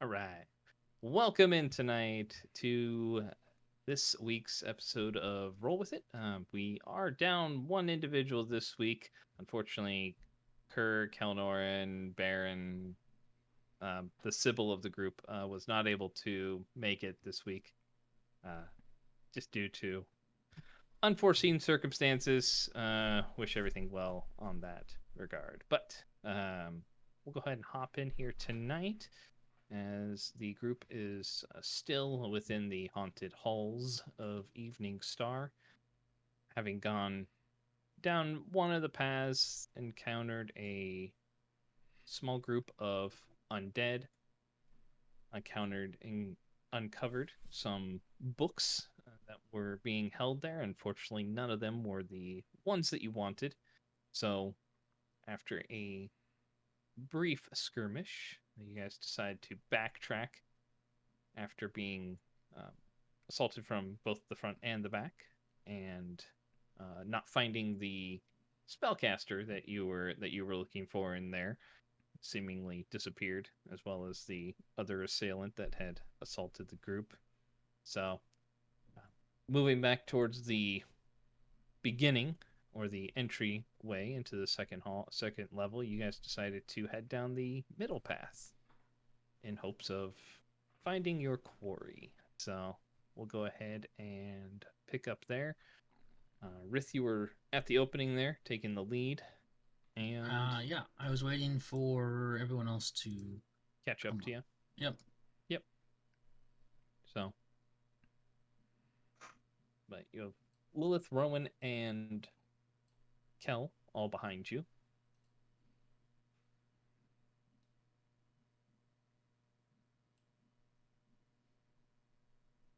All right. Welcome in tonight to this week's episode of Roll With It. We are down one individual this week. Unfortunately, Kerr, Kelnor, and Baron, the Sybil of the group, was not able to make it this week, uh, just due to unforeseen circumstances. Wish everything well on that regard. But we'll go ahead and hop in here tonight as the group is still within the haunted halls of Evening Star, having gone down one of the paths, encountered a small group of undead, uncovered some books that were being held there. Unfortunately, none of them were the ones that you wanted. So, after a brief skirmish, you guys decide to backtrack after being um, assaulted from both the front and the back, and not finding the spellcaster that you were looking for in there seemingly disappeared, as well as the other assailant that had assaulted the group. So, uh, moving back towards the beginning or the entry way into the second level, you guys decided to head down the middle path in hopes of finding your quarry. So we'll go ahead and pick up there. Rith, you were at the opening there, taking the lead, and Yeah, I was waiting for everyone else to catch up come to up. you. Yep. Yep. So, but you have Lilith, Rowan, and Kel all behind you.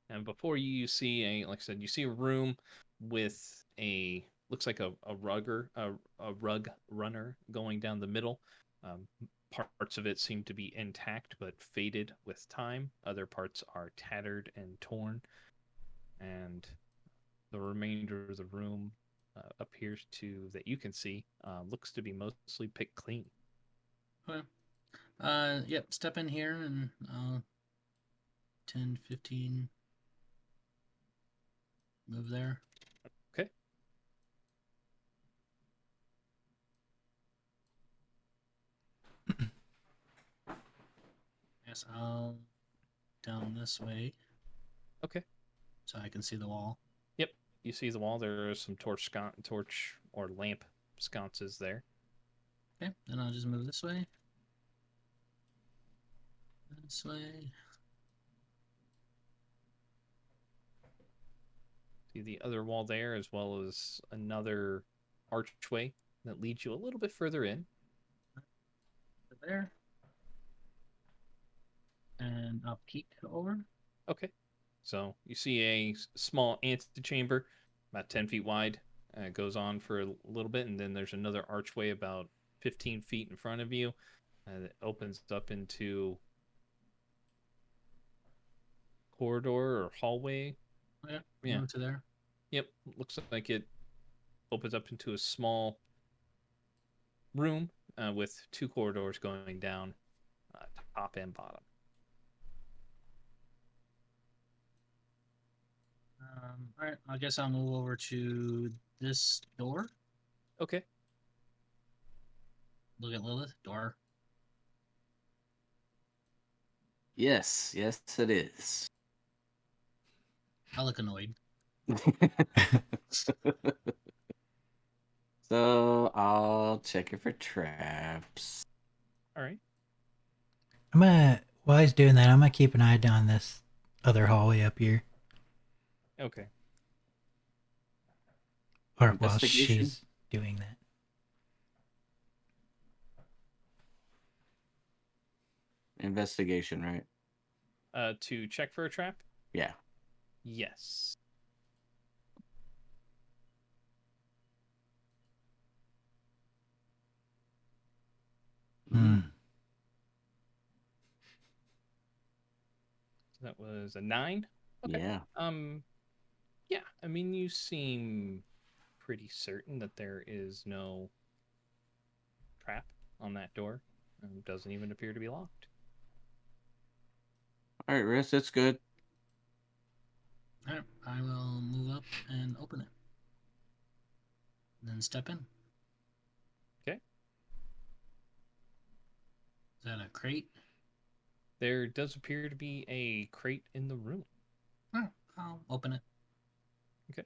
And before you, you see like I said, you see a room with a looks like a rug runner going down the middle. Um, Parts of it seem to be intact but faded with time. Other parts are tattered and torn, and the remainder of the room appears to that you can see looks to be mostly picked clean. Okay. Yep. Step in here and 10, 15, move there. Okay. Yes, I'll down this way Okay. so I can see the wall. Yep. You see the wall. There are some torch or lamp sconces there. Okay. Then I'll just move this way. This way. See the other wall there, as well as another archway that leads you a little bit further in. There. And I'll peek over. Okay. So you see a small antechamber, about 10 feet wide. It goes on for a little bit, and then there's another archway about 15 feet in front of you that opens up into corridor or hallway. Oh, yeah. Yeah. Move to there. Yep. Looks like it opens up into a small room with two corridors going down, uh, top and bottom. All right. I guess I'll move over to this door. Okay. Look at Lilith. Door. Yes, yes, it is. I look annoyed. So I'll check it for traps. All right. While he's doing that, I'm gonna keep an eye down this other hallway up here. Okay. Or while Investigation? she's doing that. Investigation, right? To check for a trap? Yeah. Yes. Hmm. So that was a 9. Okay. Yeah. Yeah. I mean, you seem pretty certain that there is no trap on that door. Doesn't even appear to be locked. All right, Riz, it's good. All right, I will move up and open it. Then step in. Okay. Is that a crate? There does appear to be a crate in the room. Oh, I'll open it. Okay.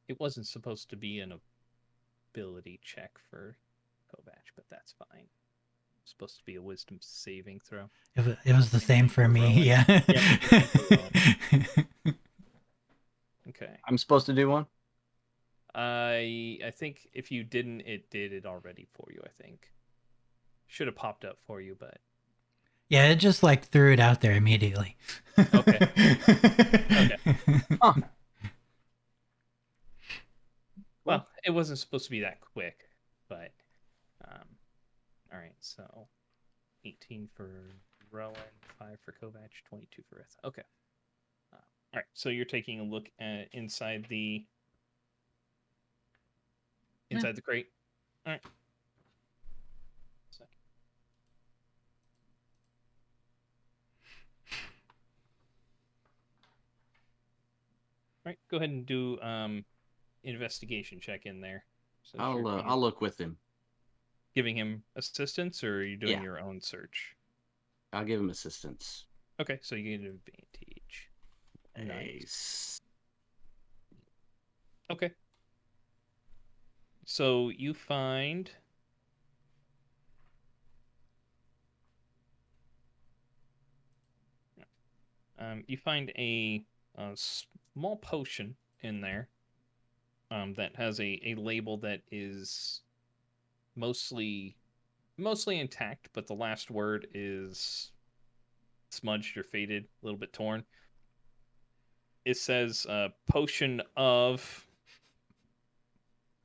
It wasn't supposed to be an ability check for Kovac, but that's fine. It's supposed to be a wisdom saving throw. It was the same for me. Rowan. Yeah. Okay. I'm supposed to do one? I think if you didn't, it did it already for you, I think. Should have popped up for you, but Yeah, it just like threw it out there immediately. Okay. Okay. Huh. Well, it wasn't supposed to be that quick, but all right, so 18 for Rowan, 5 for Kovac, 22 for Rith. Okay. All right, so you're taking a look at inside the crate. All right. All right, go ahead and do investigation check in there. So I'll look with him. giving him assistance, or are you doing Yeah. your own search? I'll give him assistance. Okay, so you get an advantage. Nice. Nice. Okay. So you find a small potion in there that has a label that is mostly intact, but the last word is smudged or faded, a little bit torn. It says potion of,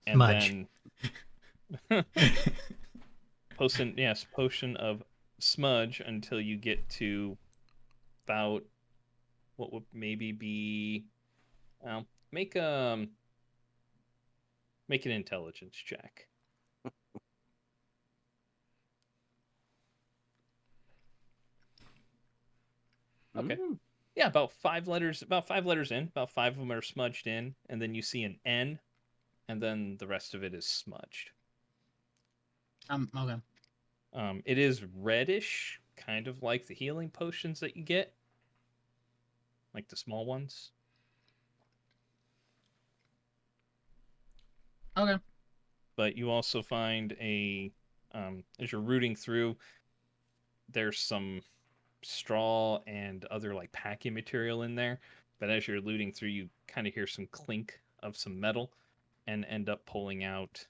and Smudge. then potion of smudge until you get to about what would maybe be make make an intelligence check. Okay. Yeah, about 5 letters in, about 5 of them are smudged in, and then you see an N, and then the rest of it is smudged. Okay. It is reddish, kind of like the healing potions that you get, like the small ones. Okay. But you also find as you're rooting through, there's some straw and other like packing material in there. But as you're looting through, you kind of hear some clink of some metal, and end up pulling out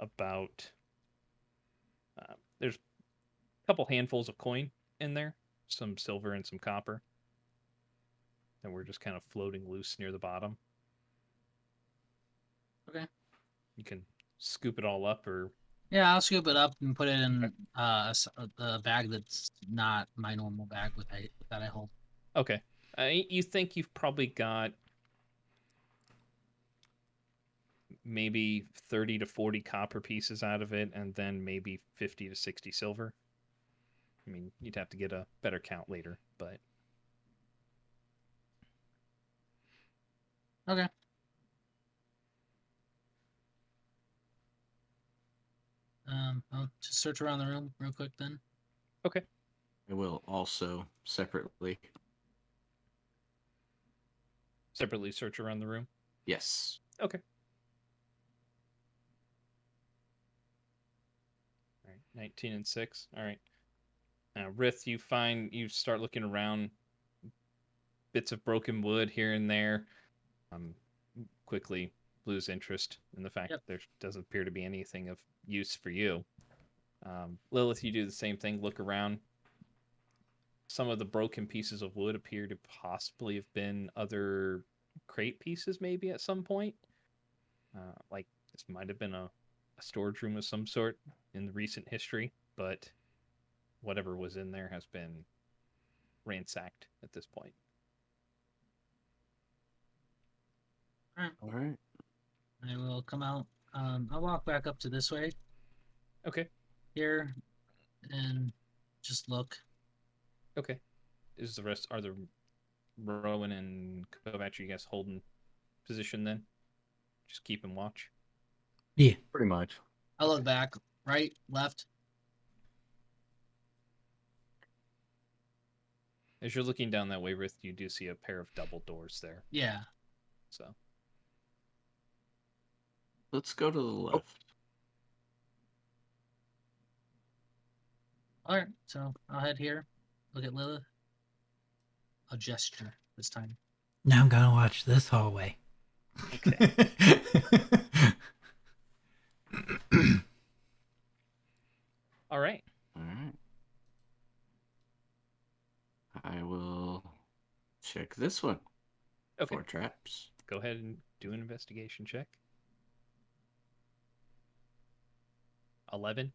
about there's a couple handfuls of coin in there, some silver and some copper, that were just kind of floating loose near the bottom. Okay. You can scoop it all up, or Yeah, I'll scoop it up and put it in a bag that's not my normal bag that I hold. okay. You think you've probably got maybe 30 to 40 copper pieces out of it, and then maybe 50 to 60 silver. I mean, you'd have to get a better count later, but Okay. I'll just search around the room real quick then. okay. I will also separately. Separately search around the room. Yes. Okay. All right, 19 and 6. All right. Now, Rith, you start looking around, bits of broken wood here and there. Quickly lose interest in the fact that there doesn't appear to be anything of use for you. Lilith, you do the same thing. Look around. Some of the broken pieces of wood appear to possibly have been other crate pieces, maybe at some point. Like this might have been a a storage room of some sort in the recent history, but whatever was in there has been ransacked at this point. All right. I will come out. I'll walk back up to this way Okay. here and just look. Okay. Are the Rowan and Kovac, you guys holding position then? Just keeping watch. Yeah. Pretty much. I'll look back, right, left. As you're looking down that way, Rith, you do see a pair of double doors there. Yeah. So Let's go to the left. All right. So I'll head here. Look at Lilith. A gesture this time. Now I'm gonna watch this hallway. okay. All right. All right. I will check this one Okay. for traps. Go ahead and do an investigation check. 11.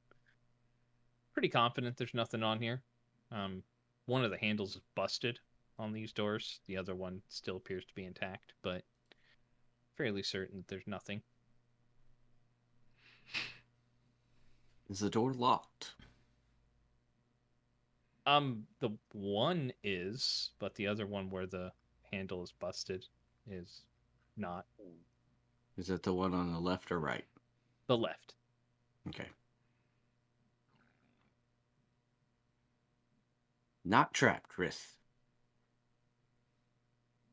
Pretty confident there's nothing on here. One of the handles is busted on these doors. The other one still appears to be intact, but fairly certain that there's nothing. Is the door locked? The one is, but the other one where the handle is busted is not. Is it the one on the left or right? The left. Okay. Not trapped, Rith.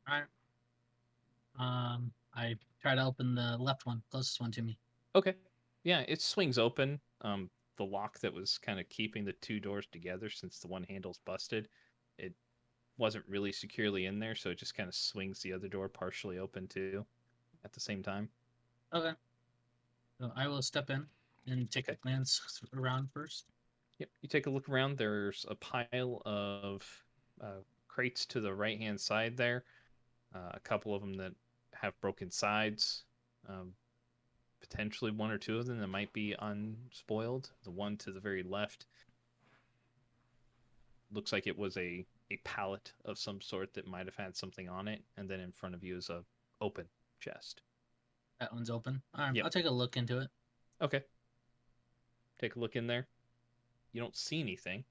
All right. I try to open the left one, closest one to me. Okay. Yeah, it swings open. The lock that was kind of keeping the two doors together, since the one handle's busted, it wasn't really securely in there, so it just kind of swings the other door partially open too at the same time. Okay. So I will step in and take a glance around first. Yep. You take a look around. There's a pile of crates to the right-hand side there. A couple of them that have broken sides. Potentially one or two of them that might be unspoiled. The one to the very left looks like it was a pallet of some sort that might have had something on it. And then in front of you is a open chest. That one's open. All right. Yep. I'll take a look into it. Okay. Take a look in there. You don't see anything.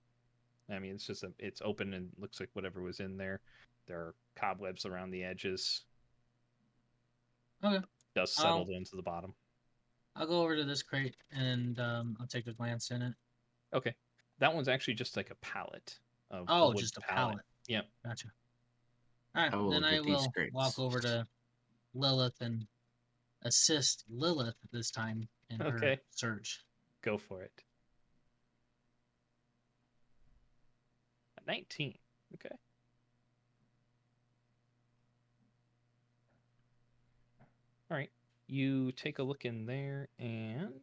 I mean, it's just it's open and looks like whatever was in there. There are cobwebs around the edges. Okay. Dust settled into the bottom. I'll go over to this crate and I'll take a glance in it. Okay. That one's actually just like a pallet. Oh, just a pallet. Yep. Gotcha. All right. I will Then I get these will crates. walk over to Lilith and assist Lilith this time in her Okay. search. Go for it. A 19. Okay. All right. You take a look in there and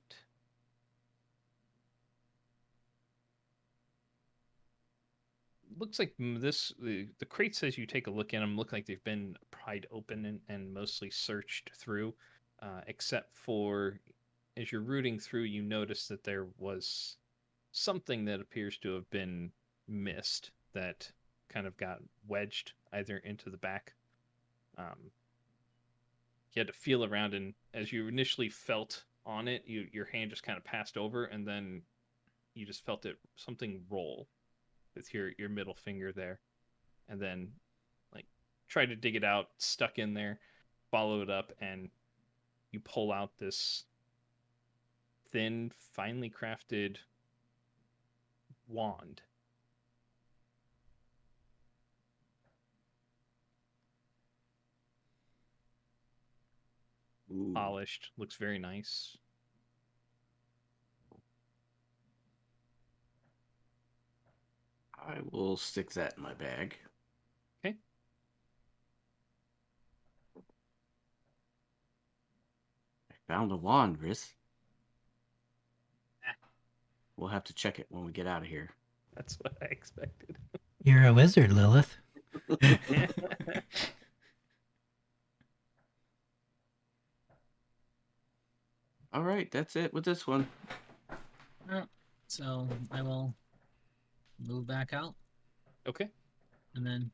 looks like the crates, as you take a look in them, look like they've been pried open and mostly searched through, except for as you're rooting through, you notice that there was something that appears to have been missed that kind of got wedged either into the back. You had to feel around, and as you initially felt on it, your hand just kind of passed over, and then you just felt something roll with your middle finger there, and then like try to dig it out, stuck in there, follow it up, and you pull out this thin, finely crafted wand. Ooh. Polished, looks very nice. I will stick that in my bag. Okay. I found a wand, Riz. We'll have to check it when we get out of here. That's what I expected. You're a wizard, Lilith. All right, that's it with this one. Alright, so I will move back out Okay. and then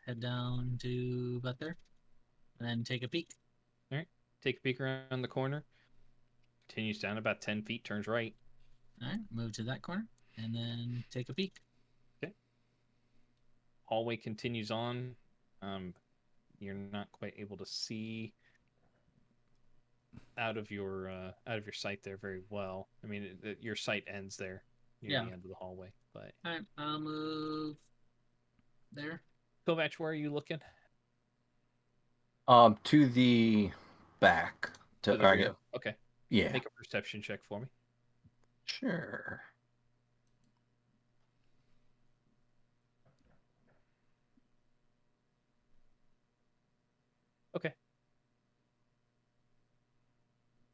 head down to about there and then take a peek. All right. Take a peek around the corner. Continues down about 10 feet, turns right. Alright, move to that corner and then take a peek. Hallway continues on. You're not quite able to see out of your sight there very well. I mean, your sight ends there near Yeah. the end of the hallway. But Alright, I'll move there. Kovac, where are you looking? To the back. To the rear. Okay. Yeah. Make a perception check for me. Sure. Okay.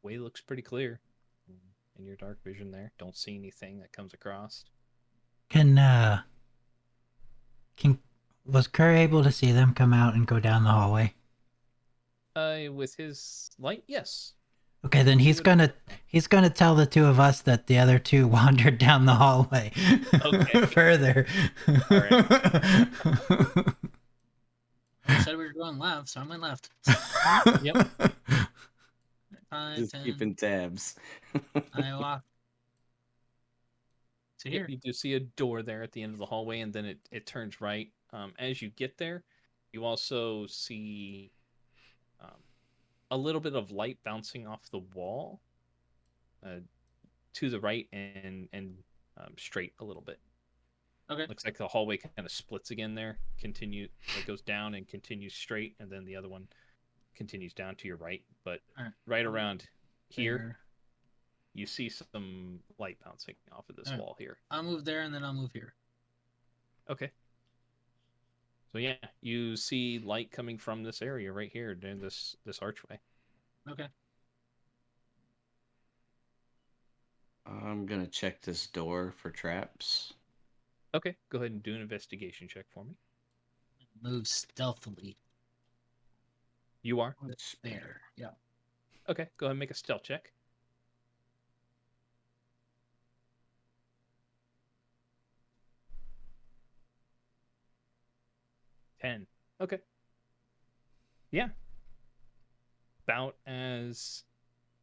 Way looks pretty clear in your dark vision there. Don't see anything that comes across. Can was Kerr able to see them come out and go down the hallway? With his light, yes. Okay, then he's gonna tell the two of us that the other two wandered down the hallway. Okay. Further. All right. You said we were going left, so I went left. Yep. 5, Just 10, keeping tabs. I walk to Yep, here. you do see a door there at the end of the hallway, and then it turns right. As you get there, you also see a little bit of light bouncing off the wall to the right and straight a little bit. Okay. Looks like the hallway kind of splits again there. It goes down and continues straight, and then the other one continues down to your right. But Alright. right around here, There. you see some light bouncing off of this Alright. wall here. I'll move there and then I'll move here. Okay. So yeah, you see light coming from this area right here during this archway. Okay. I'm gonna check this door for traps. Okay, go ahead and do an investigation check for me. Move stealthily. You are? Much There. better. Yeah. Okay, go ahead and make a stealth check. Ten. Okay. Yeah. About as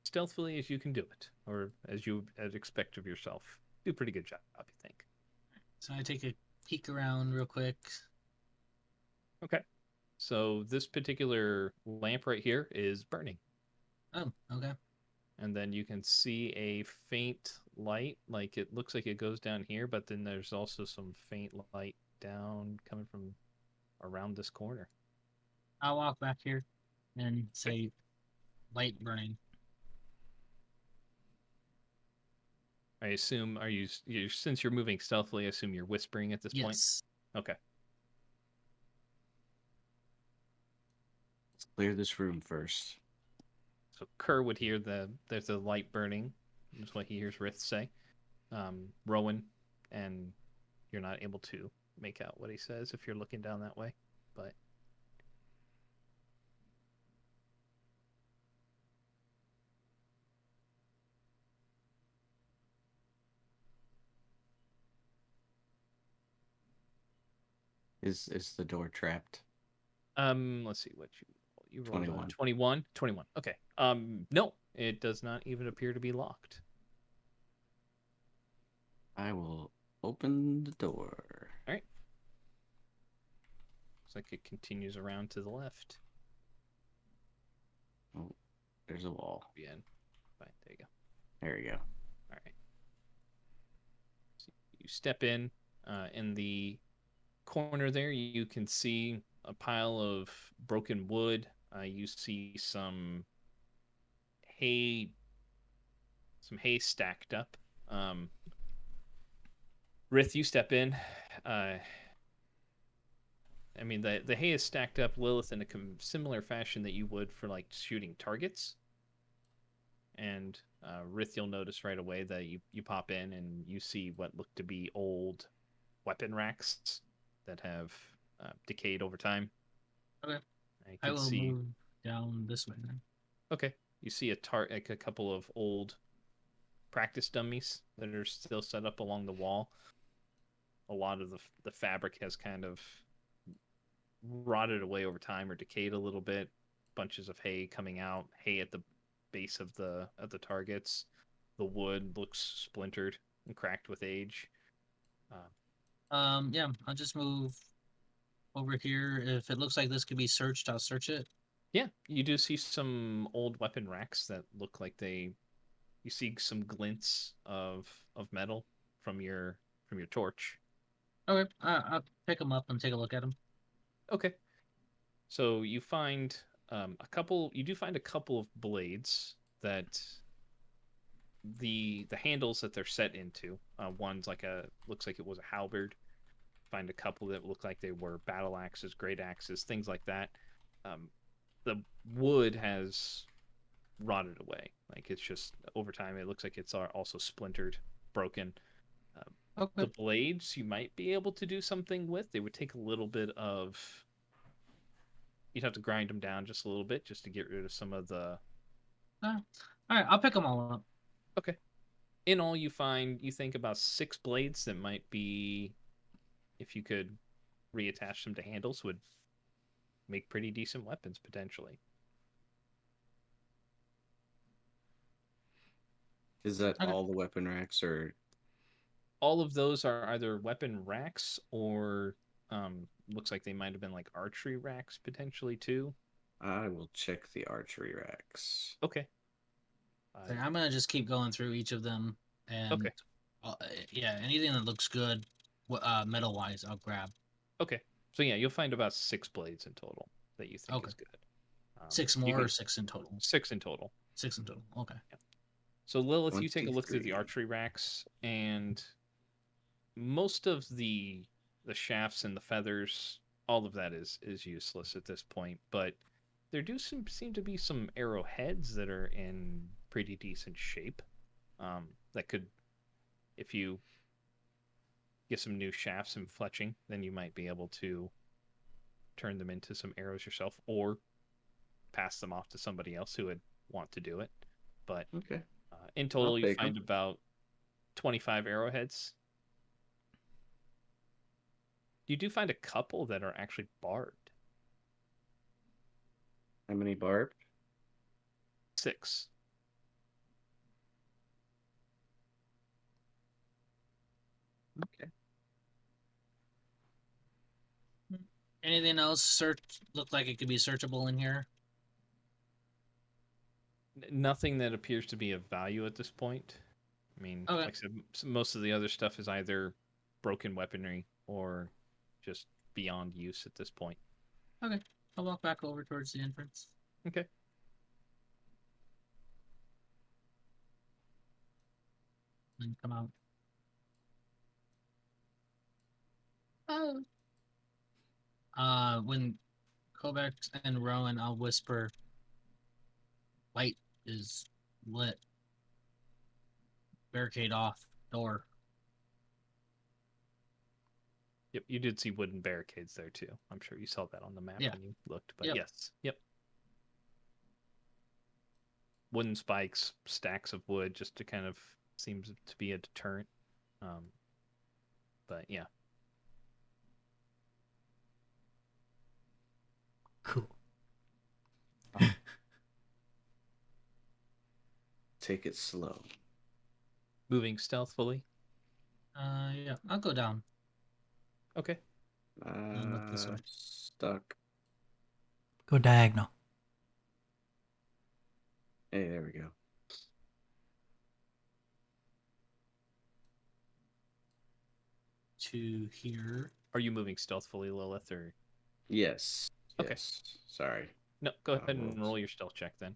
stealthily as you can do it, or as you as expect of yourself. Do a pretty good job, you think. So I take a peek around real quick. Okay. So this particular lamp right here is burning. Oh, okay. And then you can see a faint light, like it looks like it goes down here, but then there's also some faint light down coming from around this corner. I'll walk back here and say light burning. I assume, since you're moving stealthily, I assume you're whispering at this point? Yes. Okay. Let's clear this room first. So Kerr would hear there's a light burning. That's what he hears Rith say. Rowan, and you're not able to make out what he says if you're looking down that way. But Is the door trapped? let's see what you rolled. 21. 21. 21. Okay. No, it does not even appear to be locked. I will open the door. All right. Looks like it continues around to the left. Oh, there's a wall. Yeah. Fine. There you go. There you go. All right. So you step in the corner there. You can see a pile of broken wood. You see some hay stacked up. Rith, you step in. I mean, the hay is stacked up, Lilith, in a similar fashion that you would for like shooting targets. And Rith, you'll notice right away that you pop in and you see what look to be old weapon racks that have decayed over time. Okay. I I can will see. move down this way then. Okay, You see like a couple of old practice dummies that are still set up along the wall. A lot of the fabric has kind of rotted away over time or decayed a little bit. Bunches of hay coming out, hay at the base of the targets. The wood looks splintered and cracked with age. Yeah, I'll just move over here. If it looks like this could be searched, I'll search it. Yeah, you do see some old weapon racks that look like they. You see some glints of metal from your torch. Okay, I'll pick them up and take a look at them. Okay. So you find a couple. You do find a couple of blades that the handles that they're set into. One's like looks like it was a halberd. Find a couple that look like they were battle axes, great axes, things like that. The wood has rotted away. Like it's just over time. It looks like it's also splintered, broken. Okay. The blades you might be able to do something with. They would take a little bit of. You'd have to grind them down just a little bit just to get rid of some of the. All right, I'll pick them all up. Okay. In all, you think about 6 blades that might be, if you could reattach them to handles, would make pretty decent weapons potentially. Is that Okay. all the weapon racks, or All of those are either weapon racks or looks like they might have been like archery racks potentially too. I will check the archery racks. Okay. Okay, I'm gonna just keep going through each of them, and Okay. Yeah, anything that looks good, metal wise, I'll grab. Okay. So yeah, you'll find about 6 blades in total that you think is good. 6 you more can- or 6 in total? 6 in total. 6 in total. Okay. So Lilith, 1, you take a 2, look through the 3. archery racks, and most of the shafts and the feathers, all of that is useless at this point. But there do seem to be some arrowheads that are in pretty decent shape. That could, if you get some new shafts and fletching, then you might be able to turn them into some arrows yourself, or pass them off to somebody else who would want to do it. But Okay. in total, I'll you take 'em. find about 25 arrowheads. You do find a couple that are actually barbed. How many barbed? 6. Okay. Anything else look like it could be searchable in here? Nothing that appears to be of value at this point. I mean, Okay. like I said, most of the other stuff is either broken weaponry or just beyond use at this point. Okay, I'll walk back over towards the entrance. Okay. And come out. When Kovacs and Rowan, I'll whisper, light is lit. Barricade off. Door. Yep, you did see wooden barricades there too. I'm sure you saw that on the map Yeah. when you looked. But Yep. yes, yep. Wooden spikes, stacks of wood, just to kind of seems to be a deterrent. But yeah. Cool. Take it slow. Moving stealthily. Yeah, I'll go down. Okay. look this way. Stuck. Go diagonal. Hey, there we go. To here. Are you moving stealthily, Lilith, or Yes. Okay. Yes. Sorry. no? Go ahead and well, roll your stealth check then.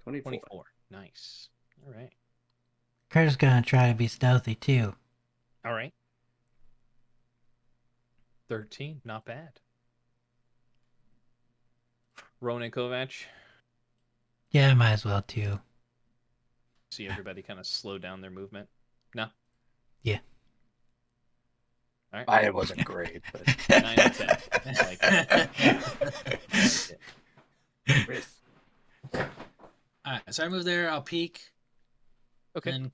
24. 24. Nice. All right. Kurt's gonna try to be stealthy too. All right. 13. Not bad. Ronan Kovac. Yeah, might as well too. See everybody kind of slow down their movement. No. Yeah. All right. I wasn't great, but 9 and 10. I like it. I like it. Alright, so I move there, I'll peek, Okay. then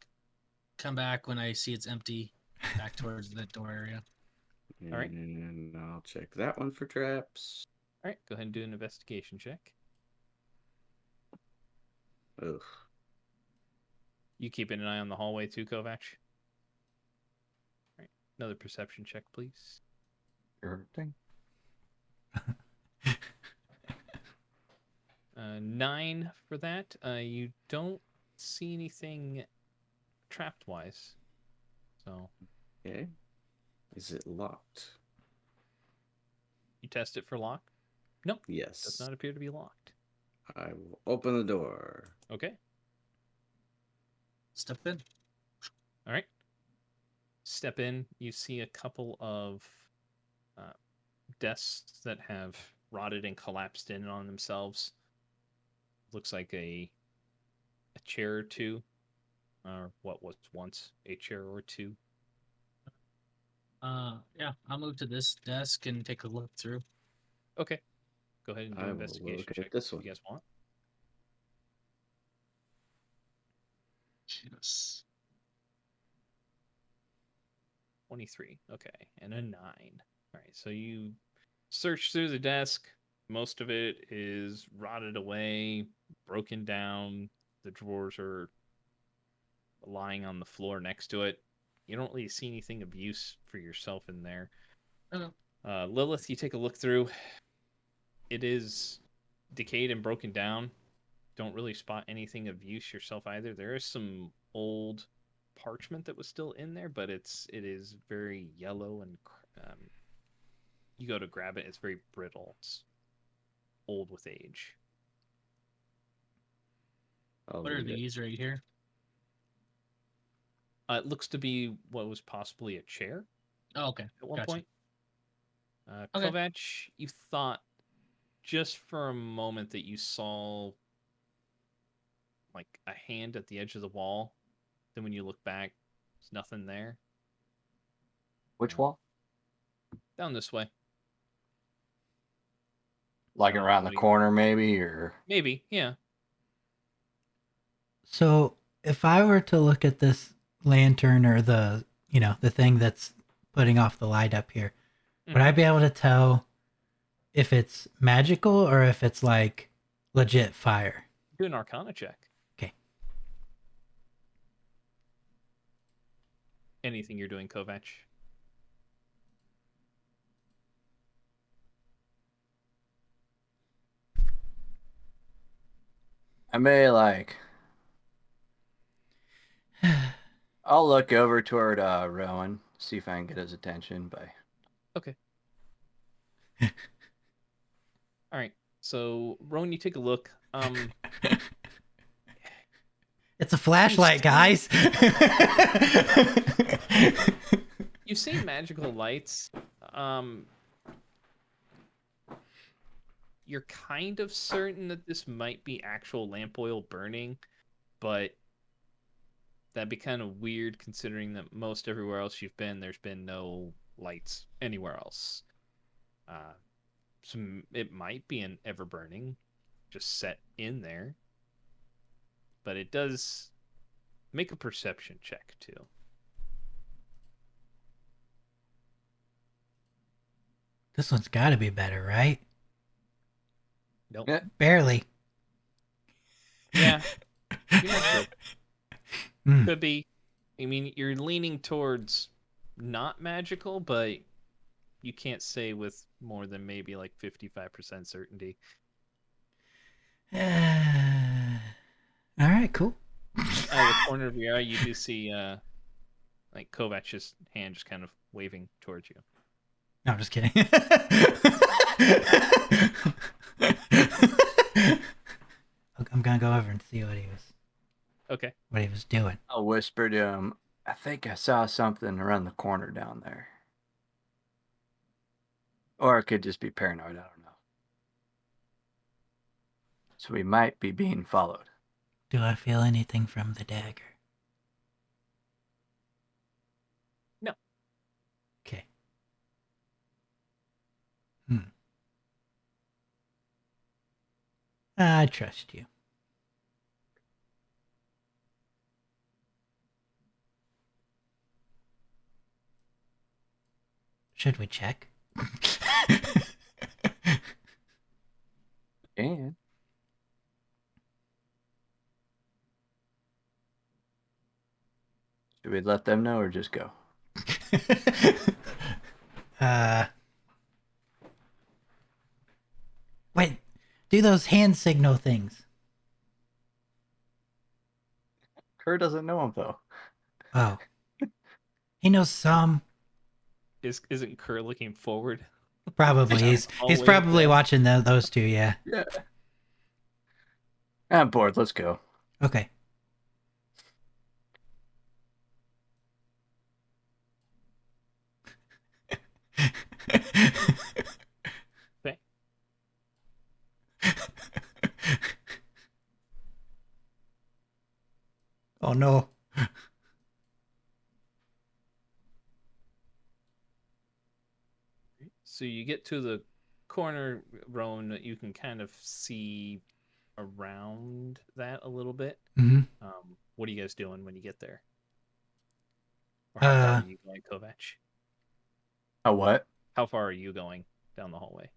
come back when I see it's empty, back towards the door area. All right. And I'll check that one for traps. All right. Go ahead and do an investigation check. Ugh. You keeping an eye on the hallway too, Kovac? All right. Another perception check, please. Sure thing. 9 for that. You don't see anything trapped wise. So Okay. Is it locked? you test it for lock. Nope. Yes. Does not appear to be locked. I will open the door. Okay. Step in. All right. Step in. You see a couple of desks that have rotted and collapsed in on themselves. Looks like a chair or two, or what was once a chair or two. Yeah, I'll move to this desk and take a look through. Okay. Go ahead and do I an will investigation look at check this if one. you guys want. Yes. 23. Okay. And a 9. All right. So you search through the desk. Most of it is rotted away, broken down. The drawers are lying on the floor next to it. You don't really see anything of use for yourself in there. Okay. Lilith, you take a look through. It is decayed and broken down. Don't really spot anything of use yourself either. There is some old parchment that was still in there, but it is very yellow and you go to grab it, it's very brittle. It's old with age. I'll What are read it. these right here? It looks to be what was possibly a chair Oh, okay. at one Gotcha. point. Okay. Kovac, you thought just for a moment that you saw like a hand at the edge of the wall. Then when you look back, there's nothing there. Which wall? Down this way. Like around the What do you- corner, maybe, or Maybe, yeah. So if I were to look at this lantern or the thing that's putting off the light up here, would I be able to tell if it's magical or if it's like legit fire? Do an Arcana check. Okay. Anything you're doing, Kovac. I may like. I'll look over toward Rowan, see if I can get his attention by. Okay. All right. So, Rowan, you take a look. It's a flashlight, guys. You've seen magical lights. You're kind of certain that this might be actual lamp oil burning, but that'd be kind of weird considering that most everywhere else you've been, there's been no lights anywhere else. So it might be an ever burning, just set in there. But it does make a perception check too. This one's got to be better, right? Nope. Yeah. Barely. Yeah. You're not sure. Mm. Could be. I mean, you're leaning towards not magical, but you can't say with more than maybe like 55% certainty. All right, cool. Out of the corner of your eye, you do see like Kovac's hand just kind of waving towards you. No, I'm just kidding. I'm gonna go over and see what he was doing. I'll whisper to him. I think I saw something around the corner down there. Or it could just be paranoid. I don't know. So we might be being followed. Do I feel anything from the dagger? No. Okay. I trust you. Should we check? And should we let them know or just go? Wait, do those hand signal things. Kerr doesn't know him though. Oh. He knows some. Isn't Kerr looking forward? Probably. He's Always probably there. watching those two, yeah. Yeah. I'm bored. Let's go. Okay. Okay. Oh no. So you get to the corner, Rowan, that you can kind of see around that a little bit. Hmm. What are you guys doing when you get there? Or how far are you going, Kovac? A what? How far are you going down the hallway?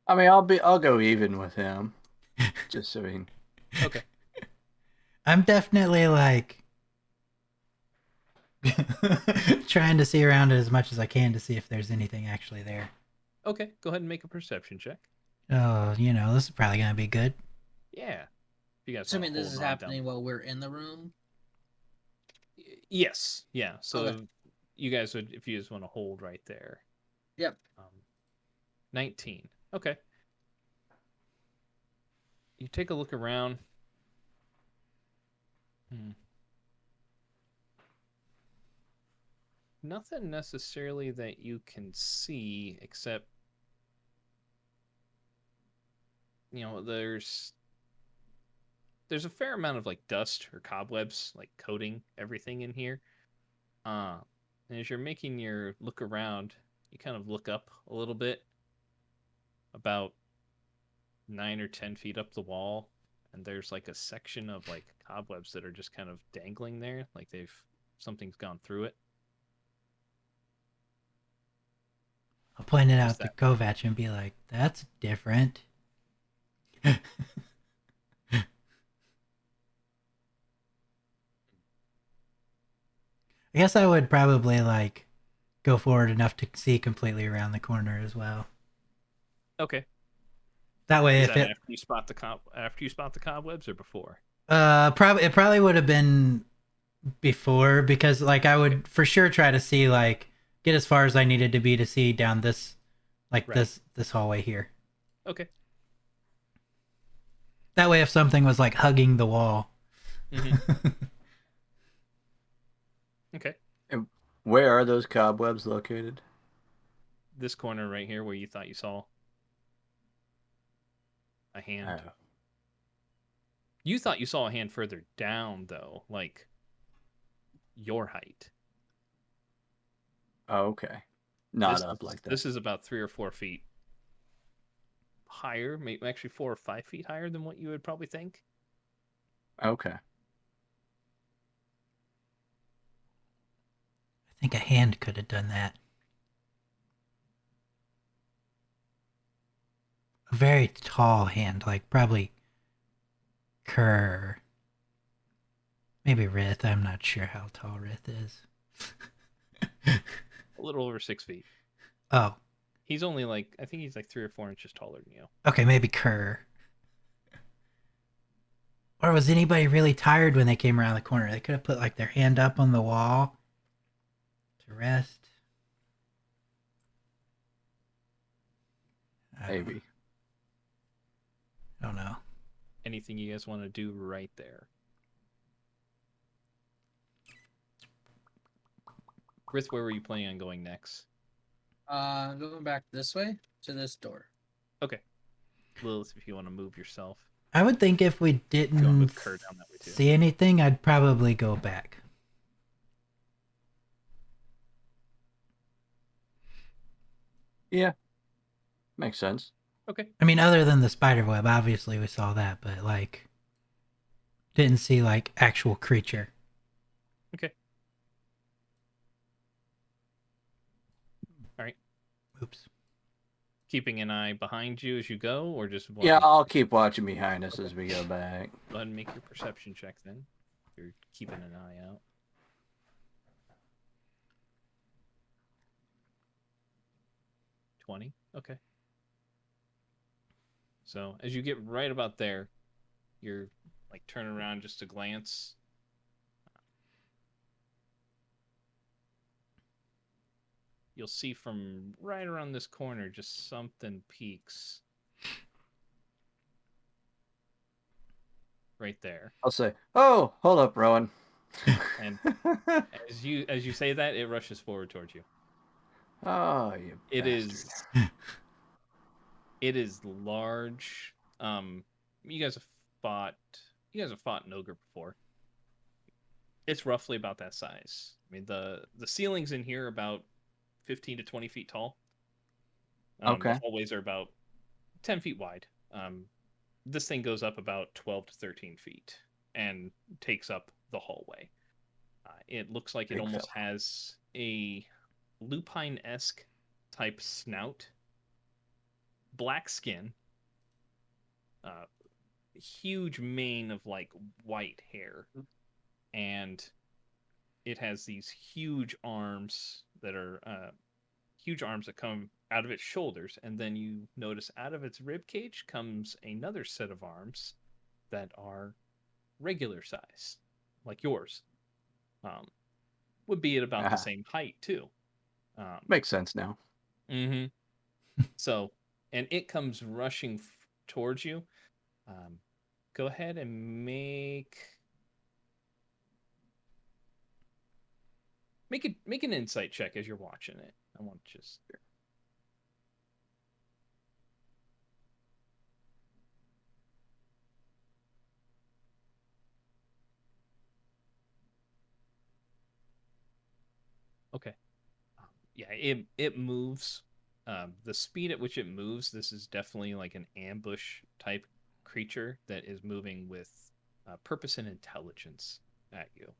I mean, I'll go even with him, just so he. Okay. I'm definitely like trying to see around it as much as I can to see if there's anything actually there. Okay, go ahead and make a perception check. Oh, this is probably gonna be good. Yeah. You guys Assuming wanna this is hold on happening while we're in the room. Yes. Yeah. So Okay. you guys would, if you just want to hold right there. Yep. 19. Okay. You take a look around. Nothing necessarily that you can see except, there's a fair amount of like dust or cobwebs like coating everything in here. And as you're making your look around, you kind of look up a little bit, about 9 or 10 feet up the wall, and there's like a section of like cobwebs that are just kind of dangling there, like something's gone through it. I'll point it What's out to Kovac and be like, "That's different." I guess I would probably like go forward enough to see completely around the corner as well. Okay. That way, Is if that it after you spot the cobwebs or before? probably would have been before, because like I would for sure try to see like get as far as I needed to be to see down this like Right. this hallway here. Okay. That way, if something was like hugging the wall. Mm-hmm. Okay. And where are those cobwebs located? This corner right here where you thought you saw a hand. Oh. You thought you saw a hand further down, though, like your height. Oh, okay. Not This- up like that. This is about 3 or 4 feet higher, maybe actually 4 or 5 feet higher than what you would probably think. Okay. I think a hand could have done that. A very tall hand, like probably Kerr. Maybe Rith. I'm not sure how tall Rith is. A little over 6 feet. Oh, He's only I think he's like 3 or 4 inches taller than you. okay, maybe Kerr. Or was anybody really tired when they came around the corner? They could have put like their hand up on the wall to rest. Maybe. I don't know. Anything you guys want to do right there? Grith, where were you planning on going next? Going back this way to this door. Okay. Lilith, if you want to move yourself. I would think if we You want to didn't move Kerr down that way too. see anything, I'd probably go back. Yeah. Makes sense. Okay. I mean, other than the spider web, obviously we saw that, but like, didn't see like actual creature. Okay. All right. Oops. Keeping an eye behind you as you go, or just Yeah, watching? I'll keep watching behind us as we go back. Go ahead and make your perception check then. You're keeping an eye out. 20. Okay. So as you get right about there, you're like turn around just to glance. You'll see from right around this corner just something peeks. Right there. I'll say, "Oh, hold up, Rowan." And as you say that, it rushes forward towards you. Oh, you It bastard. is large. You guys have fought an ogre before. It's roughly about that size. I mean, the ceilings in here are about 15 to 20 feet tall. Okay. The hallways are about 10 feet wide. This thing goes up about 12 to 13 feet and takes up the hallway. It looks like it Big almost fella. has a lupine-esque type snout, black skin, huge mane of like white hair, and it has these huge arms that come out of its shoulders, and then you notice out of its rib cage comes another set of arms that are regular size, like yours. Would be at about the same height too. Makes sense now. Mm-hmm. So, and it comes rushing towards you. Go ahead and make an insight check as you're watching it. I want to just. Okay. Yeah, it moves. The speed at which it moves, this is definitely like an ambush type creature that is moving with purpose and intelligence at you.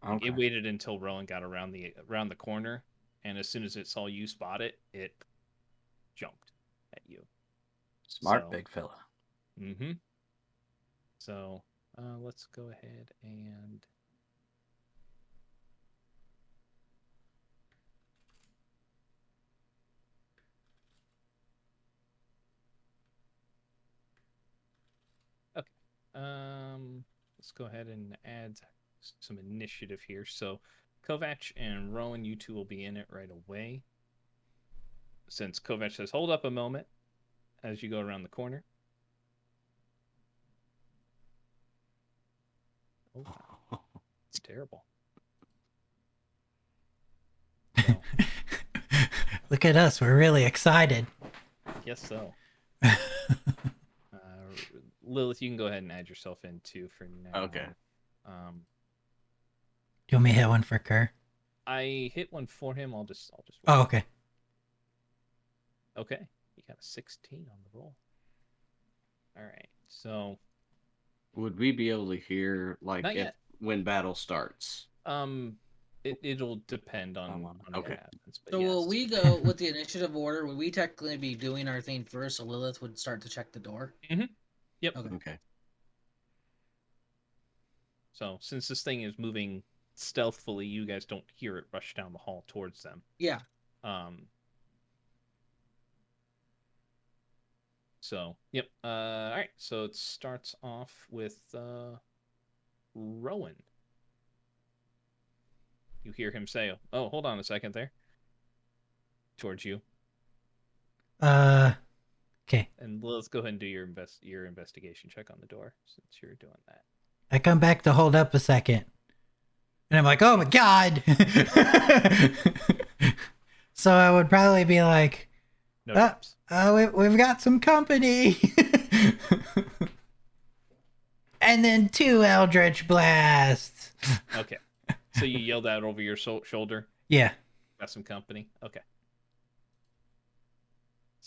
Like, Okay. it waited until Rowan got around the corner, and as soon as it saw you spot it, it jumped at you. Smart So- big fella. Mm-hmm. So let's go ahead and okay. Let's go ahead and add some initiative here. So Kovac and Rowan, you two will be in it right away. Since Kovac says, "Hold up a moment," as you go around the corner. Oh, wow. It's terrible. So, Look at us. We're really excited. yes, so. Lilith, you can go ahead and add yourself in too for now. Okay. Do you want me to hit one for Kerr? I hit one for him. I'll just. Oh, okay. Okay, you got a 16 on the roll. All right, so Would we be able to hear Not yet. when battle starts? it'll depend on okay. what happens. But So yes. will we go with the initiative order? Would we technically be doing our thing first, so Lilith would start to check the door? Yep. Okay. Okay. So since this thing is moving stealthily, you guys don't hear it rush down the hall towards them. Yeah. So yep. All right. So it starts off with Rowan. You hear him say, "Oh, hold on a second there." Towards you. Okay. And let's go ahead and do your investigation check on the door since you're doing that. I come back to hold up a second. And I'm like, oh my God. So I would probably be like, No drops. we've got some company. And then 2 Eldritch Blasts. Okay. So you yelled out over your shoulder. Yeah. Got some company. Okay.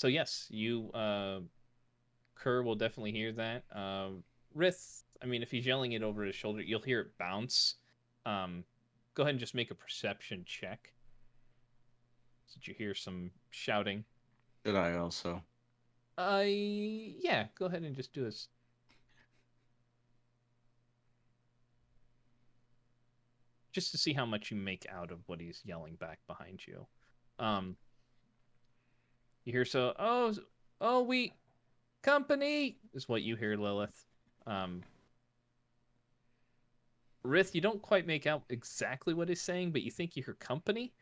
So yes, you Kerr will definitely hear that. Rith, I mean, if he's yelling it over his shoulder, you'll hear it bounce. Go ahead and just make a perception check. Did you hear some shouting? Did I also? Yeah. Go ahead and just do this. Just to see how much you make out of what he's yelling back behind you. You hear we company is what you hear, Lilith. Rith, you don't quite make out exactly what he's saying, but you think you hear company.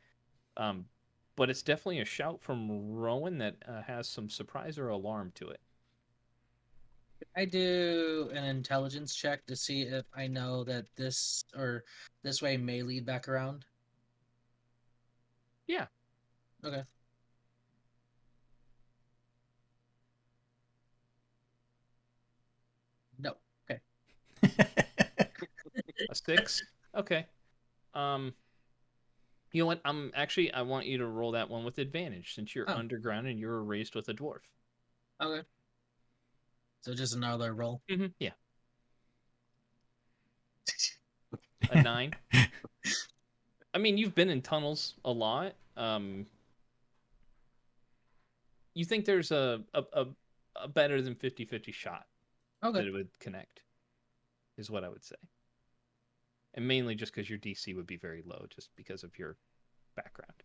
But it's definitely a shout from Rowan that has some surprise or alarm to it. I do an intelligence check to see if I know that this way may lead back around. Yeah. Okay. No. Okay. A 6? Okay. You know what? I want you to roll that one with advantage since you're underground and you were raised with a dwarf. Okay. So just another roll. Mm-hmm. Yeah. A 9. I mean, you've been in tunnels a lot. You think there's a better than 50-50 shot that it would connect, is what I would say. And mainly just because your DC would be very low, just because of your background.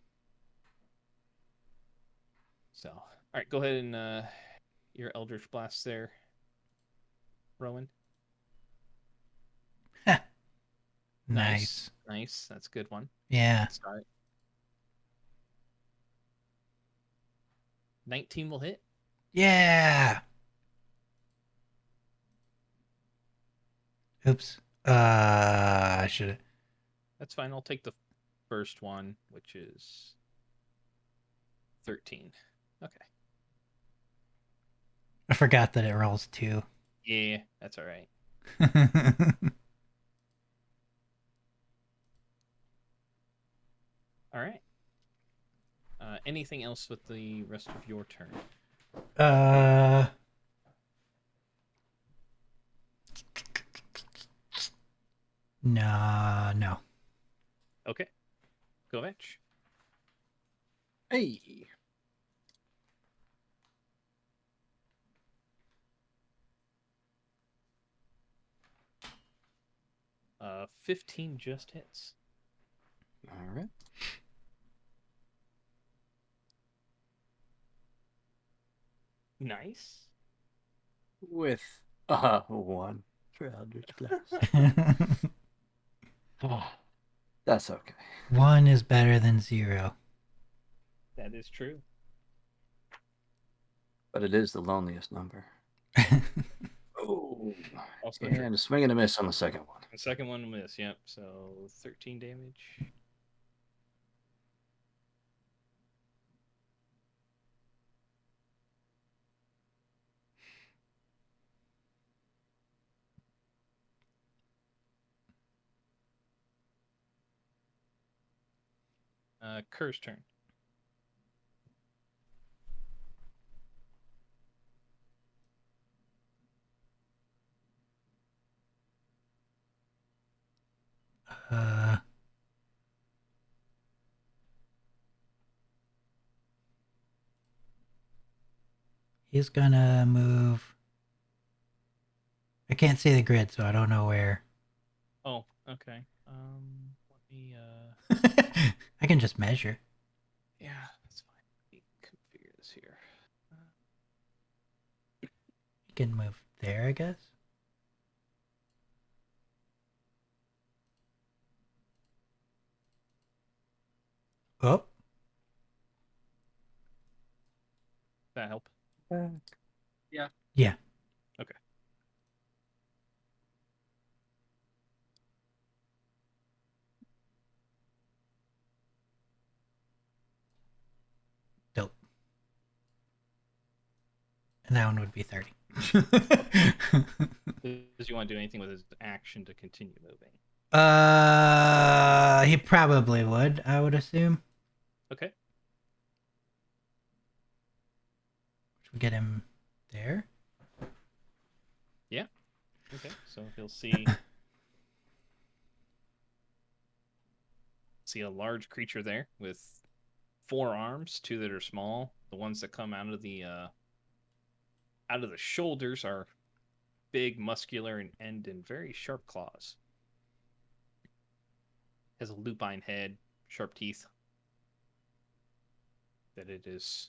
So, all right, go ahead and your Eldritch Blast there, Rowan. Nice. Nice. That's a good one. Yeah. Start. 19 will hit. Yeah. Oops. I should have. That's fine. I'll take the first one, which is 13. Okay. I forgot that it rolls 2. Yeah, that's all right. All right. Anything else with the rest of your turn? No. Okay. Go Vetch. Hey. 15 just hits. All right. Nice. With 1 for Eldritch Blast. That's okay. 1 is better than 0. That is true. But it is the loneliest number. Oh. Also And true. a swing and a miss on the second one. The second one miss, yep. So 13 damage. Kerr's turn. He's gonna move. I can't see the grid, so I don't know where. Oh, okay. Let me I can just measure. yeah, that's fine. Let me configure this here. He can move there, I guess. Oh. That help? Yeah. Yeah. Okay. Dope. And that one would be 30. Does you want to do anything with his action to continue moving? He probably would, I would assume. Okay. we'll get him there. Yeah. Okay. So he'll see a large creature there with 4 arms, 2 that are small. The ones that come out of the shoulders are big, muscular, and end in very sharp claws. Has a lupine head, sharp teeth that it is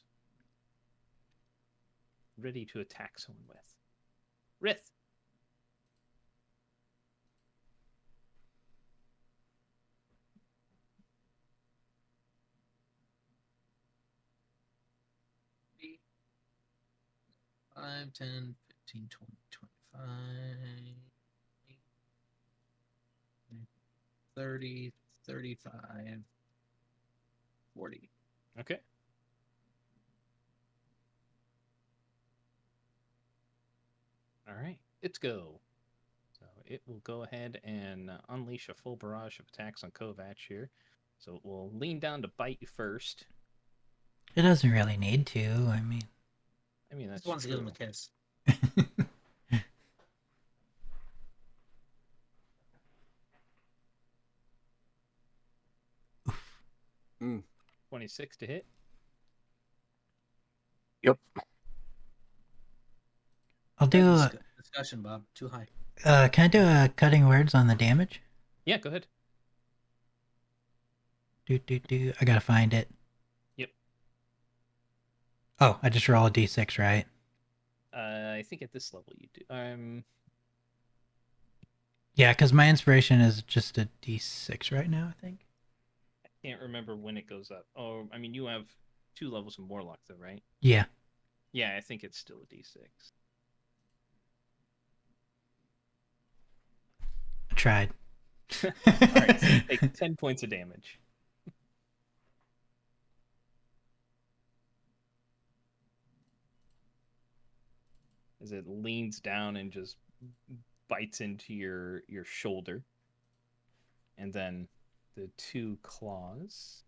ready to attack someone with. Rith. Five, 10, 15, 20, 25, 30, 35, 40. Okay. All right. It's go. So it will go ahead and unleash a full barrage of attacks on Kovac here. So it will lean down to bite you first. It doesn't really need to. I mean, That's Just wants to give him true. a kiss. Mm. 26 to hit. Yep. I'll do. Discussion, Bob. Too high. Can I do a cutting words on the damage? Yeah, go ahead. I gotta find it. Yep. Oh, I just roll a d6, right? I think at this level you do. Yeah, because my inspiration is just a d6 right now, I think. I can't remember when it goes up. Oh, you have 2 levels of Warlock though, right? Yeah. Yeah, I think it's still a D6. I tried. Alright, so you take 10 points of damage. As it leans down and just bites into your shoulder. And then the 2 claws.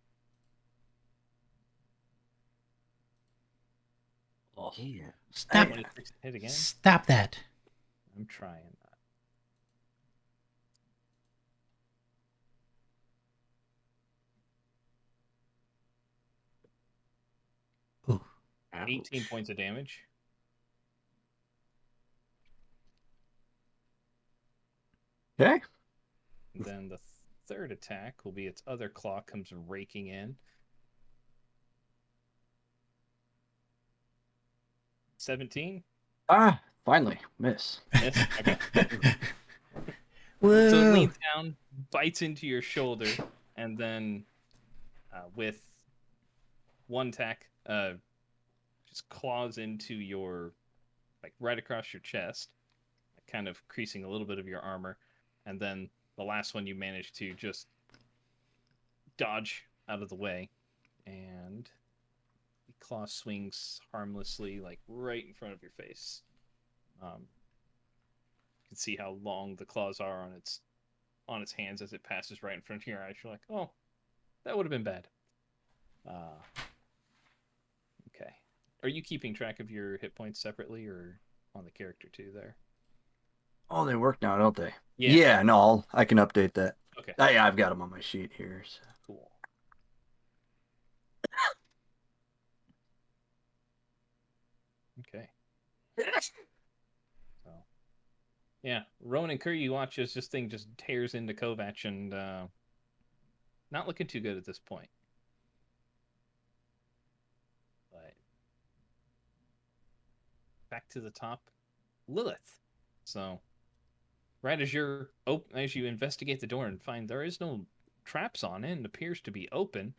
Oh, yeah. Stop. 26 hit again. Stop that. I'm trying that. Ooh. 18 points of damage. Okay. And then the 3rd attack will be its other claw comes raking in. 17. Finally. Miss. Miss. Okay. Woo. So it leans down, bites into your shoulder, and then with one attack, just claws into your, right across your chest, kind of creasing a little bit of your armor. And then the last one you manage to just dodge out of the way, and the claw swings harmlessly, right in front of your face. You can see how long the claws are on its hands as it passes right in front of your eyes. You're like, oh, that would have been bad. Okay. Are you keeping track of your hit points separately or on the character too there? Oh, they work now, don't they? Yeah. Yeah, no, I can update that. Okay. Yeah, I've got them on my sheet here. So. Cool. Okay. So, yeah, Rowan and Kerr, you watch as this thing just tears into Kovac and not looking too good at this point. But back to the top, Lilith. So, right as you investigate the door and find there is no traps on it and appears to be open,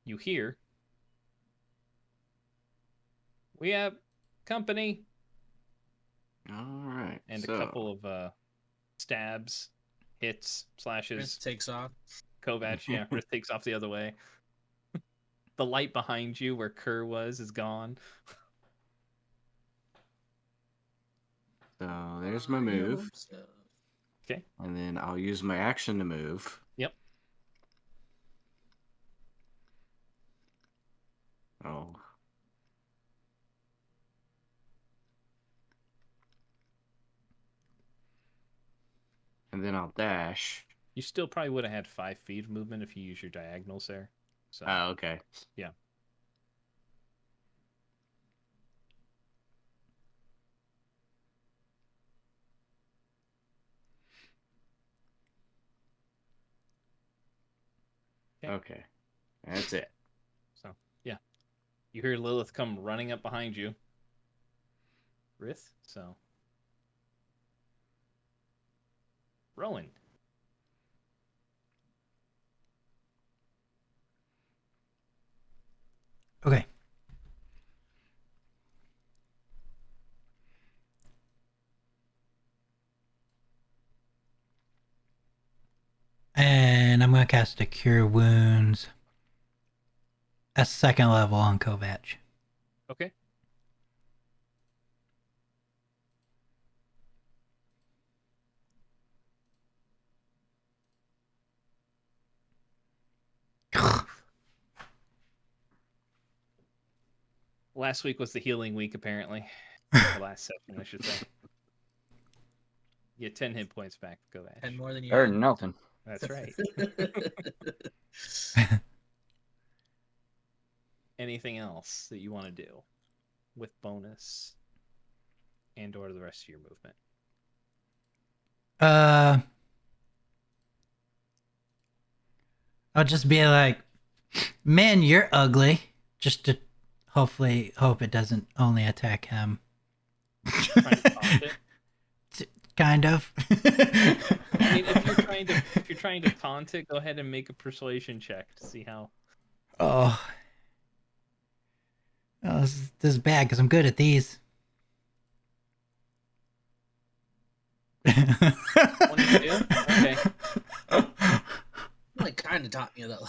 you hear, "We have company." All right. And so, a couple of stabs, hits, slashes. Chris takes off. Kovac, yeah, Rith takes off the other way. The light behind you where Kerr was is gone. So there's my move. Okay. And then I'll use my action to move. Yep. Oh. and then I'll dash. You still probably would have had 5 feet of movement if you use your diagonals there. So Oh, okay. yeah. Okay. That's it. So yeah. You hear Lilith come running up behind you. Rith, so Rowan. Okay. And I'm going to cast a Cure Wounds at 2nd level on Kovac. Okay. Last week was the healing week, apparently. Or last session, I should say. You get 10 hit points back, Kovac. 10 more than you Better had. than nothing. That's right. Anything else that you want to do with bonus and or the rest of your movement? I'll just be like, man, you're ugly. Just to hopefully hope it doesn't only attack him. Trying to taunt it? Kind of. I mean, if you're trying to taunt it, go ahead and make a persuasion check to see how. Oh, this is bad because I'm good at these. 22? Okay. Like, kind of taught me, though.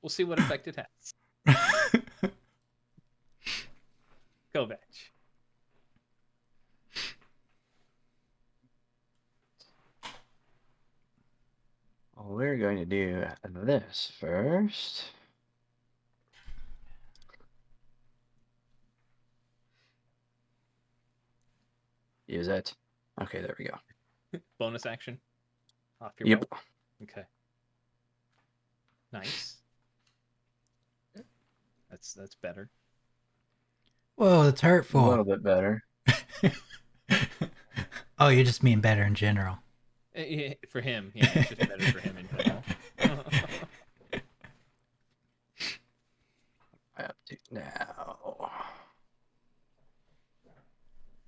We'll see what effect it has. Kovac. Well, we're going to do this first. Use it. Okay, there we go. Bonus action. Off your Yep. roll. Okay. Nice. That's better. Whoa, that's A little hurtful. bit better. Oh, you just mean better in general. For him, yeah, it's just better for him in general. Up to now.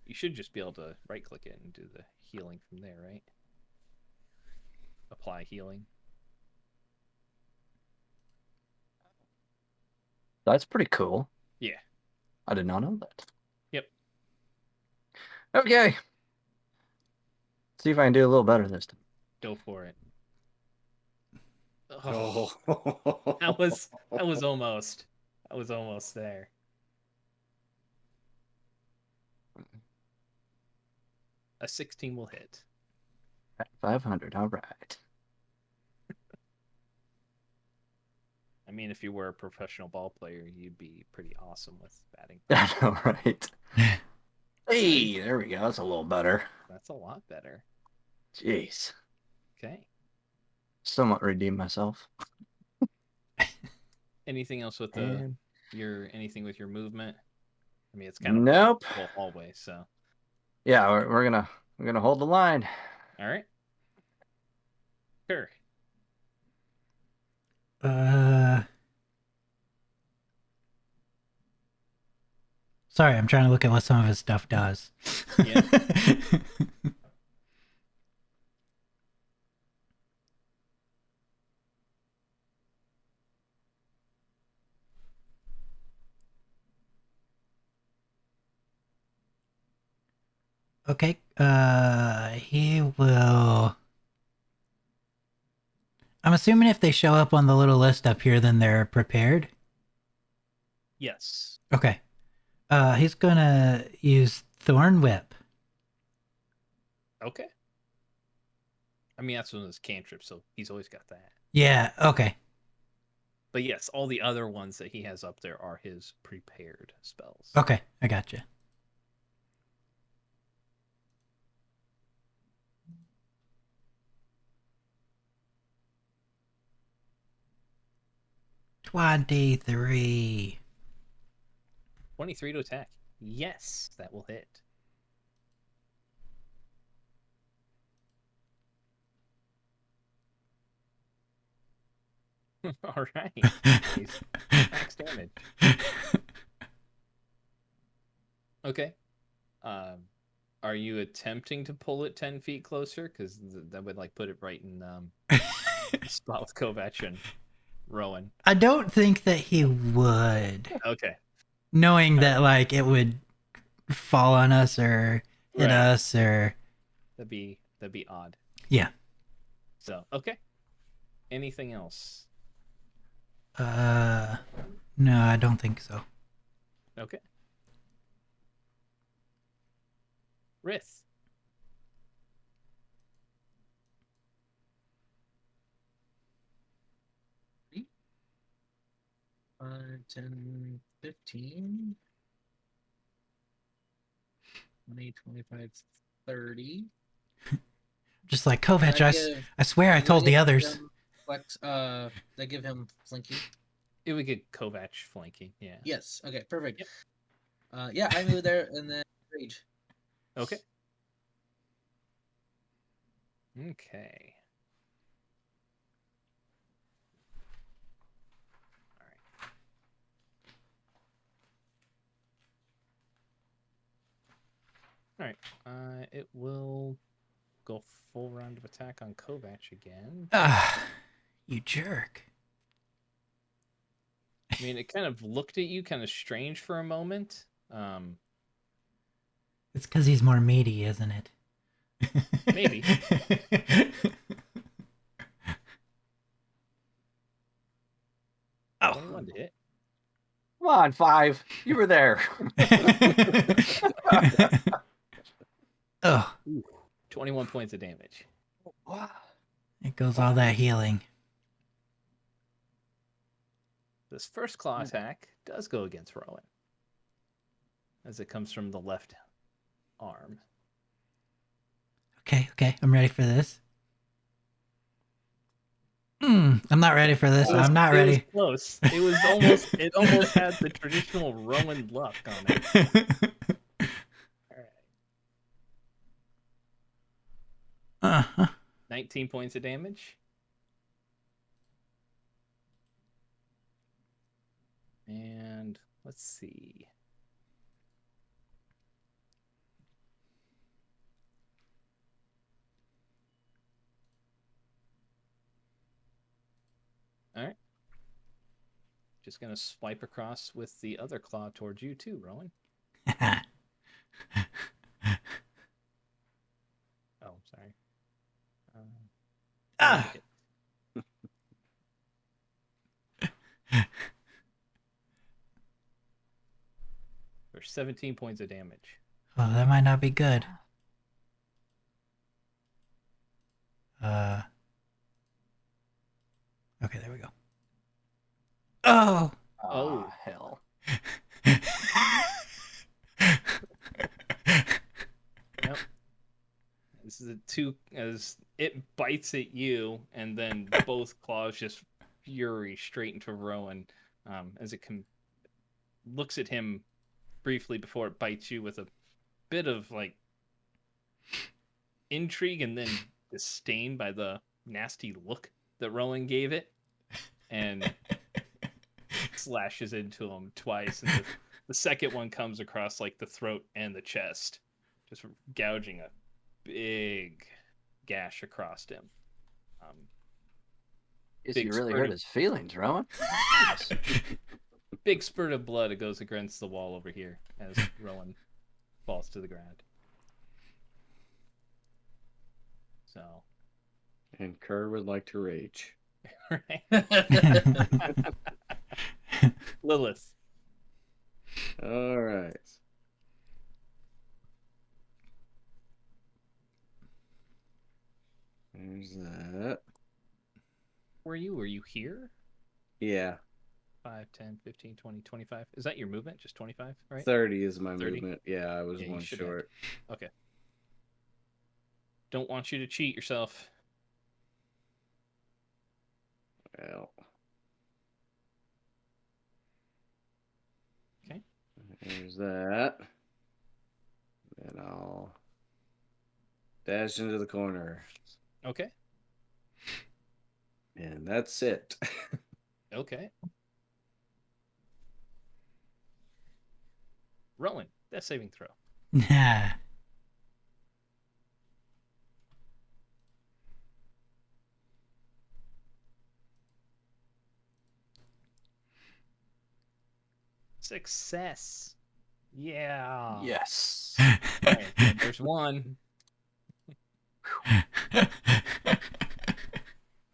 You should just be able to right click it and do the healing from there, right? Apply healing. That's pretty cool. Yeah. I did not know that. Yep. Okay. See if I can do a little better this time. Go for it. Oh, that was almost. I was almost there. A 16 will hit. 500. All right. I mean, if you were a professional ball player, you'd be pretty awesome with batting. I know, right? Hey, there we go. That's a little better. That's a lot better. Jeez. Okay. Somewhat redeemed myself. Anything else with And- anything with your movement? I mean, it's kind of Nope. a whole hallway, so. Yeah, we're gonna hold the line. All right. Sure. Sorry, I'm trying to look at what some of his stuff does. Yeah. Okay, he will... I'm assuming if they show up on the little list up here, then they're prepared? Yes. Okay. He's gonna use Thorn Whip. Okay. I mean, that's one of his cantrips, so he's always got that. Yeah, okay. But yes, all the other ones that he has up there are his prepared spells. Okay, I gotcha. 23. 23 to attack. Yes, that will hit. All right. Nice. Max damage. Okay. Are you attempting to pull it 10 feet closer? Because that would like put it right in the spot with Kovac and Rowan. I don't think that he would, Okay. knowing All that right. like it would fall on us or hit Right. us or That'd be odd. yeah. So okay. Anything else? No, I don't think so. Okay. Rith. 10, 15, 20, 25, 30. Just like Does Kovac, that give- I swear I does that told the give others. him Flex, they give him flanking. It would get Kovac flanking. Yeah. Yes. Okay. Perfect. Yep. Yeah, I move there and then rage. Okay. Okay. All right. All right. It will go full round of attack on Kovac again. Ah, you jerk. I mean, it kind of looked at you kind of strange for a moment. It's because he's more meaty, isn't it? Maybe. 21 to hit. Come on, 5. You were there. Oh, 21 points of damage. it goes all that healing. This first claw attack does go against Rowan, as it comes from the left arm. Okay, I'm ready for this. I'm not ready for this. I'm not ready. It was close. It almost had the traditional Rowan luck on it. All right. Uh-huh. 19 points of damage. And let's see. All right. Just going to swipe across with the other claw towards you too, Rowan. Oh, sorry. Ah! For 17 points of damage. Oh, that might not be good. Okay, there we go. Oh! Oh. Hell. Yep. This is a two as it bites at you, and then both claws just fury straight into Rowan, as it looks at him briefly before it bites you with a bit of like intrigue and then disdain by the nasty look that Rowan gave it, and slashes into him twice, and the second one comes across like the throat and the chest, just gouging a big gash across him. Guess Big you really spurt hurt of- his feelings, Rowan. Big spurt of blood. It goes against the wall over here as Rowan falls to the ground. So, And Kerr would like to rage. right. Lilith. All right. There's that. Were you? Were you here? Yeah. 5, 10, 15, 20, 25. Is that your movement? Just 25, right? 30 is my 30? movement. Yeah, I was Yeah, you one should have. short. Okay. Don't want you to cheat yourself. Well. There's that. Then I'll dash into the corner. Okay. And that's it. Okay. Rowan, death saving throw. Nah. Success. Yeah. Yes. All right, well, there's one.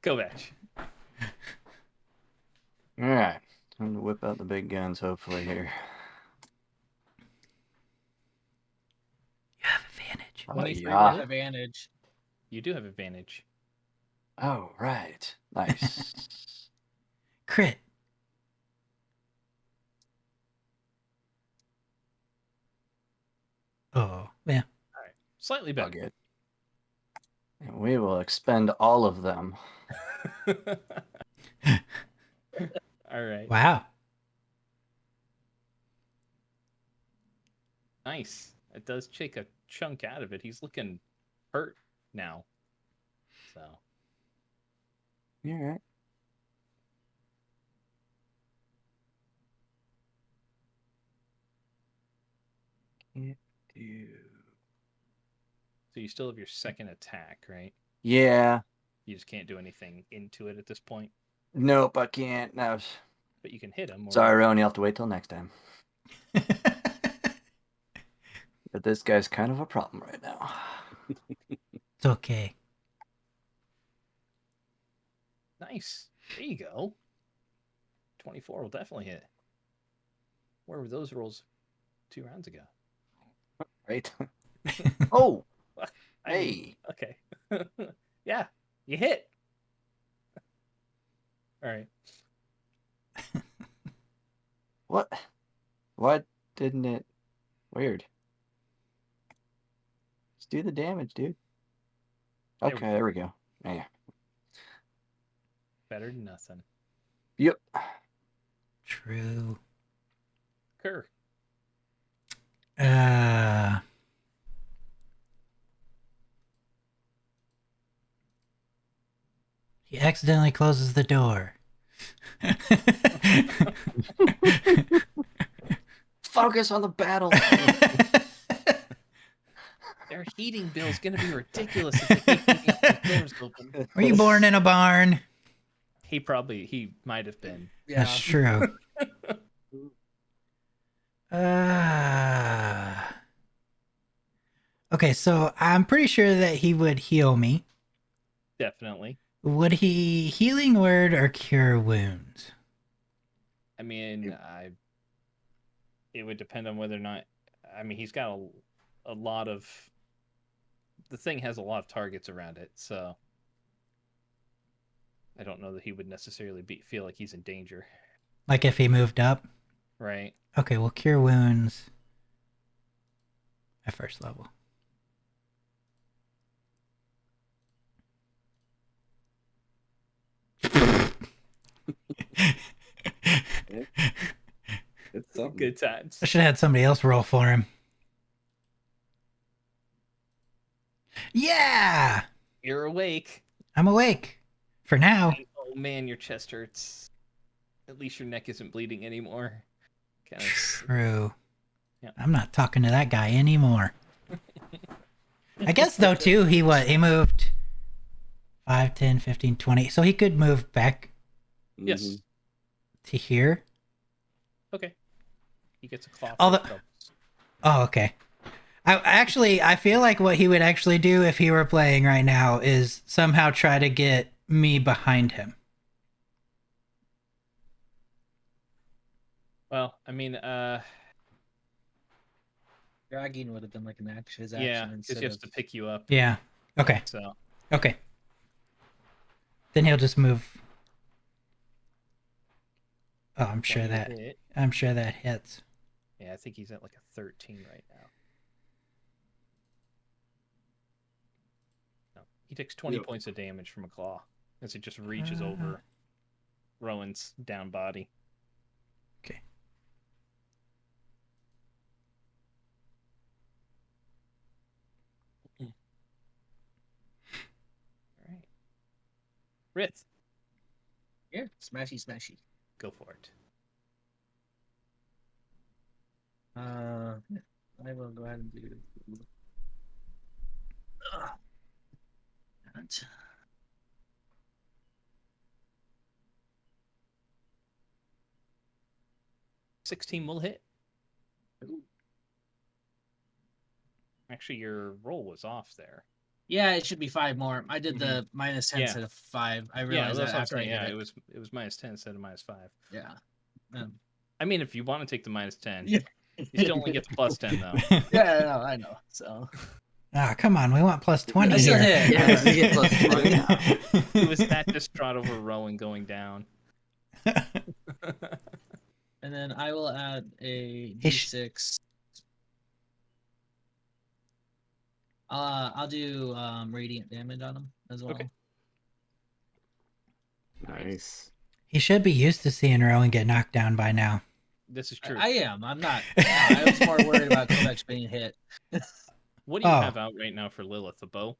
Go back. All right. Time to whip out the big guns, hopefully, here. You have advantage. Oh, 23 yeah. hit. Advantage. You do have advantage. Oh, right. Nice. Crit. Oh, yeah. Slightly All better. good. And we will expend all of them. All right. Wow. Nice. It does take a chunk out of it. He's looking hurt now. So, You all right? Can't do. so you still have your second attack, right? Yeah. You just can't do anything into it at this point. Nope, I can't. No. But you can hit him. Or... Sorry, Rowan. You'll have to wait till next time. But this guy's kind of a problem right now. It's okay. Nice. There you go. 24 will definitely hit. Where were those rolls 2 rounds ago? Right? Oh! I mean, okay. Yeah, you hit. All right. What? Why didn't it? Weird. Just do the damage, dude. There we Okay, there we go. Yeah. Better than nothing. Yep. True. Kerr. He accidentally closes the door. Focus on the battle. Their heating bill's gonna be ridiculous if they keep leaving those doors open. Were you born in a barn? He might have been. Yeah. That's true. Okay, so I'm pretty sure that he would heal me. Definitely. Would he healing word or cure wounds? I mean, it would depend on whether or not. I mean, he's got a lot of. The thing has a lot of targets around it, so I don't know that he would necessarily feel like he's in danger. Like if he moved up? Right. Okay, well, cure wounds at first level. It's something. Good times. I should have had somebody else roll for him. Yeah! You're awake. I'm awake. For now. Oh man, your chest hurts. At least your neck isn't bleeding anymore. Kind of. True. Yeah. I'm not talking to that guy anymore. I guess, though, too, he moved 5, 10, 15, 20. So he could move back Yes. Mhm. to here. Okay. He gets a claw. Although- for Oh, okay. I feel like what he would actually do if he were playing right now is somehow try to get me behind him. Well, I mean, Dragging would have been like his action yeah, because instead he has of to pick you up. Yeah. Okay. So Okay. Then he'll just move. Oh, I'm sure 20 that hit. hits. Yeah, I think he's at like a 13 right now. No, he takes 20 Yep. points of damage from a claw as it just reaches over Rowan's down body. Okay. Rith, Here, smashy, smashy. go for it. Yeah, I will go ahead and do that. 16 will hit. Ooh. Actually, your roll was off there. Yeah, it should be 5 more. I did the minus 10 Yeah. instead of 5. I Yeah, realized that's that what I'm after I saying. hit Yeah, it. it was minus 10 instead of minus 5. Yeah. I mean, if you want to take the minus 10, Yeah. you still only get the plus 10 though. Yeah, no, I know. So Ah, come on, we want plus 20 I still here. hit. Yeah, we get plus 20. He was that distraught over Rowan going down. And then I will add a He sh- d6. I'll do radiant damage on him as well. Okay. Nice. He should be used to seeing Rowan get knocked down by now. This is true. I am. I'm not. No, I was more worried about Kovacs being hit. What do you Oh. have out right now for Lilith? A bow?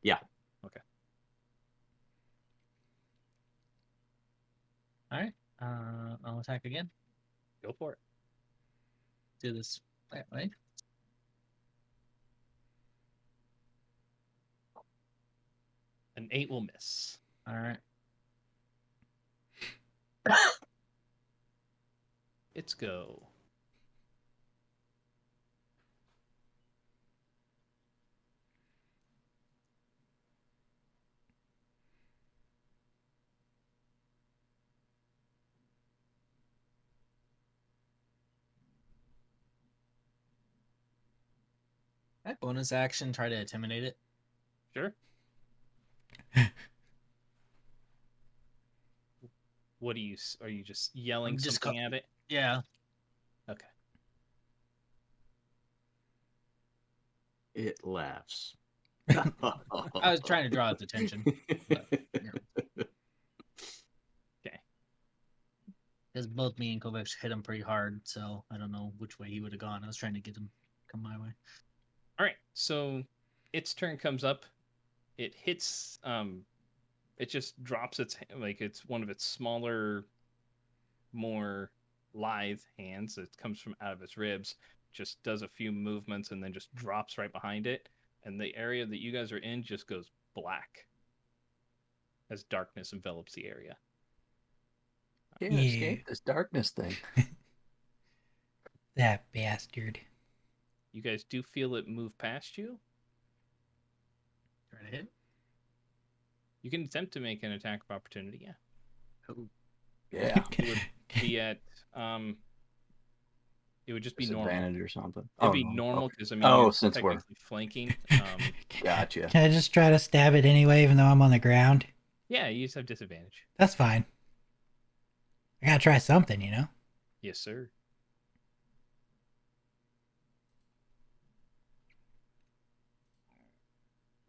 Yeah. Okay. All right. I'll attack again. Go for it. Do this that way. An 8 will miss. All right. It's go. That bonus action, try to intimidate it. Sure. What are you just yelling I'm just something at it? Yeah. Okay. It laughs. I was trying to draw its attention. But, Okay. because both me and Kovacs hit him pretty hard, so I don't know which way he would have gone. I was trying to get him come my way. All right. So its turn comes up. It hits it just drops its like it's one of its smaller, more lithe hands. It comes from out of its ribs, just does a few movements and then just drops right behind it. And the area that you guys are in just goes black as darkness envelops the area. Can't Yeah. escape this darkness thing. That bastard. You guys do feel it move past you. Try to hit. You can attempt to make an attack of opportunity. Yeah. Oh, Yeah. It would be at it would just be normal. Disadvantage or something. It'd be normal okay. because I mean Oh, you're since we're- technically flanking. Gotcha. Can I just try to stab it anyway, even though I'm on the ground? Yeah, you just have disadvantage. That's fine. I gotta try something, you know? Yes, sir.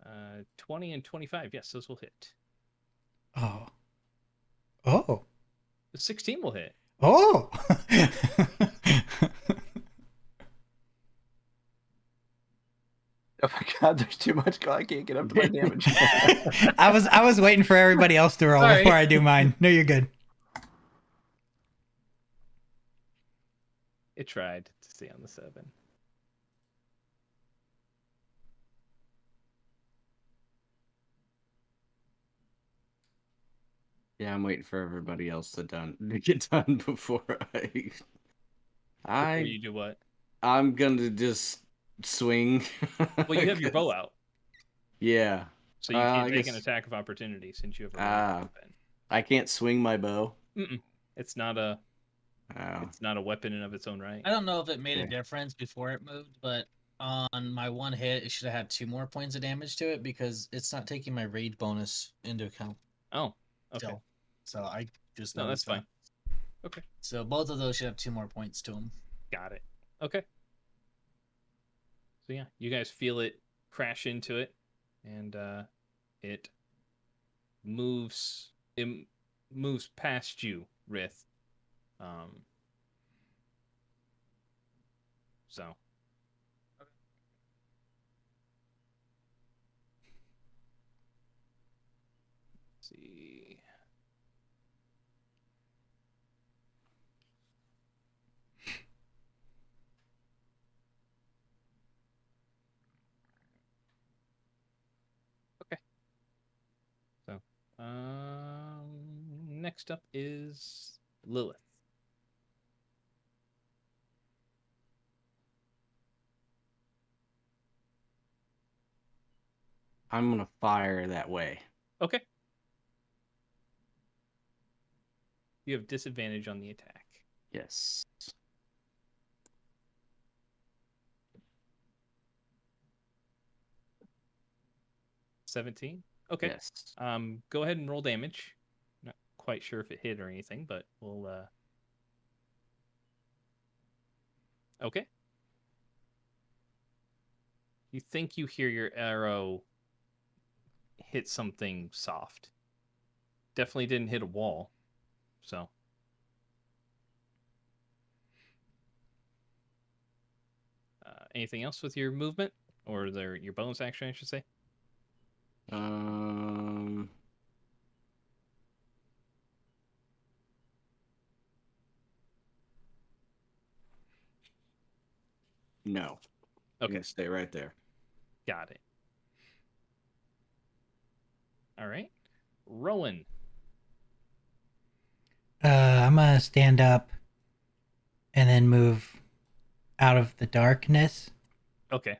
Uh, 20 and 25. Yes, those will hit. Oh. Oh. The 16 will hit. Oh. Oh my god, there's too much. I can't get up to my damage. I was waiting for everybody else to roll Sorry. before I do mine. No, you're good. It tried to stay on the 7. Yeah, I'm waiting for everybody else to get done before Before you do what? I'm gonna just swing. Well, you have your bow out, Yeah. so you I can't take an guess- attack of opportunity since you have a Ah. weapon. I can't swing my bow. It's not a Oh. it's not a weapon in of its own right. I don't know if it made a Okay. difference before it moved, but on my one hit, it should have had 2 more points of damage to it because it's not taking my rage bonus into account. Oh, okay. Still. So I just No, that's noticed that. fine. Okay, So both of those should have 2 more points to them. got it. Okay. So yeah, you guys feel it crash into it, and it moves. It moves past you, Rith. So. see. Okay. So, next up is Lilith. I'm gonna fire that way. Okay. You have disadvantage on the attack. Yes. $17. Okay. Yes. Go ahead and roll damage. Not quite sure if it hit or anything, but we'll okay. You think you hear your arrow hit something soft. Definitely didn't hit a wall. So anything else with your movement or your bonus action, I should say? No. Okay, Okay, stay right there. got it. All right, Rowan. I'm gonna stand up and then move out of the darkness. Okay,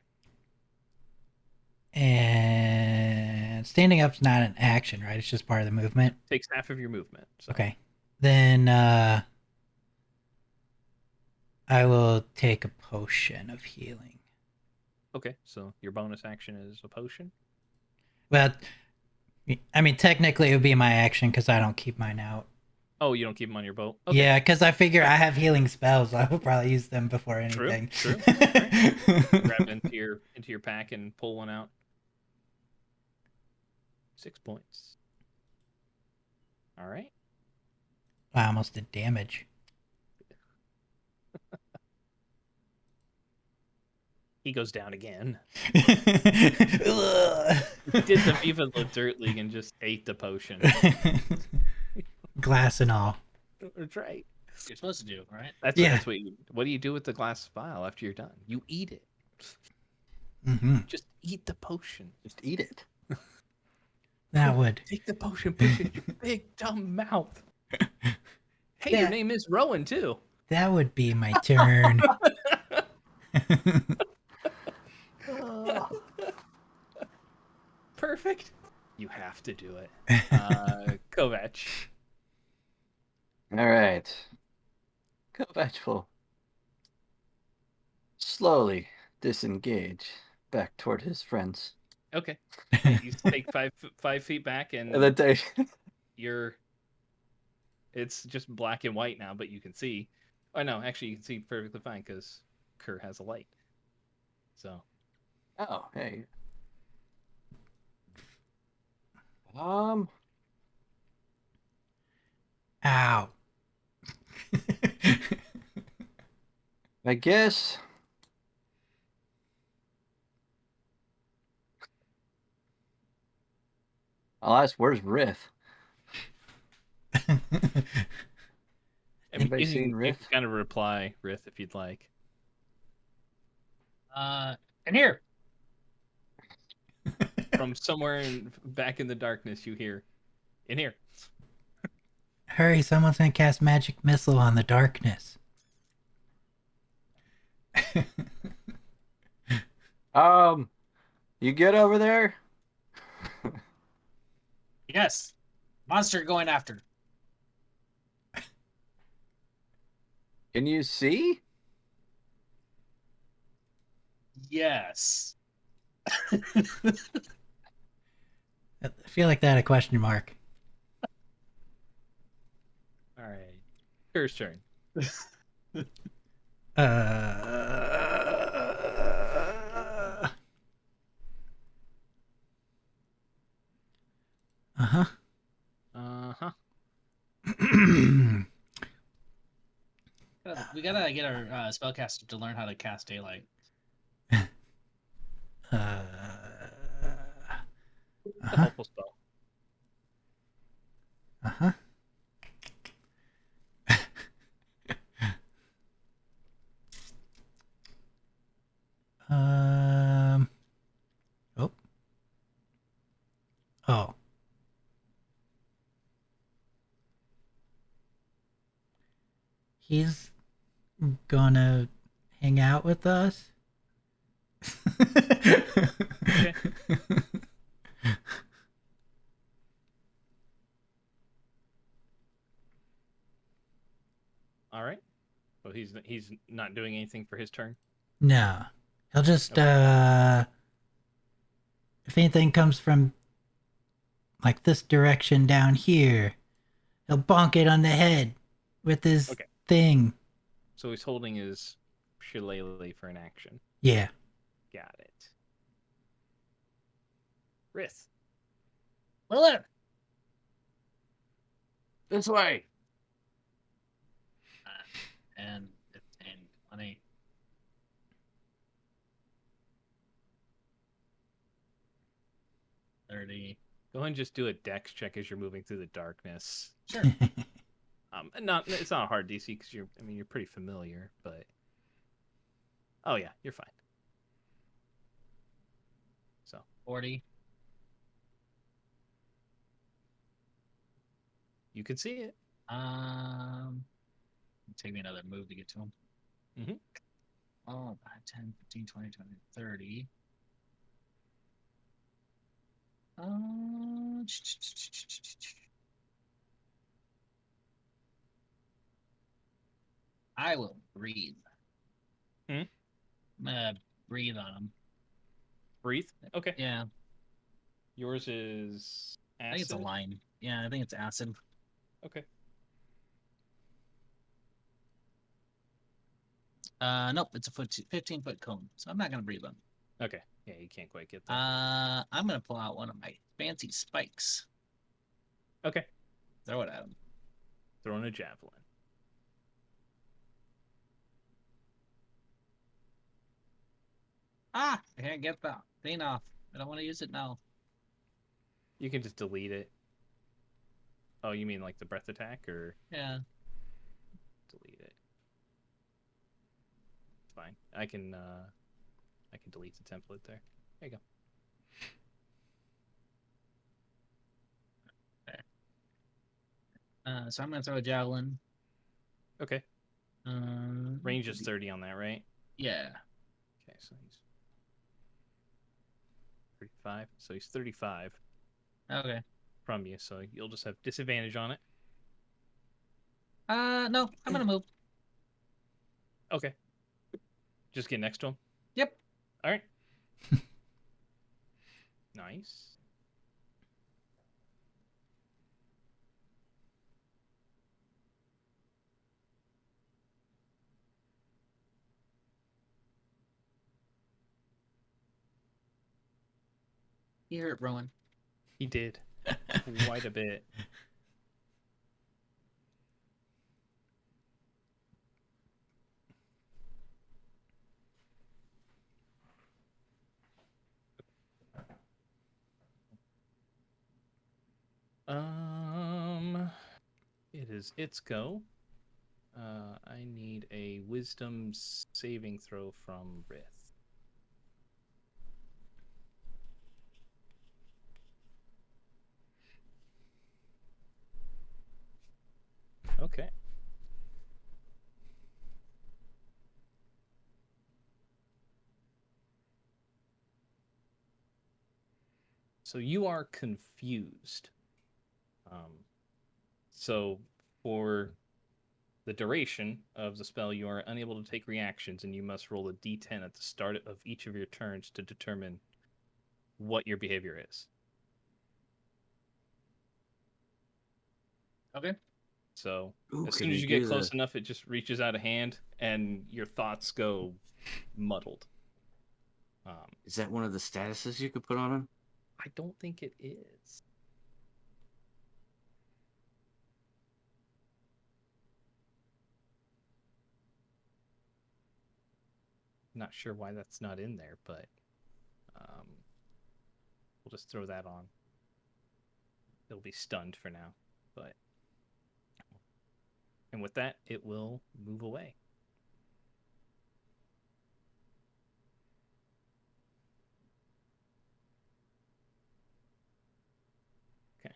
And standing up's not an action, right? It's just part of the movement. takes half of your movement. So. Okay. Then I will take a potion of healing. Okay, so your bonus action is a potion. Well, I mean, technically it would be my action because I don't keep mine out. Oh, you don't keep them on your boat? Okay. Yeah, because I figure I have healing spells. I will probably use them before anything. True. Grab it into your pack and pull one out. 6 points. All right. I almost did damage. He goes down again. Ugh. Did the Viva La Dirt League and just ate the potion. Glass and all. That's right. You're supposed to do, right? That's what do you do with the glass vial after you're done? You eat it. Mm-hmm. Just eat the potion. Just eat it. That would. Take the potion, push it in your big dumb mouth. Hey, Yeah. your name is Rowan too. That would be my turn. Perfect. You have to do it. Kovac. All right. Kovac will slowly disengage back toward his friends. Okay. You take 5 feet back and And then take... it's just black and white now, but you can see. Oh no, actually you can see perfectly fine because Kerr has a light. So Oh, hey. Um, Ow. I guess I'll ask, where's Rith? I mean, Anybody you seen can Rith? kind of reply Rith if you'd like. And here. From somewhere back in the darkness, you hear, in here. Hurry, someone's gonna cast magic missile on the darkness. You good over there? Yes. Monster going after. Can you see? Yes. I feel like that had a question mark. All right. Kerr's turn. Uh-huh. Uh-huh. We gotta get our spellcaster to learn how to cast daylight. The helpful spell. Uh-huh. Um. Oh. Oh. He's gonna hang out with us. Okay. All right. So he's not doing anything for his turn. No. He'll just Okay. if anything comes from like this direction down here, he'll bonk it on the head with his Okay. thing. So he's holding his shillelagh for an action. Yeah. Got it. Rith. Lilith! This way. 10, 15, 20. Go ahead and just do a dex check as you're moving through the darkness. Sure. It's not a hard DC because you're pretty familiar, but oh yeah, you're fine. So 40. you can see it. Take me another move to get to him. Mhm. Oh, 10, 15, 20, 30. I will breathe. Hmm? I'm gonna breathe on him. Breathe. Okay. Yeah, Yours is acid. I think it's a line. Yeah, I think it's acid. Okay. Nope, it's a 15-foot cone, so I'm not gonna breathe on him. Okay. Yeah, you can't quite get there. I'm gonna pull out one of my fancy spikes. Okay. Throw it at him. Throwing a javelin. I can't get that thing off. I don't want to use it now. You can just delete it. Oh, you mean like the breath attack, or Yeah. delete it? It's fine. I can delete the template there. There you go. So I'm gonna throw a javelin. Okay. Range is 30 on that, right? Yeah. Okay, so he's 35. So he's 35 Okay. from you, so you'll just have disadvantage on it. No, I'm gonna move. Okay. Just get next to him. Yep. All right. Nice. You hear it, Rowan. He did quite a bit. It is its go. I need a wisdom saving throw from Rith. Okay. So you are confused. So for the duration of the spell, you are unable to take reactions, and you must roll a d10 at the start of each of your turns to determine what your behavior is. Okay. So Ooh, as could soon as he you get do close the- enough, it just reaches out a hand, and your thoughts go muddled. Is that one of the statuses you could put on him? I don't think it is. Not sure why that's not in there, but we'll just throw that on. It'll be stunned for now. but and with that, it will move away. Okay.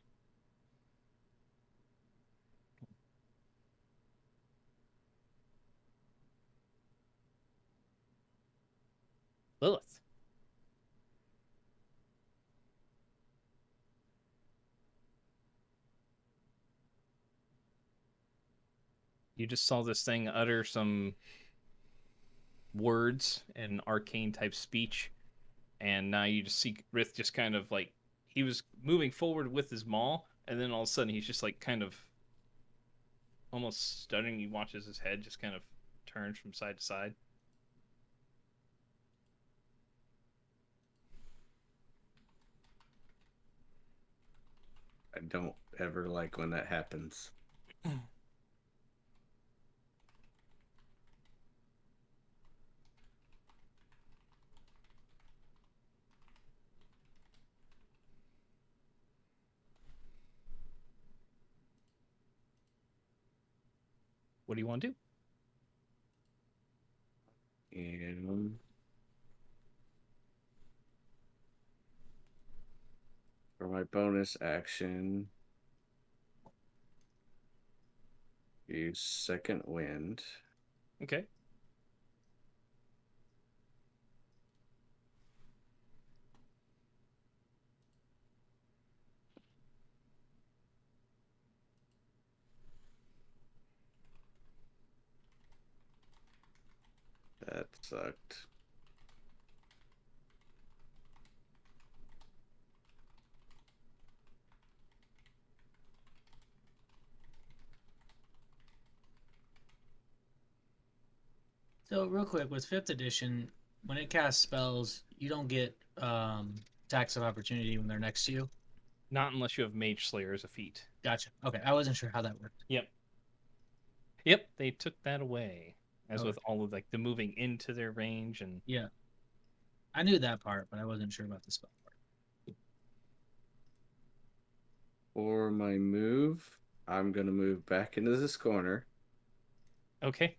Lilith. You just saw this thing utter some words in arcane type speech, and now you just see Rith just kind of like he was moving forward with his maul, and then all of a sudden he's just like kind of almost stuttering. He watches his head just kind of turns from side to side. I don't ever like when that happens. What do you want to do? And for my bonus action, use second wind. Okay. That sucked. So real quick, with fifth edition, when it casts spells, you don't get attacks of opportunity when they're next to you. Not unless you have Mage Slayer as a feat. Gotcha. Okay, I wasn't sure how that worked. Yep. Yep, they took that away. As Okay. with all of like the moving into their range and Yeah, I knew that part, but I wasn't sure about the spell part. For my move, I'm gonna move back into this corner, okay.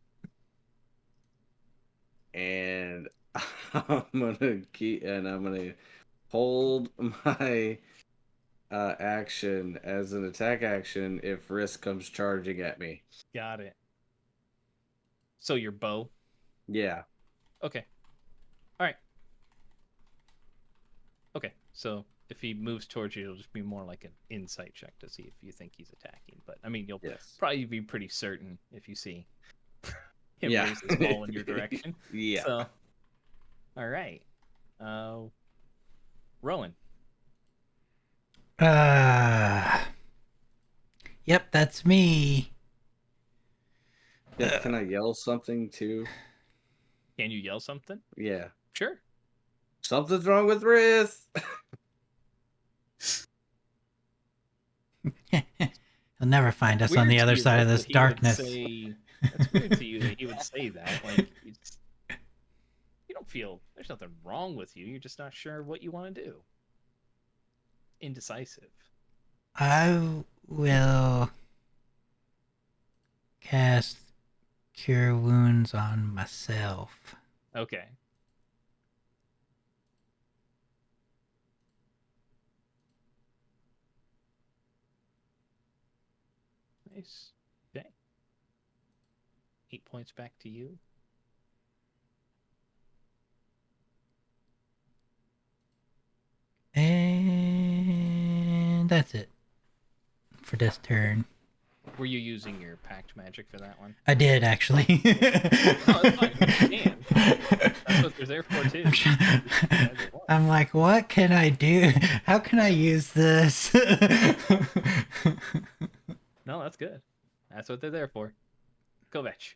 and I'm gonna hold my action as an attack action if Risk comes charging at me. Got it. So your bow. Yeah. Okay. All right. Okay. So if he moves towards you, it'll just be more like an insight check to see if you think he's attacking. But I mean, you'll Yes. probably be pretty certain if you see him Yeah. raise his ball in your direction. Yeah. So, all right. Rowan. Yep, that's me. Yeah, can I yell something too? Can you yell something? Yeah. Sure. Something's wrong with Risk. He'll never find us on Weird the to other you, side Rick, of this that he would darkness. say- That's weird to you that he would say that. Like, you don't feel there's nothing wrong with you. You're just not sure what you want to do. Indecisive. I will cast Cure Wounds on myself. Okay. Nice. Okay. 8 points back to you. And that's it for this turn. Were you using your pact magic for that one? I did, actually. No, it's fine. You can. That's what they're there for, too. I'm like, what can I do? How can I use this? No, that's good. That's what they're there for. Kovac.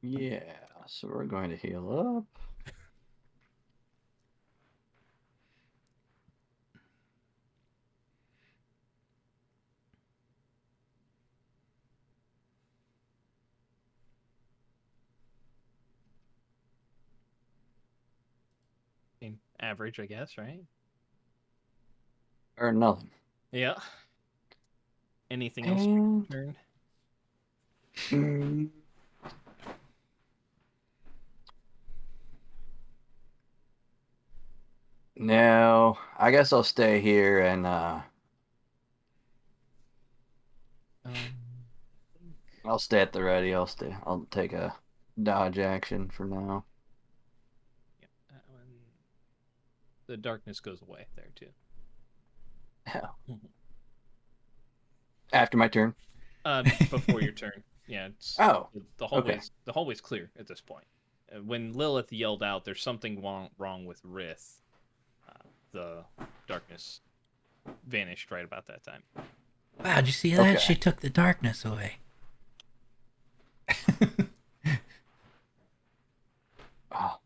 Yeah, so we're going to heal up. Average, I guess, right? Or nothing. Yeah. Anything else for your turn? Mm. No, I guess I'll stay here and Um, I'll stay at the ready. I'll take a dodge action for now. yeah, that one. The darkness goes away there too. After my turn. Before your turn. Yeah, it's Oh, the okay. hallway's clear at this point. When Lilith yelled out, "There's something wrong with Rith," the darkness vanished right about that time. Wow, did you see that? Okay. She took the darkness away. Oh,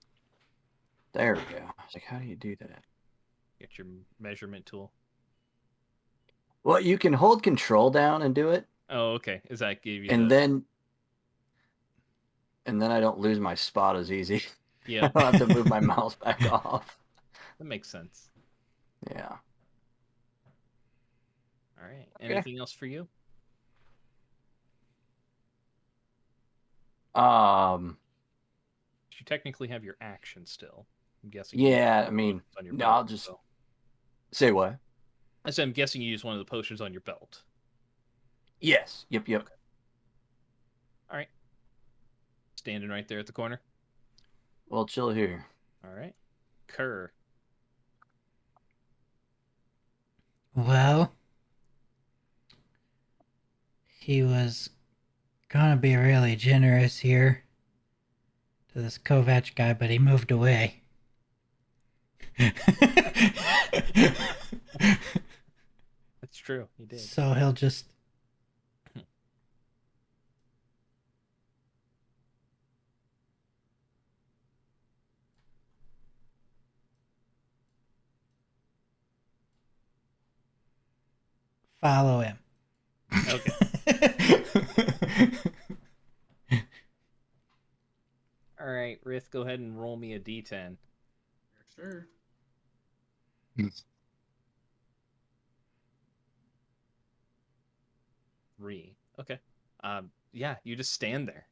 there we go. I was like, how do you do that? Get your measurement tool. Well, you can hold control down and do it, Oh, okay. Is that give you and the? then I don't lose my spot as easy. Yeah, I don't have to move my mouse back off. that makes sense. Yeah. All right. Okay. Anything else for you? You technically have your action still. I'm guessing. Yeah, I mean, on your no, belt, I'll just so. say what? I said I'm guessing you use one of the potions on your belt. Yes. Yep. Okay. All right. Standing right there at the corner. Well, chill here. All right. Kerr. Well, he was gonna be really generous here to this Kovac guy, but he moved away. That's true. He did. So he'll just follow him. Okay. All right, Rith, go ahead and roll me a d10. Sure. 3. Okay. Yeah, you just stand there.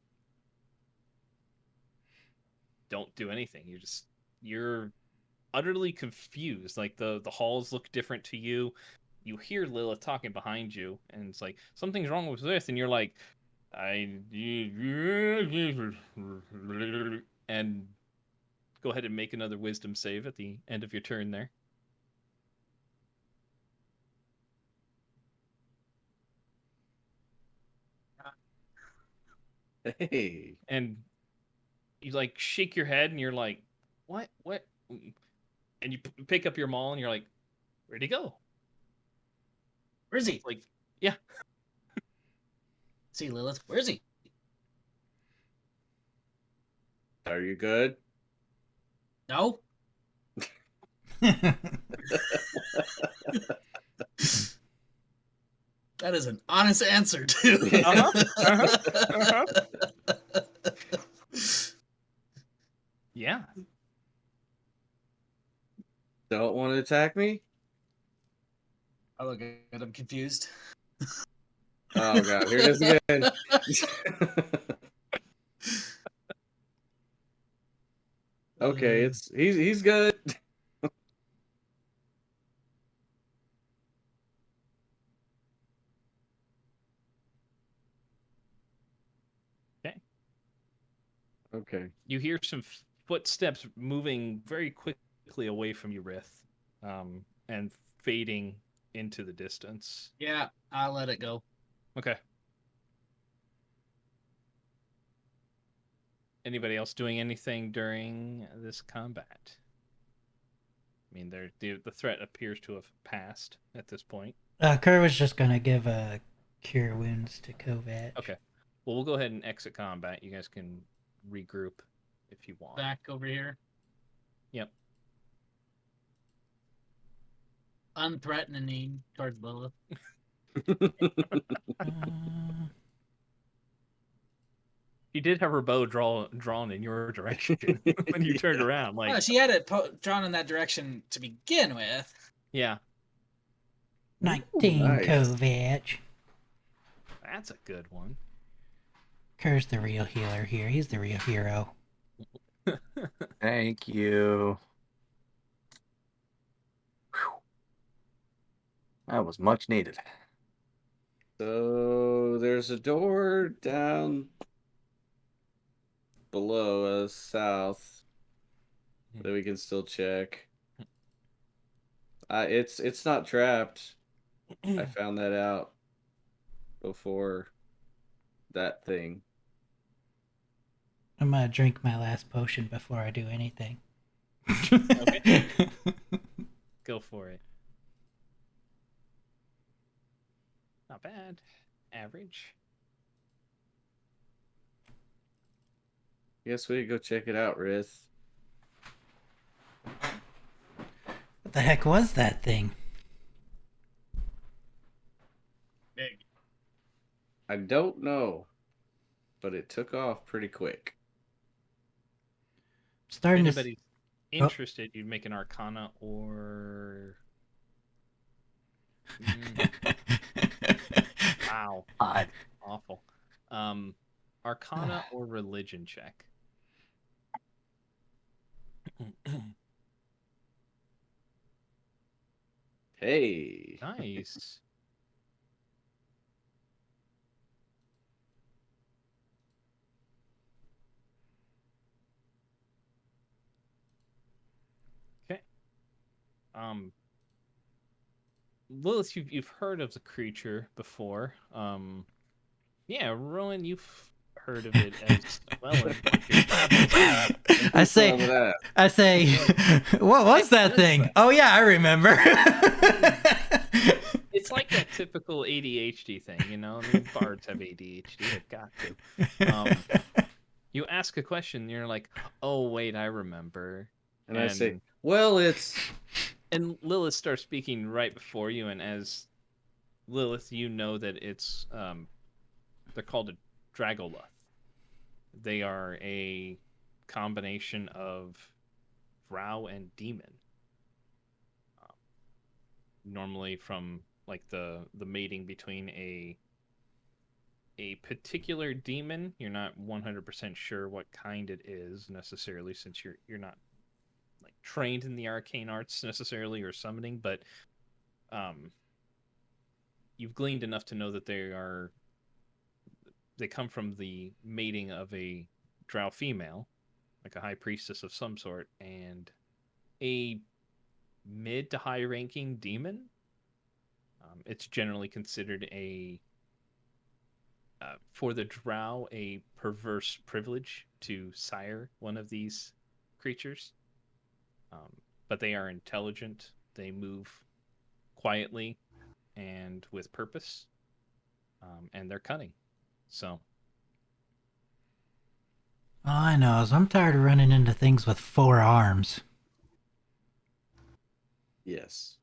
Don't do anything. You're utterly confused. Like the halls look different to you. You hear Lilith talking behind you, and it's like something's wrong with this, and you're like, and go ahead and make another wisdom save at the end of your turn there. Hey. And you like shake your head, and you're like, what? And you pick up your maul, and you're like, where'd he go? Where is he? Like, yeah. See, Lilith. Where is he? Are you good? No. That is an honest answer, too. Yeah. Don't want to attack me? I look at him confused. Oh god, here it is again. Okay, he's good. Okay. Okay. You hear some footsteps moving very quickly away from you, Rith, and fading into the distance. Yeah, I'll let it go. Okay. Anybody else doing anything during this combat? I mean, the threat appears to have passed at this point. Kerr was just gonna give a cure wounds to Kovac. Okay. Well, we'll go ahead and exit combat. You guys can regroup if you want. Back over here. Yep. Unthreatening towards Lilith. She did have her bow drawn in your direction when you turned around. Like, Oh, she had it drawn in that direction to begin with. yeah. 19, Nice. Kovac. That's a good one. Kerr's the real healer here. He's the real hero. Thank you. Whew. That was much needed. So there's a door down below us, south, that we can still check. It's not trapped. I found that out before that thing. I'm gonna drink my last potion before I do anything. Okay. Go for it. Not bad. Average. Guess we could go check it out, Rith. What the heck was that thing? Big. I don't know, but it took off pretty quick. If Starting to. anybody's interested, you'd make an Arcana or. Wow. Odd. Awful. Arcana or religion check. Hey. Nice. Okay. Lilith, you've heard of the creature before. Yeah, Rowan, you've heard of it as well. In like your travels. I say, what was that thing? Oh yeah, I remember. It's like that typical ADHD thing, you know. I mean, bards have ADHD; they've got to. You ask a question, you're like, "Oh wait, I remember." And I say, well, it's... And Lilith starts speaking right before you, and as Lilith, you know that it's they're called a Dragoloth. They are a combination of drow and demon. Normally from like the mating between a particular demon. You're not 100% sure what kind it is necessarily, since you're not like trained in the arcane arts necessarily or summoning, but you've gleaned enough to know that they come from the mating of a drow female, like a high priestess of some sort, and a mid to high ranking demon. It's generally considered for the drow, a perverse privilege to sire one of these creatures. But they are intelligent. They move quietly and with purpose. And they're cunning. So. All I know is I'm tired of running into things with 4 arms. Yes.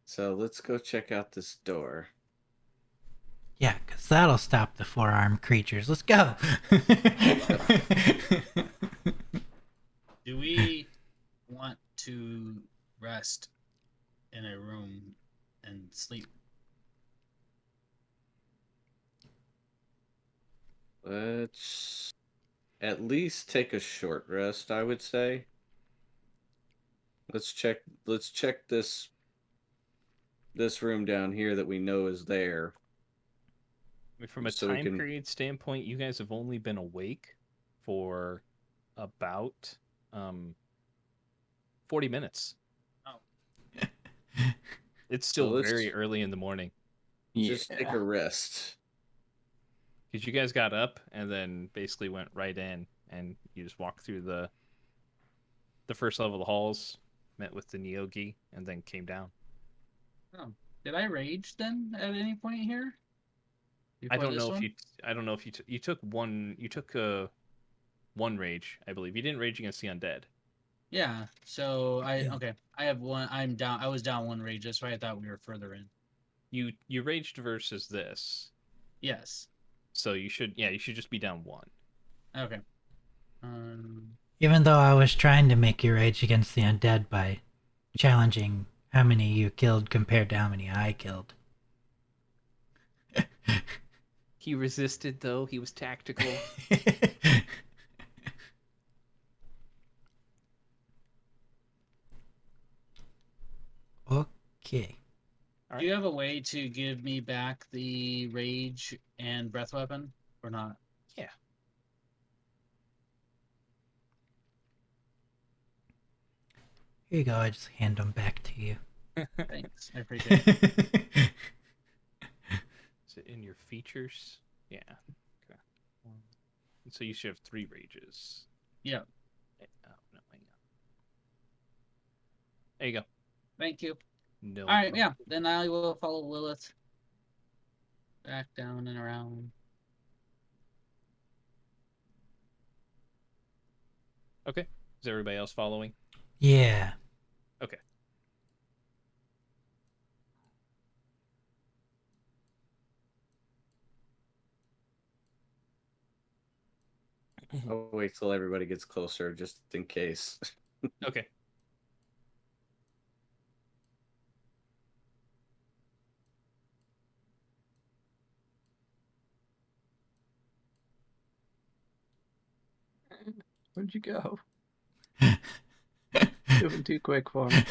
So let's go check out this door. Yeah, because that'll stop the 4-armed creatures. Let's go. Do we want to rest in a room and sleep? Let's at least take a short rest, I would say. Let's check this room down here that we know is there. I mean, from a So we time can- period standpoint, you guys have only been awake for about 40 minutes. Oh. It's still So let's- very early in the morning. Just take a rest. Because you guys got up and then basically went right in, and you just walked through the first level of the halls, met with the Neogi, and then came down. Oh. Did I rage then at any point here? I Before don't this know one? if you took one one rage, I believe. You didn't rage against the undead. Yeah. So I have one. I'm down. I was down 1 rage. That's why I thought we were further in. You raged versus this, Yes. so you should just be down 1. Okay. Even though I was trying to make you rage against the undead by challenging how many you killed compared to how many I killed. He resisted, though. He was tactical. Okay. Do you have a way to give me back the rage and breath weapon, or not? Yeah. Here you go. I just hand them back to you. Thanks, I appreciate it. Is it in your features? Yeah. Okay. So you should have 3 rages. Yeah, Oh, no, hang on. There you go. thank you. No. All right, problem. yeah. Then I will follow Lilith back down and around. Okay. Is everybody else following? Yeah. Okay. I'll wait till everybody gets closer, just in case. Okay. Where'd you go? Moving too quick for me.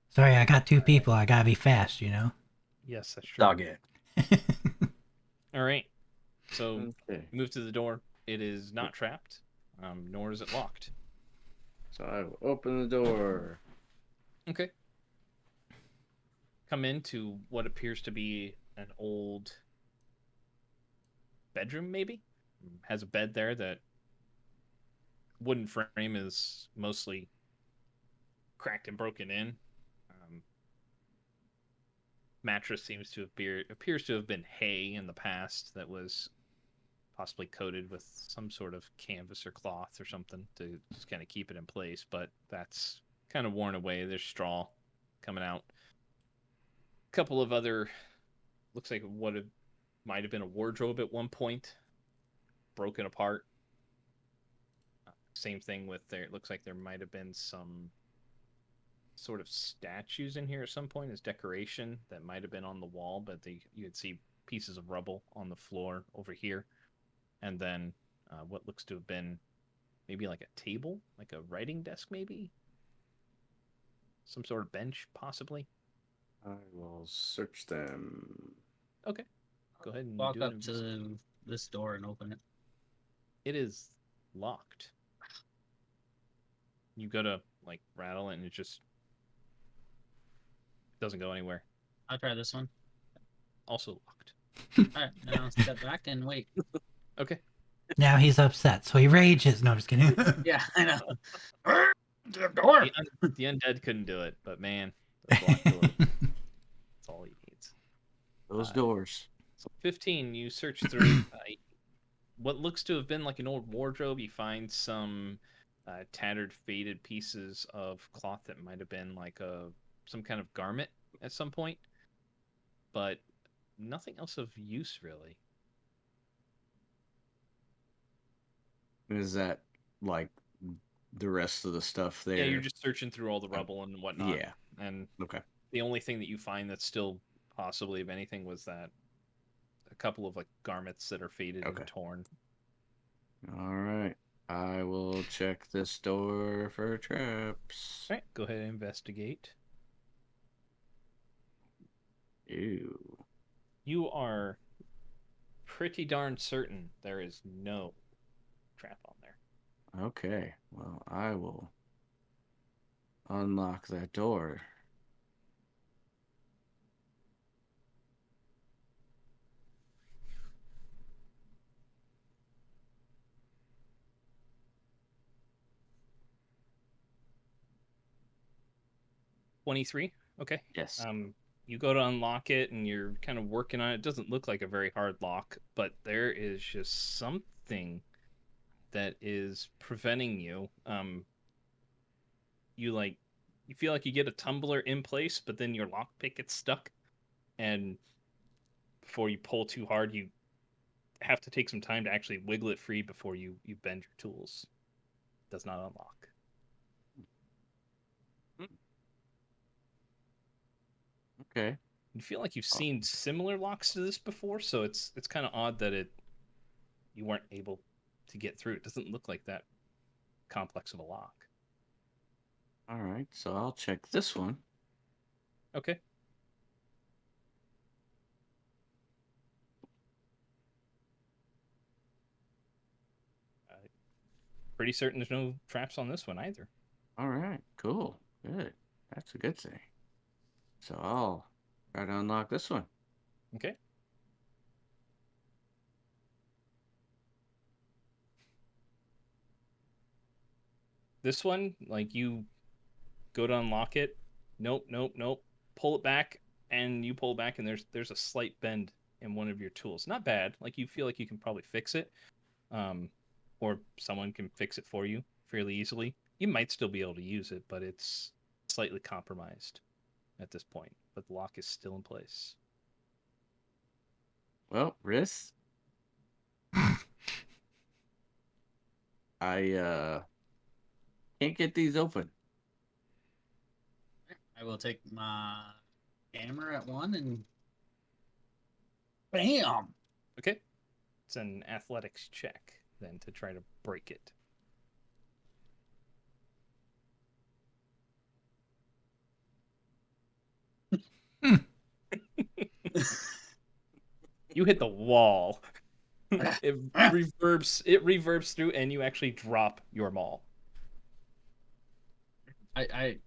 Sorry, I got 2 people. I gotta be fast, you know? Yes, that's true. Dog it. All right. So Okay. move to the door. It is not trapped, nor is it locked. So I will open the door. Okay. Come into what appears to be an old bedroom, maybe? Has a bed there that wooden frame is mostly cracked and broken in. Mattress seems to appears to have been hay in the past that was possibly coated with some sort of canvas or cloth or something to just kind of keep it in place, but that's kind of worn away. There's straw coming out. A couple of other looks like what it might have been a wardrobe at one point, broken apart. Same thing with there. It looks like there might have been some sort of statues in here at some point as decoration that might have been on the wall, but you could see pieces of rubble on the floor over here, and then what looks to have been maybe like a table, like a writing desk, maybe some sort of bench, possibly. I will search them. Okay, go ahead and Walk do up it. to this door and open it. It is locked. You go to like rattle it, and it just doesn't go anywhere. I'll try this one. Also locked. All right, now step back and wait. Okay. Now he's upset, so he rages. No, I'm just kidding. Yeah, I know. The undead couldn't do it, but man, those locked doors, that's all he needs. Those doors. So 15, you search through what looks to have been like an old wardrobe. You find some tattered, faded pieces of cloth that might have been like some kind of garment at some point, but nothing else of use really. Is that like the rest of the stuff there? Yeah, you're just searching through all the rubble and whatnot. Yeah. And Okay. the only thing that you find that's still possibly of anything was that a couple of like garments that are faded Okay. and torn. All right. I will check this door for traps. All right, go ahead and investigate. Ew. You are pretty darn certain there is no trap on there. Okay. Well, I will unlock that door. $23. Okay. Yes. You go to unlock it and you're kind of working on it. It doesn't look like a very hard lock, but there is just something that is preventing you. You feel like you get a tumbler in place, but then your lockpick gets stuck, and before you pull too hard, you have to take some time to actually wiggle it free before you bend your tools. It does not unlock. Okay. You feel like you've seen similar locks to this before, so it's kind of odd that you weren't able to get through. It doesn't look like that complex of a lock. All right. So I'll check this one. Okay. Pretty certain there's no traps on this one either. All right. Cool. Good. That's a good thing. So I'll try to unlock this one. Okay. This one, like you go to unlock it. Nope, nope, nope. Pull it back, and you pull it back, and there's a slight bend in one of your tools. Not bad. Like you feel like you can probably fix it, or someone can fix it for you fairly easily. You might still be able to use it, but it's slightly compromised at this point. But the lock is still in place. Well, Riss, I can't get these open. I will take my hammer at one and bam. Okay. It's an athletics check then to try to break it. You hit the wall. It reverbs through, and you actually drop your maul. I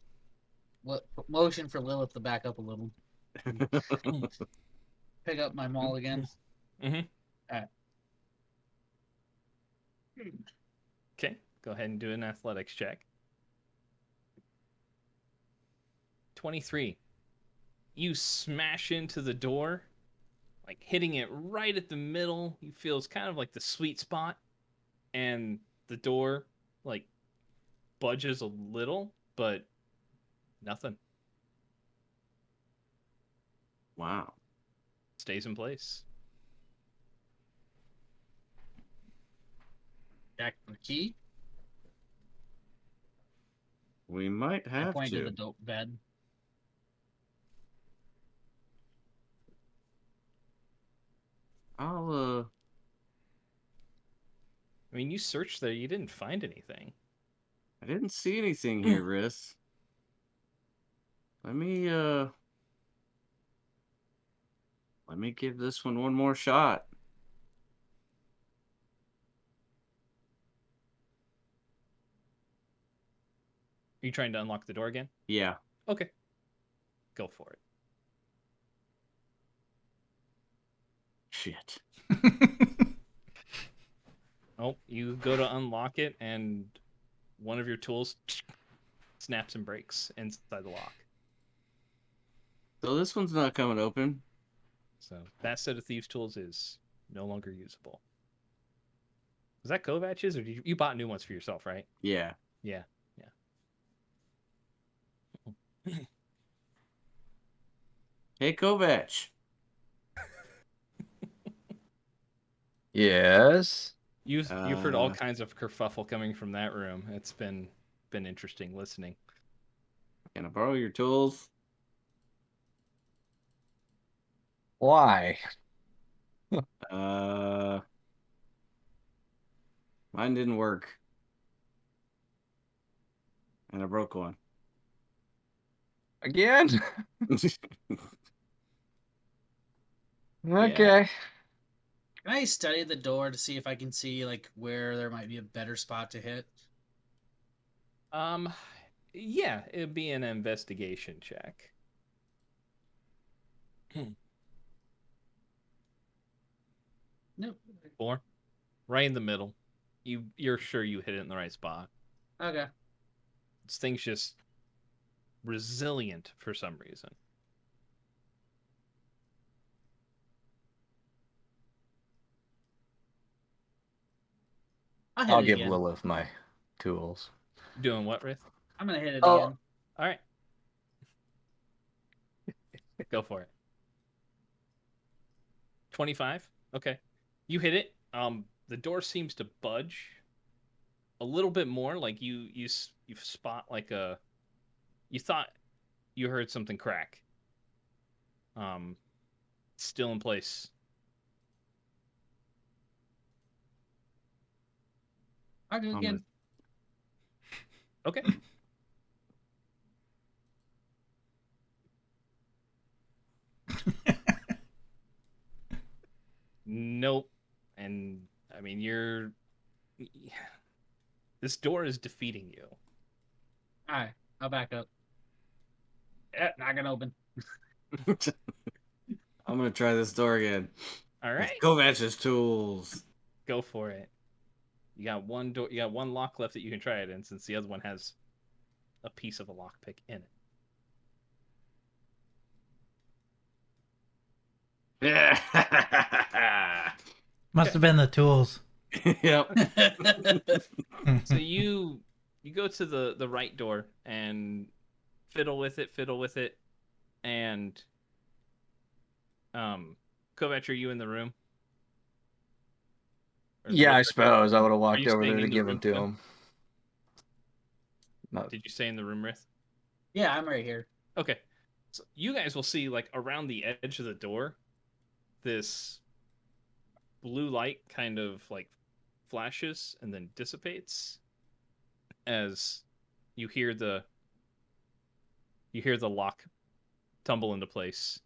motion for Lilith to back up a little. Pick up my maul again. Mm-hmm. Alright. Okay, go ahead and do an athletics check. 23. You smash into the door, like hitting it right at the middle. You feel it's kind of like the sweet spot, and the door like budges a little, but nothing. Wow. Stays in place. Jack the key. We might I have point to to. the dope bed. I'll I mean, you searched there, you didn't find anything. I didn't see anything here, Riss. Let me give this one more shot. Are you trying to unlock the door again? Yeah. Okay. Go for it. Shit. Oh, you go to unlock it, and one of your tools snaps and breaks inside the lock. So this one's not coming open. So that set of thieves' tools is no longer usable. Was that Kovach's, or did you bought new ones for yourself, right? Yeah. Yeah. Hey, Kovach. Yes. You've heard all kinds of kerfuffle coming from that room. It's been interesting listening. Can I borrow your tools? Why? Mine didn't work. And I broke one. Again? Okay. Can I study the door to see if I can see like where there might be a better spot to hit? Yeah, it'd be an investigation check. Nope. 4. Right in the middle. You're sure you hit it in the right spot. Okay. This thing's just resilient for some reason. I'll I'll hit it give again. Lilith my tools. Doing what, Rith? I'm gonna hit it Oh. again. All right. Go for it. 25. Okay. You hit it. The door seems to budge a little bit more. Like you spot like you thought you heard something crack, still in place. I'll do it again. Okay. Nope. And I mean, this door is defeating you. All right, I'll back up. Yeah, not gonna open. I'm gonna try this door again. All With right. Kovach's tools. Go for it. You got one door. You got one lock left that you can try it in, since the other one has a piece of a lockpick in it. Yeah. Must have been the tools. Yep. So you go to the right door and fiddle with it, and Kovac, are you in the room? Or Yeah, I are suppose I would have walked you over staying there to in the give room it to still? him. No. Did you stay in the room, Rith? Yeah, I'm right here. Okay. So you guys will see, like, around the edge of the door, this blue light kind of like flashes and then dissipates as you hear the lock tumble into place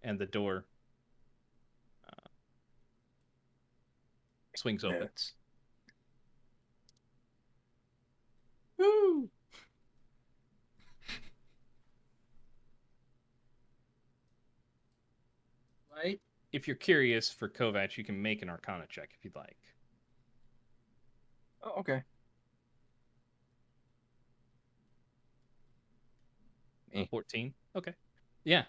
and the door swings open. Nuts. Woo. Right? If you're curious for Kovac, you can make an Arcana check if you'd like. Oh, okay. Eh. 14. Okay. Yeah.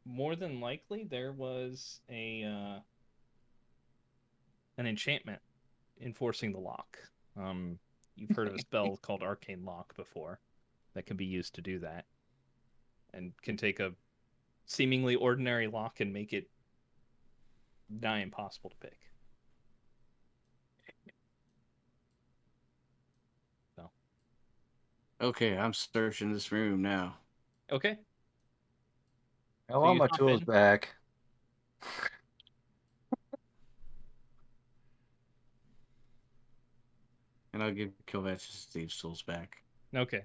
More than likely, there was an enchantment enforcing the lock. You've heard of a spell called Arcane Lock before that can be used to do that, and can take a seemingly ordinary lock and make it nigh impossible to pick. So. Okay, I'm searching this room now. Okay. I So want you my hop tools in. back. And I'll give Kovach Steve's tools back. Okay.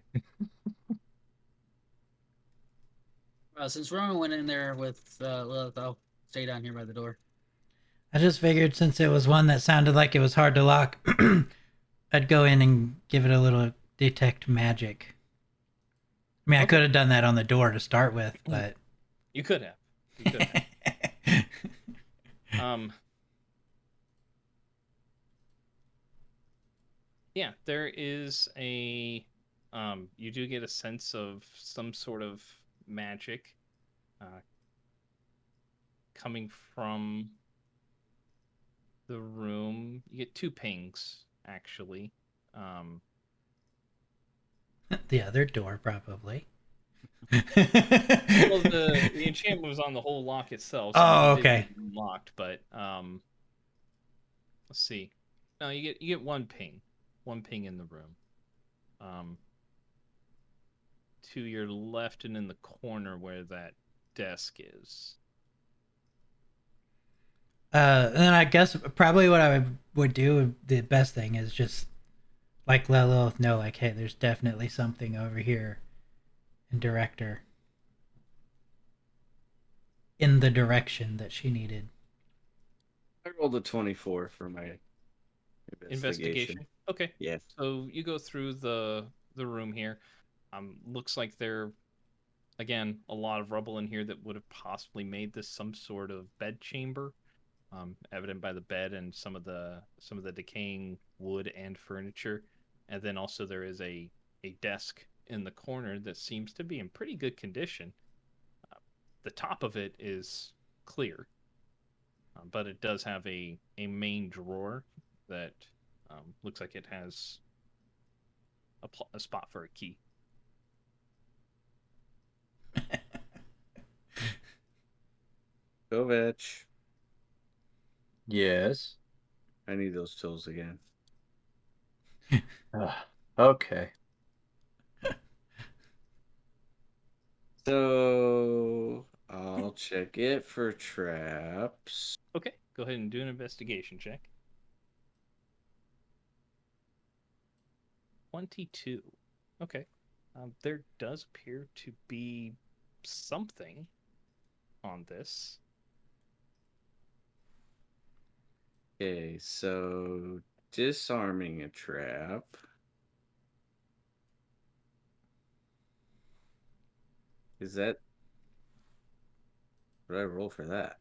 Since Roman went in there with Lilith, I'll stay down here by the door. I just figured since it was one that sounded like it was hard to lock, I'd go in and give it a little detect magic. I mean, I Okay. could have done that on the door to start with, but You could have. You could have. Yeah, there is a you do get a sense of some sort of magic coming from the room. You get 2 pings, actually. the other door probably. Well, the enchantment was on the whole lock itself. So Oh, it did okay. get unlocked, but let's see. No, you get 1 ping. 1 ping in the room. To your left and in the corner where that desk is. Then I guess probably what I would do, the best thing is just like let Lilith know, like, hey, there's definitely something over here, and direct her in the direction that she needed. I rolled a 24 for my investigation. Okay. Yes. So you go through the room here. Looks like there, again, a lot of rubble in here that would have possibly made this some sort of bed chamber. Evident by the bed and some of the decaying wood and furniture. And then also there is a desk in the corner that seems to be in pretty good condition. The top of it is clear, but it does have a main drawer that looks like it has a spot for a key. Kovach, Yes. I need those tools again. Okay. So I'll check it for traps. Okay, go ahead and do an investigation check. 22. Okay. There does appear to be something on this. Okay, so disarming a trap. Is that what I roll for that?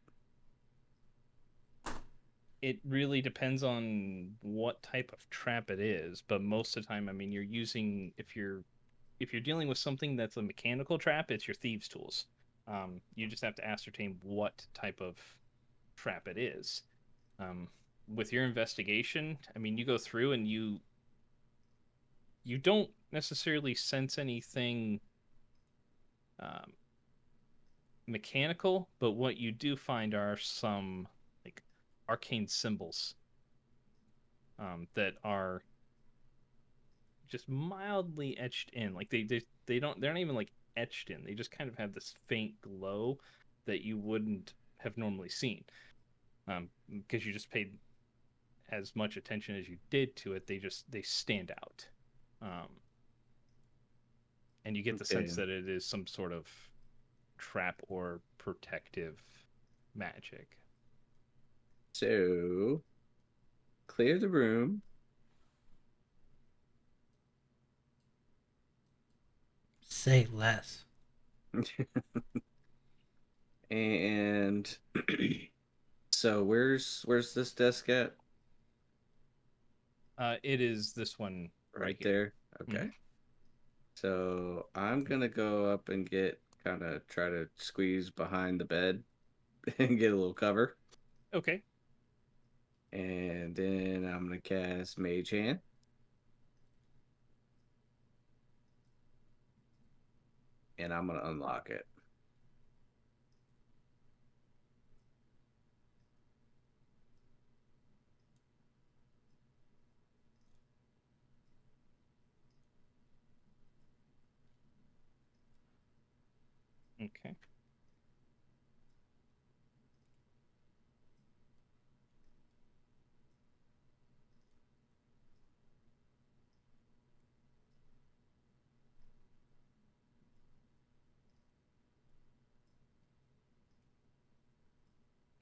It really depends on what type of trap it is, but most of the time, I mean, you're using if you're dealing with something that's a mechanical trap, it's your thieves' tools. You just have to ascertain what type of trap it is. With your investigation, I mean, you go through and you don't necessarily sense anything um, mechanical, but what you do find are some like arcane symbols that are just mildly etched in. Like they're not even like etched in. They just kind of have this faint glow that you wouldn't have normally seen. Because you just paid as much attention as you did to it. They stand out. Um, and you get the Okay. sense that it is some sort of trap or protective magic. So clear the room. Say less. And so where's this desk at? It is this one Right here. there. Okay. So I'm gonna go up and kind of try to squeeze behind the bed and get a little cover. Okay. And then I'm gonna cast Mage Hand. And I'm gonna unlock it. Okay.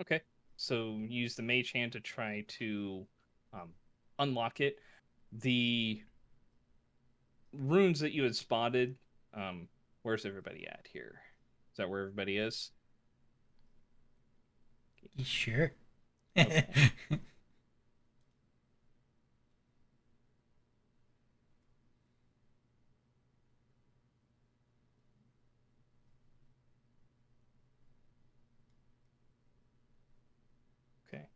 Okay. So use the mage hand to try to unlock it. The runes that you had spotted, where's everybody at here? Is that where everybody is? You sure? Okay. Okay.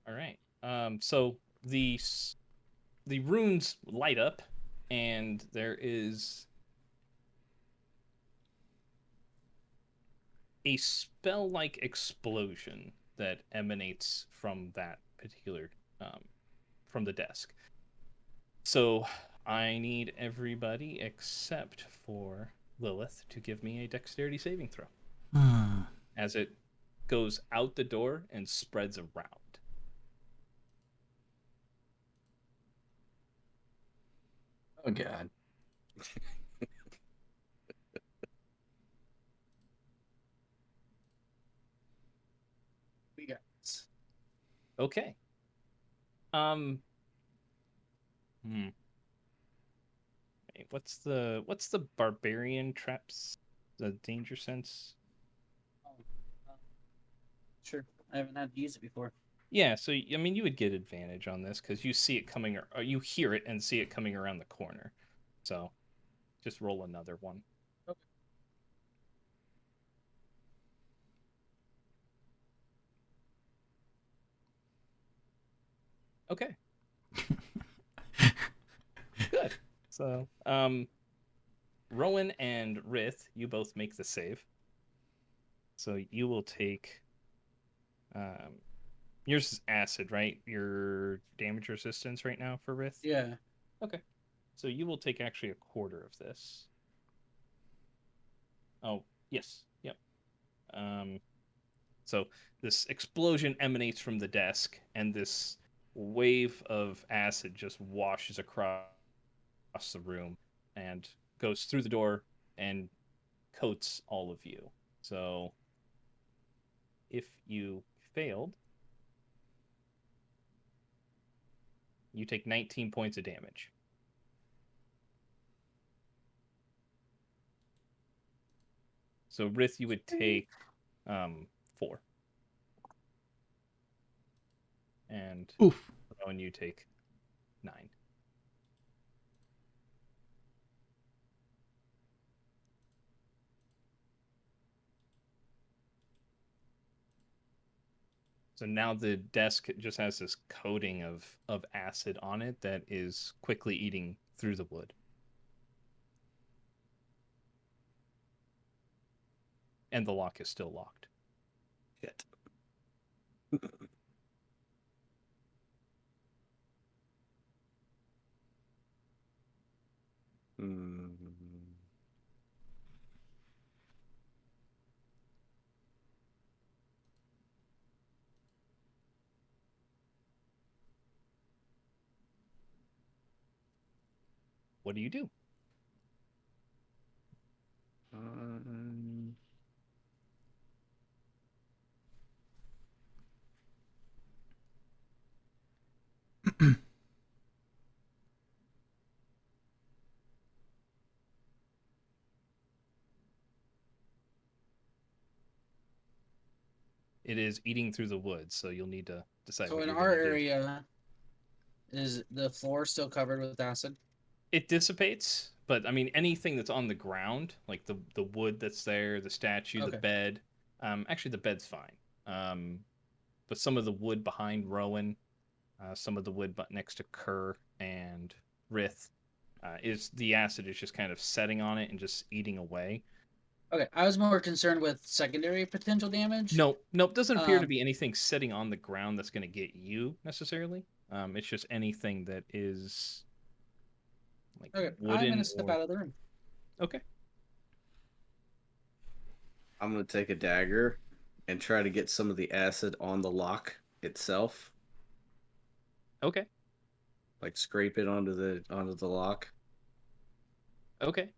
All right. So the runes light up, and there is a spell-like explosion that emanates from that particular from the desk. So I need everybody except for Lilith to give me a dexterity saving throw Hmm. as it goes out the door and spreads around. Oh God. We got this. Okay. Um. Hmm. What's the barbarian traps? The danger sense. Oh, um, sure. I haven't had to use it before. Yeah. So I mean, you would get advantage on this because you see it coming, or you hear it and see it coming around the corner. So just roll another one. Okay. Okay. Good. So, Rowan and Rith, you both make the save. So you will take. Yours is acid, right? Your damage resistance right now for Rith? Yeah. Okay. So you will take actually a quarter of this. Oh, yes. Yep. So this explosion emanates from the desk, and this wave of acid just washes across the room and goes through the door and coats all of you. So if you failed, you take 19 points of damage. So Rith, you would take 4. And Oof. Rowan, you take 9. So now the desk just has this coating of acid on it that is quickly eating through the wood. And the lock is still locked. Shit. Hmm. What do you do? Um, It is eating through the wood, so you'll need to decide So what in you're our going to do. area, is the floor still covered with acid? It dissipates, but I mean anything that's on the ground, like the wood that's there, the statue, the Okay. bed. Actually, the bed's fine. But some of the wood behind Rowan, some of the wood but next to Kerr and Rith, is the acid is just kind of setting on it and just eating away. Okay. I was more concerned with secondary potential damage. Nope, doesn't appear to Um, be anything sitting on the ground that's going to get you necessarily. It's just anything that is like okay. I'm gonna wooden step or out of the room. okay. I'm gonna take a dagger and try to get some of the acid on the lock itself. Okay. Like scrape it onto the lock. Okay.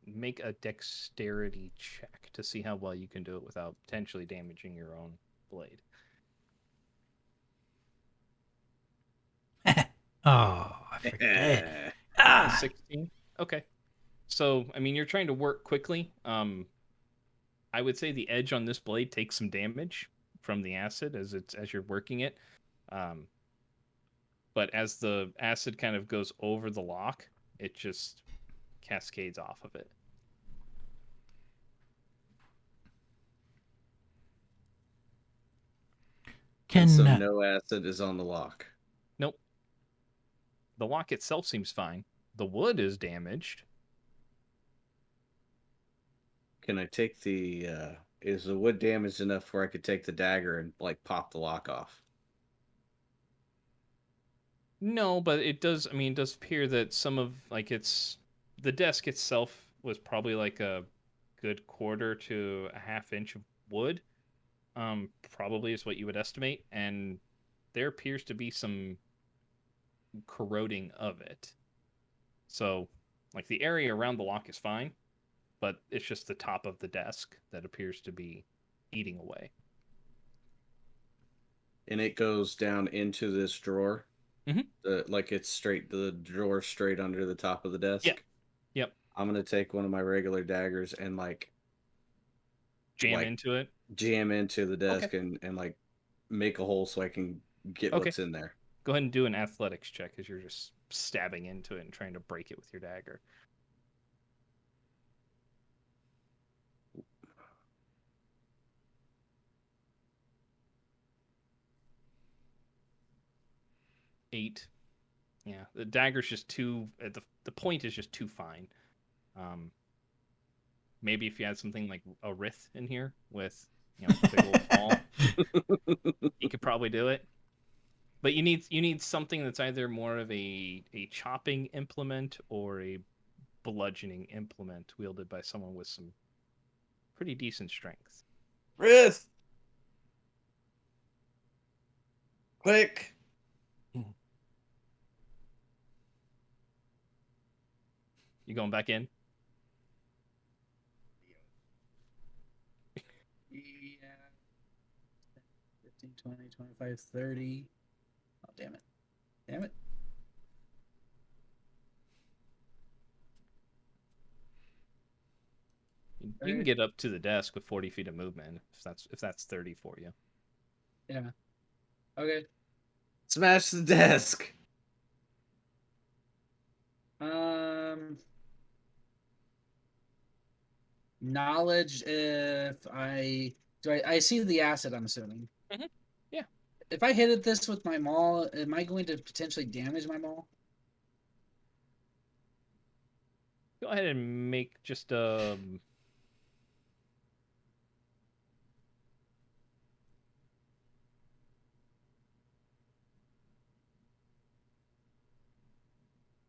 Make a dexterity check to see how well you can do it without potentially damaging your own blade. Oh, I forget. Eh. Ah. 16. Okay. So, I mean, you're trying to work quickly. I would say the edge on this blade takes some damage from the acid as you're working it. Um, but as the acid kind of goes over the lock, it just cascades off of it. And so Can no acid is on the lock. Nope. The lock itself seems fine. The wood is damaged. Can I take the is the wood damaged enough where I could take the dagger and like pop the lock off? No, but it does. I mean, it does appear that some of like it's the desk itself was probably like a good quarter to a half inch of wood. Probably is what you would estimate, and there appears to be some corroding of it. So, like the area around the lock is fine, but it's just the top of the desk that appears to be eating away. And it goes down into this drawer. Mhm. Like it's straight the drawer straight under the top of the Yep. desk. Yep. I'm gonna take one of my regular daggers and Jam like into it. jam into the Okay. desk and like make a hole so I can get Okay. what's in there. Go ahead and do an athletics check as you're just stabbing into it and trying to break it with your dagger. Eight. Yeah, the dagger's just too. The point is just too fine. Um, maybe if you had something like a Rith in here with, a big old ball, you could probably do it. But you need something that's either more of a chopping implement or a bludgeoning implement wielded by someone with some pretty decent strength. Rith! Quick! You going back in? Yeah. 15, 20, 25, 30. Oh, damn it. Damn it. You can get up to the desk with 40 feet of movement if that's 30 for you. Yeah. Okay. Smash the desk! Knowledge if I see the acid, I'm assuming. Mhm. Yeah. If I hit this with my maul, am I going to potentially damage my maul? Go ahead and make just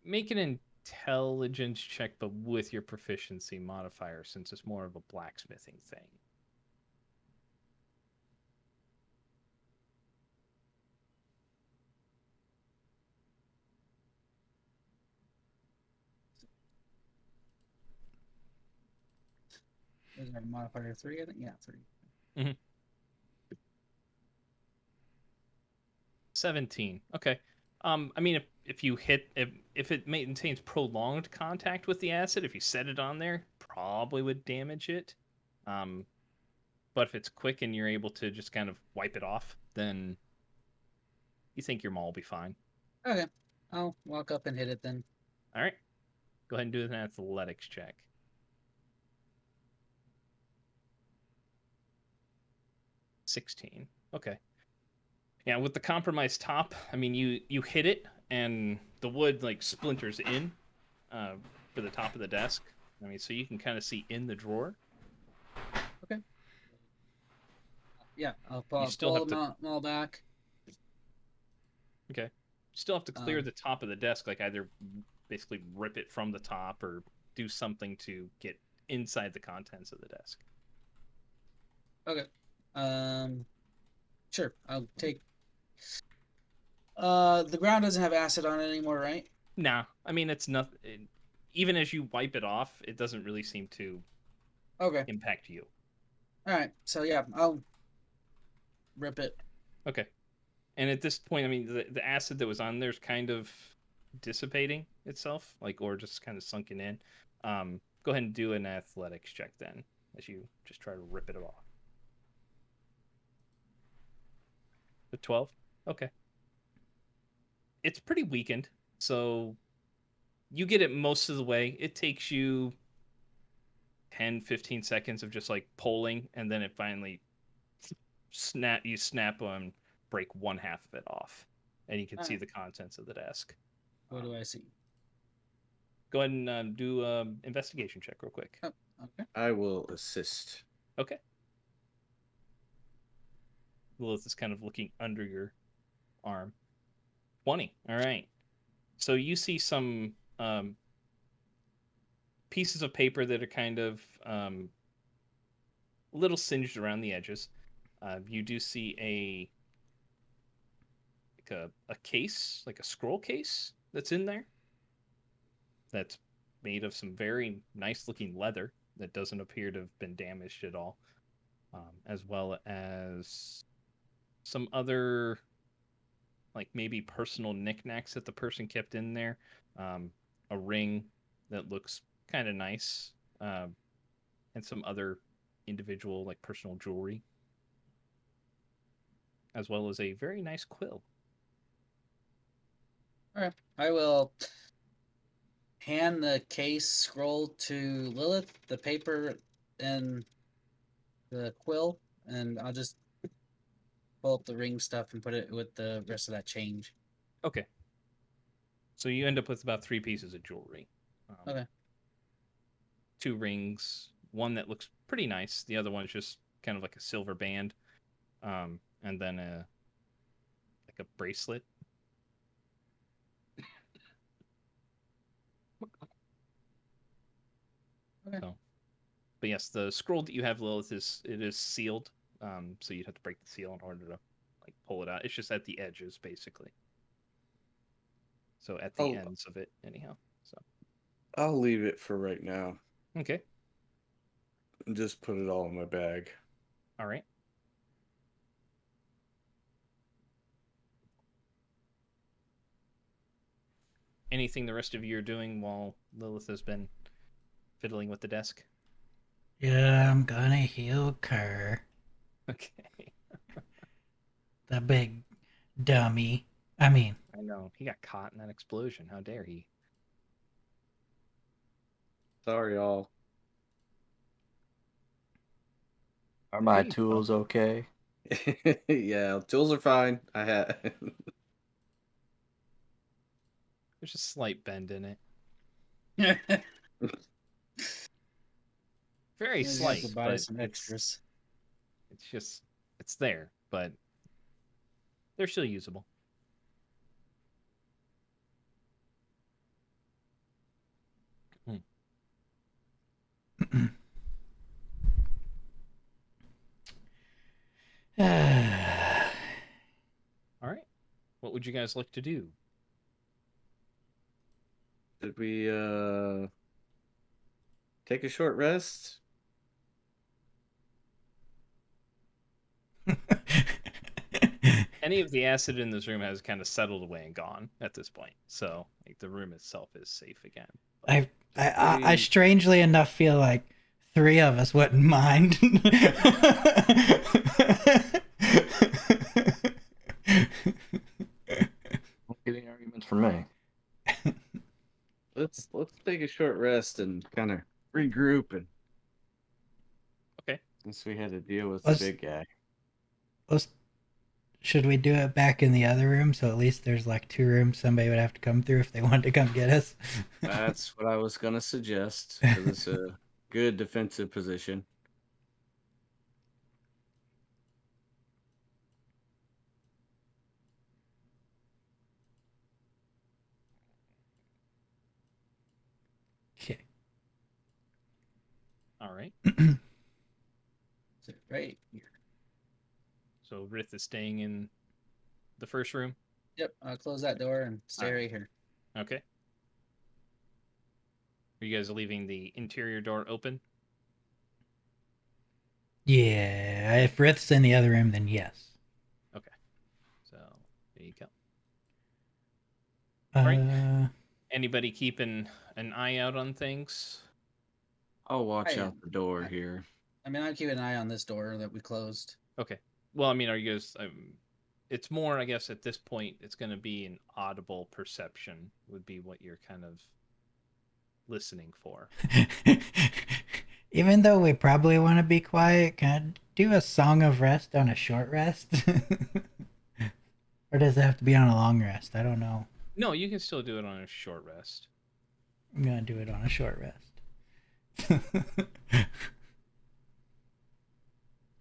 make an intelligence check, but with your proficiency modifier, since it's more of a blacksmithing thing. Is our modifier 3? I think, yeah, 3. 17. Okay. I mean, if you hit if it maintains prolonged contact with the acid, if you set it on there, probably would damage it. But if it's quick and you're able to just kind of wipe it off, then you think your maul will be fine. Okay. I'll walk up and hit it then. All right. Go ahead and do an athletics check. 16. Okay. Yeah, with the compromised top, I mean, you hit it and the wood like splinters in for the top of the desk. I mean, so you can kind of see in the drawer. Okay. Yeah, I'll You pull, still pull have the to maul back. Okay. Still have to clear the top of the desk, like either basically rip it from the top or do something to get inside the contents of the desk. Okay. Sure. I'll take. The ground doesn't have acid on it anymore, right? Nah, I mean it's nothing. Even as you wipe it off, it doesn't really seem to Okay. impact you. All right. So yeah, I'll rip it. Okay. And at this point, I mean, the acid that was on there is kind of dissipating itself, like, or just kind of sunken in. Go ahead and do an athletics check then, as you just try to rip it off. The 12? Okay. It's pretty weakened, so you get it most of the way. It takes you 10, 15 seconds of just like pulling, and then it finally snap on, break one half of it off, and you can see Alright. the contents of the desk. What do I see? Go ahead and do investigation check real quick. Oh, okay. I will assist. Okay. Lilith is kind of looking under your arm. 20. All right. So you see some pieces of paper that are kind of a little singed around the edges. You do see a case, like a scroll case that's in there. That's made of some very nice looking leather that doesn't appear to have been damaged at all, as well as some other like maybe personal knickknacks that the person kept in there, a ring that looks kind of nice, and some other individual like personal jewelry, as well as a very nice quill. All right. I will hand the case scroll to Lilith, the paper, and the quill, and I'll just pull up the ring stuff and put it with the rest of that change. Okay. So you end up with about 3 pieces of jewelry. Okay. 2 rings, one that looks pretty nice. The other one's just kind of like a silver band, and then a bracelet. Okay. So, but yes, the scroll that you have, Lilith, is sealed. So you'd have to break the seal in order to like pull it out. It's just at the edges, basically. So at the ends of it, anyhow. So I'll leave it for right now. okay, And just put it all in my bag. all right. Anything the rest of you are doing while Lilith has been fiddling with the desk? Yeah, I'm gonna heal Kerr, Okay. the big dummy. I mean, I know. He got caught in that explosion. How dare he? Sorry, all. Are my Please, tools okay? Yeah, tools are fine. I had. There's a slight bend in it. Very You have slight, to buy but some extras. it's just it's there, but they're still usable. All right. What would you guys like to do? Did we take a short rest? Any of the acid in this room has kind of settled away and gone at this point, so like the room itself is safe again. I strangely enough feel like 3 of us wouldn't mind. Not getting arguments from me. Let's take a short rest and kind of regroup and. Okay. Since we had to deal with Let's- the big guy. Should we do it back in the other room so at least there's like 2 rooms somebody would have to come through if they wanted to come get us? That's what I was gonna suggest. 'Cause it's a good defensive position. Okay. All right. Right. So Rith is staying in the first room. Yep. I'll close that door and stay Alright. right here. Okay. Are you guys leaving the interior door open? Yeah, if Rith's in the other room, then yes. So there you go. Uh, Right. Anybody keeping an eye out on things? I'll watch I out am. the door here. I mean, I'm keeping an eye on this door that we closed. Okay. Well, I mean, are you guys? It's more, I guess, at this point, it's going to be an audible perception. Would be what you're kind of listening for. even though we probably want to be quiet, can I do a song of rest on a short rest? Or does it have to be on a long rest? I don't know. No, you can still do it on a short rest. I'm gonna do it on a short rest.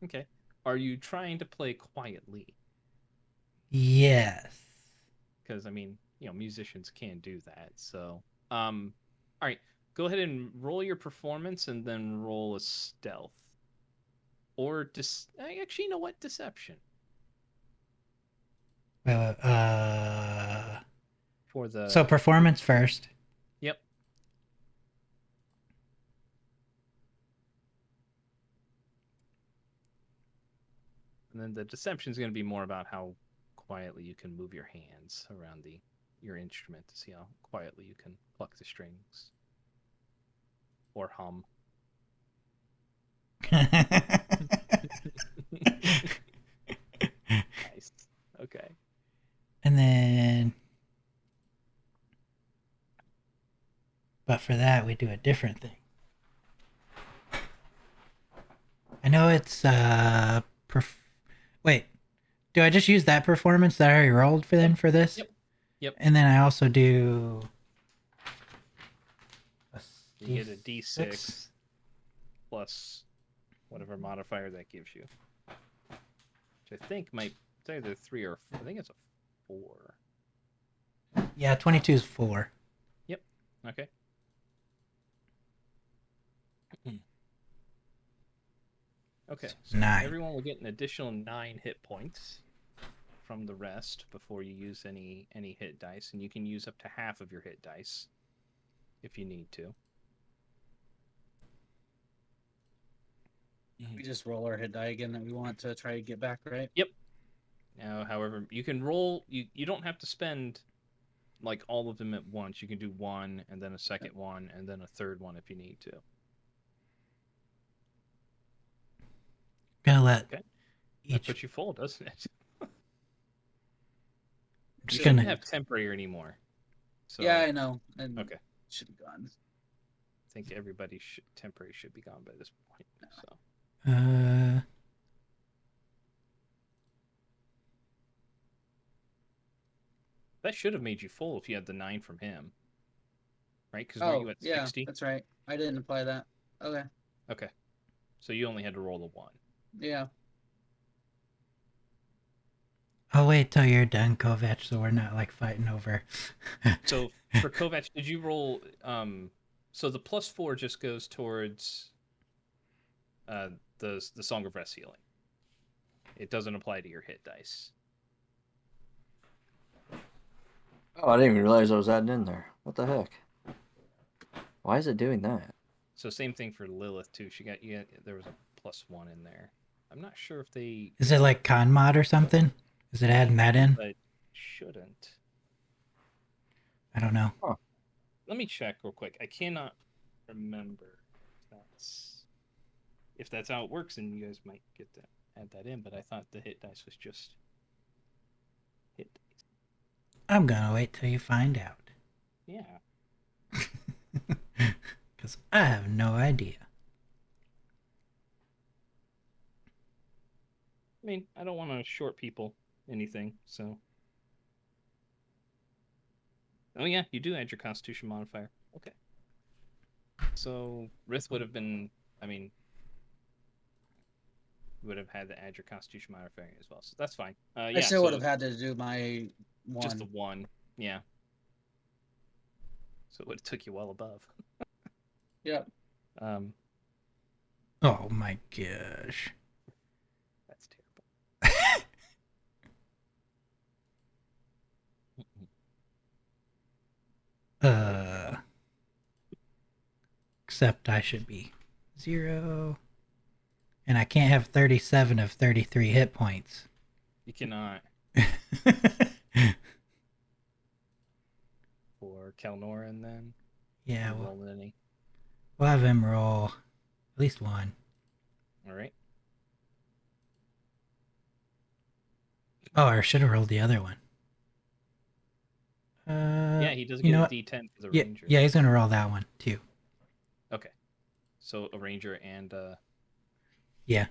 Okay. Are you trying to play quietly? Yes. Because I mean, musicians can do that. So, all right. Go ahead and roll your performance, and then roll a stealth, or actually, you know what? Deception for the. So performance first. Yep. And then the deception is going to be more about how quietly you can move your hands around your instrument to see how quietly you can pluck the strings or hum. Nice. Okay. And then, but for that, we do a different thing. I know it's, wait, do I just use that performance that I already rolled for then for this? Yep. And then I also do You get a D6 plus whatever modifier that gives you. Which I think might it's either 3 or 4. I think it's a 4. Yeah, 22 is 4. Yep. Okay. Okay. So 9. everyone will get an additional 9 hit points from the rest before you use any hit dice, and you can use up to half of your hit dice if you need to. We just roll our hit die again that we want to try to get back, right? Yep. Now, however, you can roll. You don't have to spend like all of them at once. You can do one, and then a second one, and then a third one if you need to. Gonna let Okay. That each. puts you full, doesn't it? Just You shouldn't gonna. have temporary anymore. So, Yeah, I know. And Okay. should be gone. I think everybody temporary should be gone by this point. So. That should have made you full if you had the 9 from him. Right? Because weren't you at yeah, 60? that's right. I didn't apply that. Okay. Okay. So you only had to roll the 1. Yeah. I'll wait till you're done, Kovac, so we're not like fighting over. So for Kovac, did you roll so the +4 just goes towards the Song of Rest healing. It doesn't apply to your hit dice. Oh, I didn't even realize I was adding in there. What the heck? Why is it doing that? So same thing for Lilith too. There was a +1 in there. I'm not sure if they Is it like con mod or something? Is it adding that in? but shouldn't. I don't know. Let me check real quick. I cannot remember if that's how it works, and you guys might get to add that in. But I thought the hit dice was just hit dice. I'm gonna wait till you find out. Yeah. Because I have no idea. I mean, I don't want to short people anything, so. Oh yeah, you do add your Constitution modifier. Okay. So Rith would have been. I mean, you would have had to add your Constitution modifier as well, so that's fine. Yeah. I still so would have had to do my one. just the 1. Yeah. So it would have took you well above. Yep. Oh my gosh. That's terrible. Except I should be 0. And I can't have 37 of 33 hit points. You cannot. For Kelnoran then? Yeah, You we'll roll any. have him roll at least 1. Alright. Oh, or should have rolled the other one. Yeah, he doesn't you get know a what? D10 for the Yeah, Ranger. yeah, he's gonna roll that one too. Okay. So a Ranger and Yeah.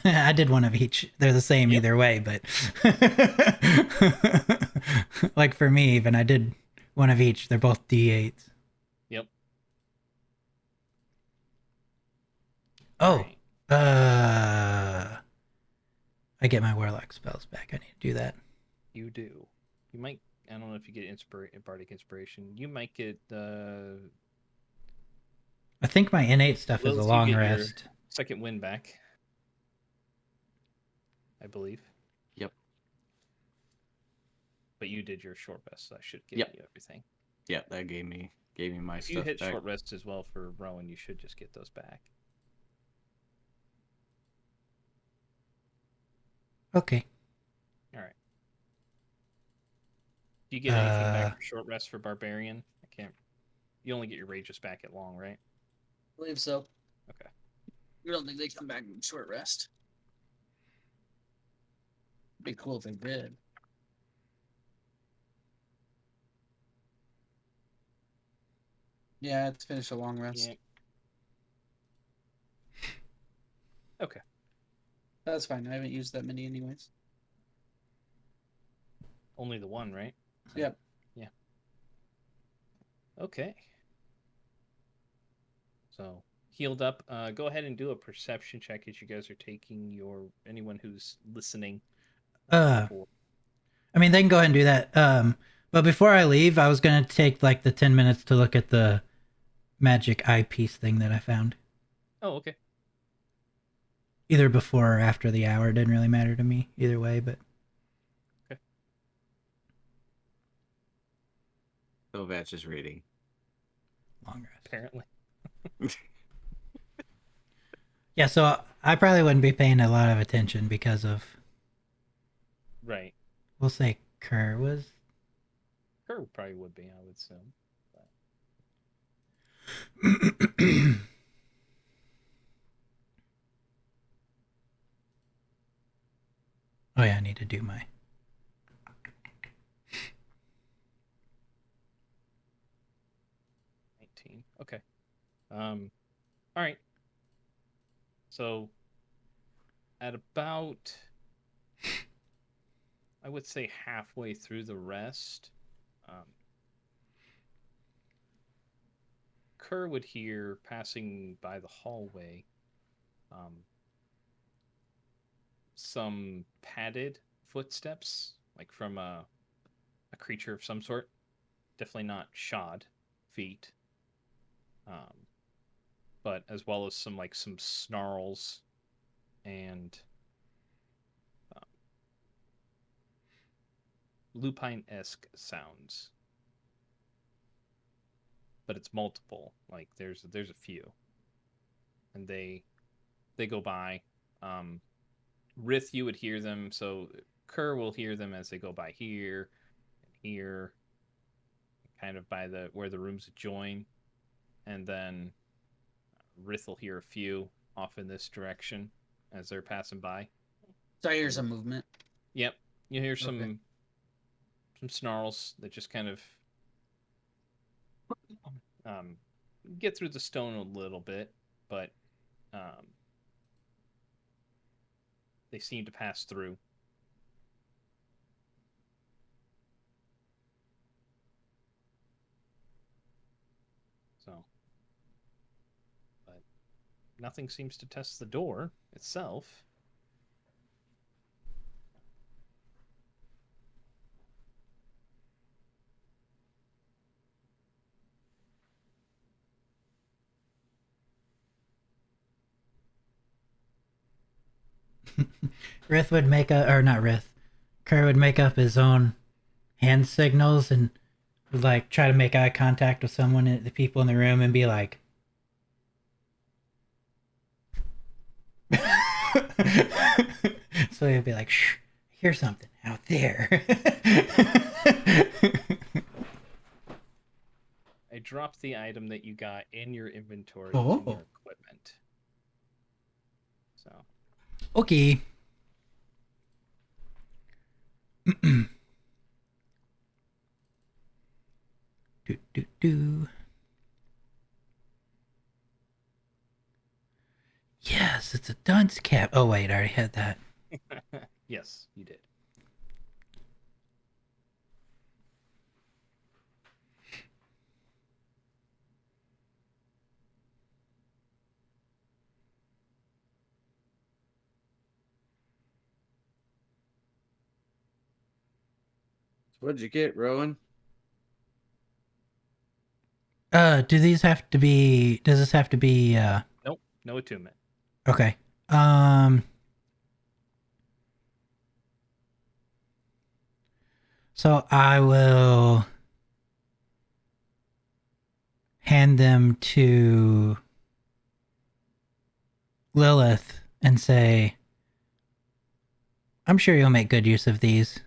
I did one of each. They're the same Yep. either way, but like for me, even I did one of each. They're both D8s. Yep. Oh, Alright. I get my warlock spells back. I need to do that. You do. You might. I don't know if you get bardic inspiration. You might get. I think my innate stuff is a Lilith, you long get your rest. second win back. I believe. Yep. But you did your short rest, so I should give Yep. you everything. Yeah, that gave me my If stuff you hit back. short rests as well for Rowan, you should just get those back. Okay. All right. Do you get anything back for short rest for Barbarian? I can't. You only get your Rages back at long, right? I believe so. Okay. I don't think they come back in short rest. Be cool if they did. Yeah, it's finish a long rest. Yeah. Okay. That's fine. I haven't used that many anyways. Only the 1, right? Yep. Yeah. Okay. So healed up. Go ahead and do a perception check as you guys are taking anyone who's listening. Uh, For... I mean, they can go ahead and do that. But before I leave, I was gonna take like the 10 minutes to look at the magic eyepiece thing that I found. Oh, okay. Either before or after the hour, didn't really matter to me either way. But okay. Kovacs is reading. Long rest. Apparently. Yeah, so I probably wouldn't be paying a lot of attention because of. Right. We'll say Kerr was. Kerr probably would be, I would assume. Oh yeah, I need to do my. 19. Okay. All right. So, at about, I would say halfway through the rest, Kerr would hear passing by the hallway some padded footsteps, like from a creature of some sort. Definitely not shod feet. But as well as some snarls and lupine-esque sounds. But it's multiple. Like there's a few, and they go by. Rith, you would hear them. So Kerr will hear them as they go by here and here, kind of by where the rooms join, and then Rith will hear a few off in this direction as they're passing by. So I hear some movement. Yep, you hear some snarls that just kind of get through the stone a little bit, but they seem to pass through. So, but nothing seems to test the door itself. Rith would make Kerr would make up his own hand signals and would like try to make eye contact with someone, the people in the room, and be like, so he'd be like, shh, hear something out there. I dropped the item that you got in your inventory Oh. to your equipment. So. Okay. do. Yes, it's a dunce cap. Oh wait, I already had that. Yes, you did. What'd you get, Rowan? Does this have to be Nope, no attunement. Okay. So I will hand them to Lilith and say, I'm sure you'll make good use of these.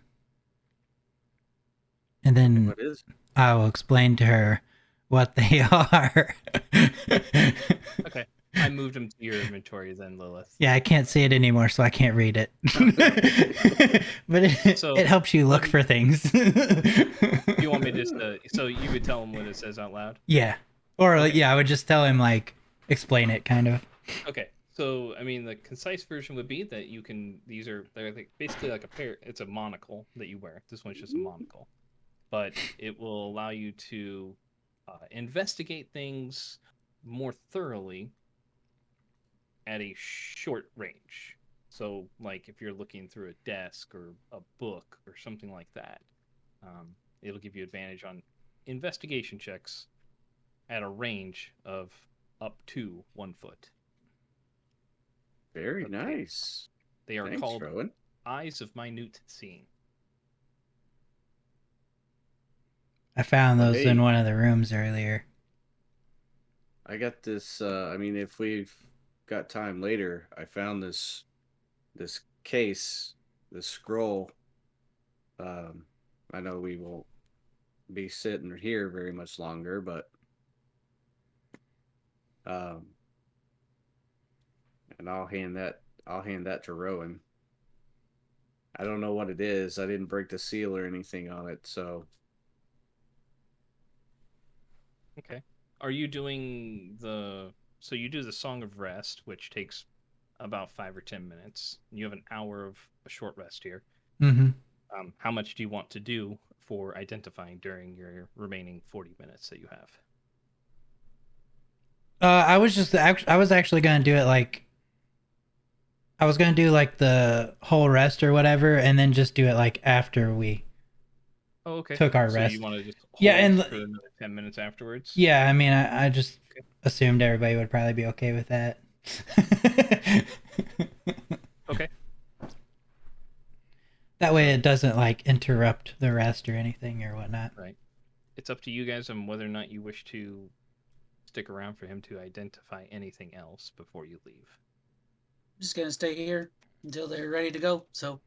And then What is? I will explain to her what they are. Okay. I moved them to your inventory then, Lilith. Yeah, I can't see it anymore, so I can't read it. But it helps you look for things. You want me to just, so you would tell him what it says out loud? Yeah. Or, Okay. yeah, I would just tell him, like, explain it, kind of. Okay. So, I mean, the concise version would be that you can, they're like basically like a pair, it's a monocle that you wear. This one's just a monocle. But it will allow you to investigate things more thoroughly at a short range. So, like if you're looking through a desk or a book or something like that, it'll give you advantage on investigation checks at a range of up to 1 foot. Very Okay. nice. They are Thanks, called Rowan. Eyes of Minute Seeing. I found Well, those hey, in one of the rooms earlier. I got this. I mean, if we've got time later, I found this case, this scroll. I know we won't be sitting here very much longer, but um, and I'll hand that to Rowan. I don't know what it is. I didn't break the seal or anything on it, so Okay. Are you doing the... So you do the Song of Rest, which takes about 5 or 10 minutes. You have an hour of a short rest here. Mm-hmm. How much do you want to do for identifying during your remaining 40 minutes that you have? I was actually gonna do it like I was gonna do like the whole rest or whatever, and then just do it like after we Oh, okay. took our So you rest. want to just Yeah, hold and for another 10 minutes afterwards? yeah, I mean, I just Okay. assumed everybody would probably be okay with that. Okay. That way, it doesn't like interrupt the rest or anything or whatnot. Right. It's up to you guys on whether or not you wish to stick around for him to identify anything else before you leave. I'm just gonna stay here until they're ready to go. So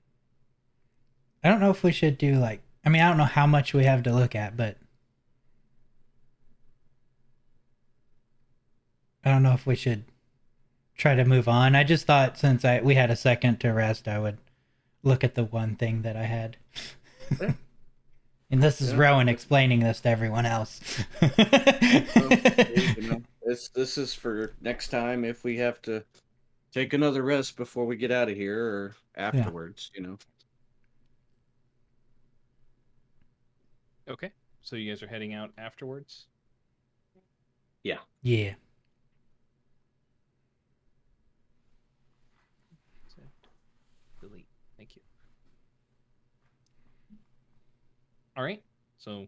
I don't know if we should do like. I mean, I don't know how much we have to look at, but I don't know if we should try to move on. I just thought since we had a second to rest, I would look at the one thing that I had. Yeah. And this is Yeah. Rowan explaining this to everyone else. This is for next time if we have to take another rest before we get out of here or afterwards, Okay. So you guys are heading out afterwards? Yeah. Yeah. Delete. Thank you. All right. So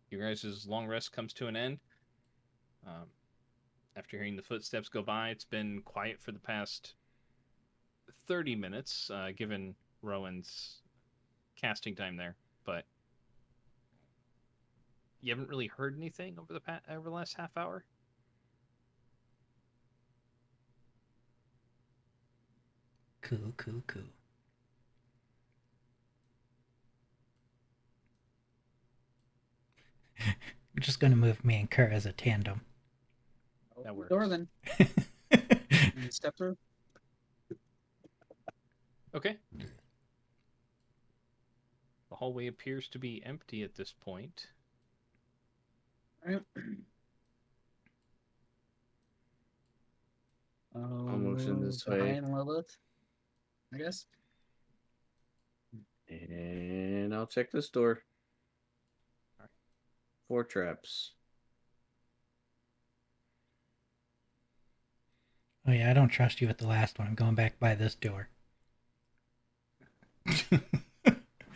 your guys' long rest comes to an end. After hearing the footsteps go by, it's been quiet for the past 30 minutes, given Rowan's casting time there. But you haven't really heard anything over the last half hour? Cool. We're just gonna move me and Kurt as a tandem. That works. door then. And step through. Okay. The hallway appears to be empty at this point. All right. motion this way. Behind Lilith, I guess. And I'll check this door. All right. 4 traps. Oh yeah, I don't trust you with the last one. I'm going back by this door.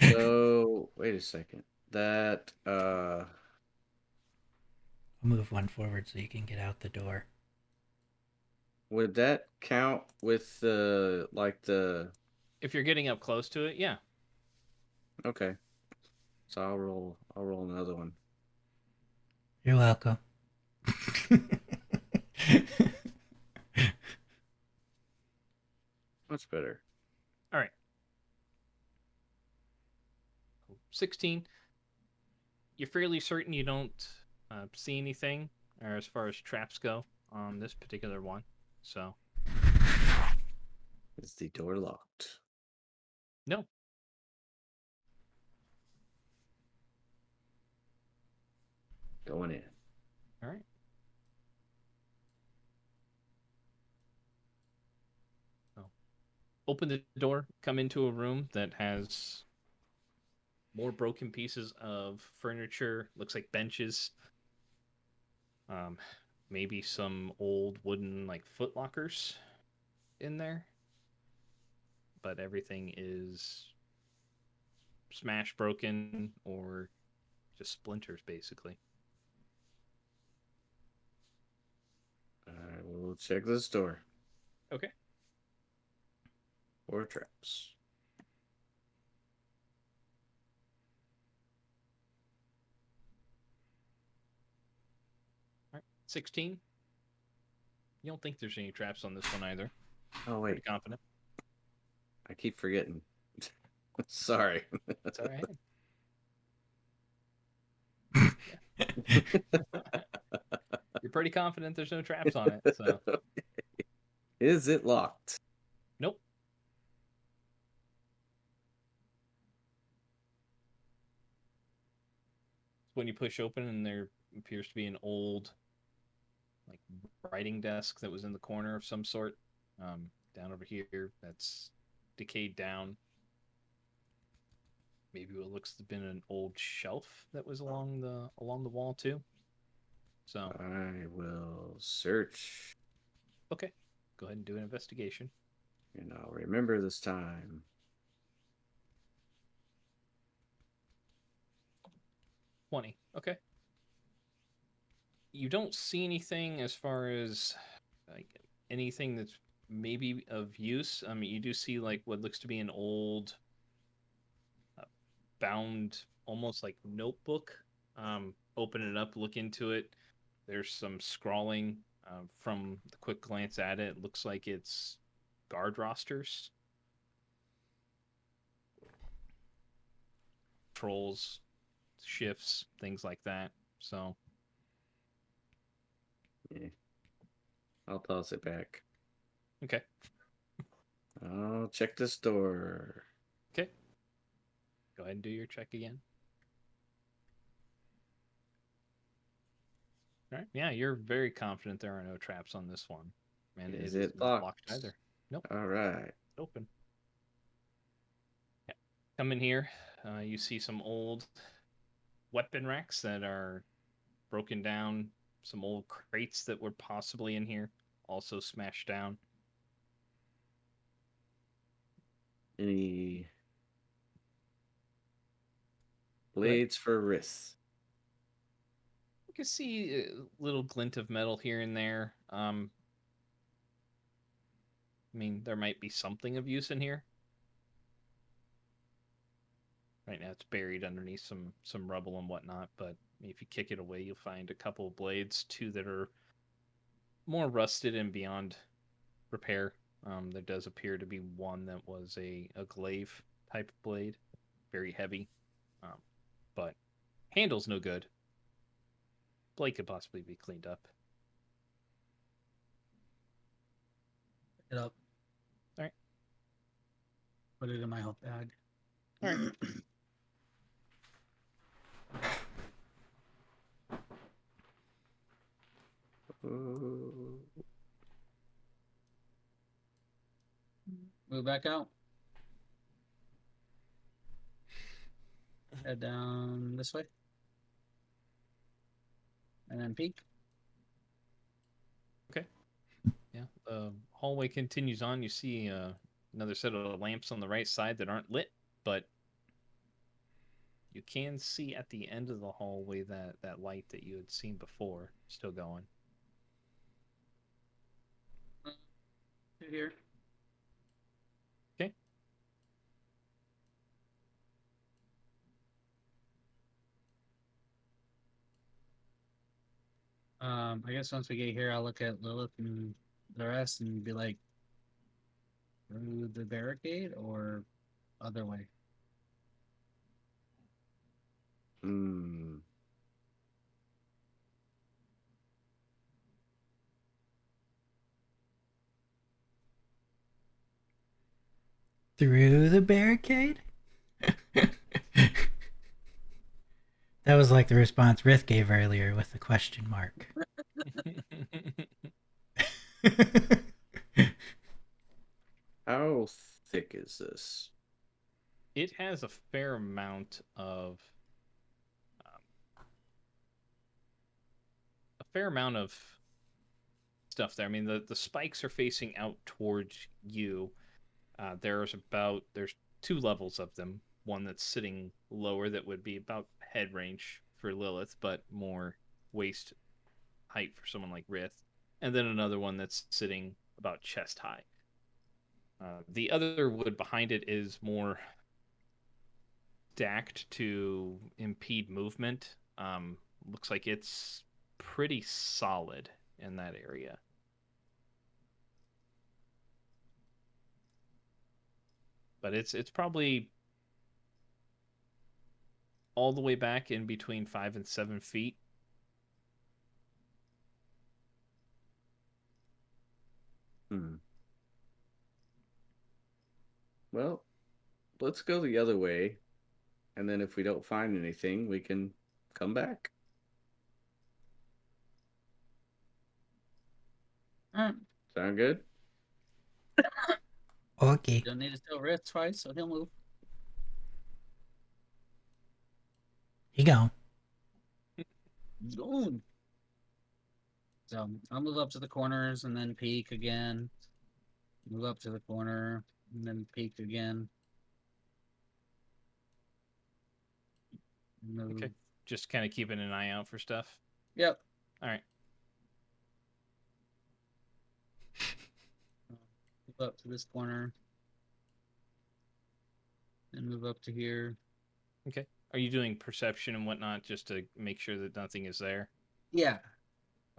So wait a second. That I'll move one forward so you can get out the door. would that count with the If you're getting up close to it, yeah. okay. So I'll roll another one. You're welcome. Much better. All right. 16. You're fairly certain you don't see anything, or as far as traps go, on this particular one. So, Is the door locked? no. Going in. All right. So, open the door, come into a room that has more broken pieces of furniture. Looks like benches. Maybe some old wooden like foot lockers. in there, but everything is smashed, broken, or just splinters, basically. I will check the store Okay. for traps. All right. 16. You don't think there's any traps on this one either. Oh Pretty wait, confident. I keep forgetting. Sorry. That's all right. You're pretty confident there's no traps on it, so Is it locked? nope. When you push open, and there appears to be an old, like, writing desk that was in the corner of some sort. Down over here, that's decayed down. Maybe what looks to have been an old shelf that was along the wall too. So I will search, okay, go ahead and do an investigation. and I'll remember this time. 20. Okay. You don't see anything as far as like anything that's maybe of use. I mean, you do see like what looks to be an old bound, almost like notebook. Open it up, look into it. There's some scrawling. From the quick glance at it, it looks like it's guard rosters, trolls, shifts, things like that. So Yeah. I'll toss it back. okay. I'll check the store. Okay. Go ahead and do your check again. All right. Yeah, you're very confident there are no traps on this one. And Is it is it not locked? locked either. Nope. All right. It's open. Yeah. Come in here. You see some old weapon racks that are broken down. Some old crates that were possibly in here, also smashed down. Any blades for wrists? You can see a little glint of metal here and there. I mean, there might be something of use in here. Right now, it's buried underneath some rubble and whatnot. But if you kick it away, you'll find a couple of blades, two that are more rusted and beyond repair. There does appear to be one that was a glaive type of blade, very heavy, but handle's no good. Blade could possibly be cleaned up. Pick it up. All right. Put it in my help bag. All right. Move back out. Head down this way. And then peek. Okay. Yeah. The hallway continues on. You see another set of lamps on the right side that aren't lit, but you can see at the end of the hallway that light that you had seen before still going. Here. Okay. I guess once we get here, I'll look at Lilith and the rest and be like, through the barricade or other way. Hmm. Through the barricade? That was like the response Rith gave earlier with the question mark. How thick is this? It has a fair amount of stuff there. I mean, the spikes are facing out towards you. There's 2 levels of them. One that's sitting lower that would be about head range for Lilith, but more waist height for someone like Rith. And then another one that's sitting about chest high. The other wood behind it is more stacked to impede movement. Looks like it's pretty solid in that area. But it's probably all the way back in between 5 and 7 feet. Well, let's go the other way, and then if we don't find anything, we can come back. Sound good? Okay. Don't need to tell Riff twice, so he'll move. He gone. He's going. So I'll move up to the corners and then peek again. Move up to the corner and then peek again. Move. Okay. Just kind of keeping an eye out for stuff. Yep. All right. Move up to this corner. And move up to here. Okay. Are you doing perception and whatnot just to make sure that nothing is there? Yeah.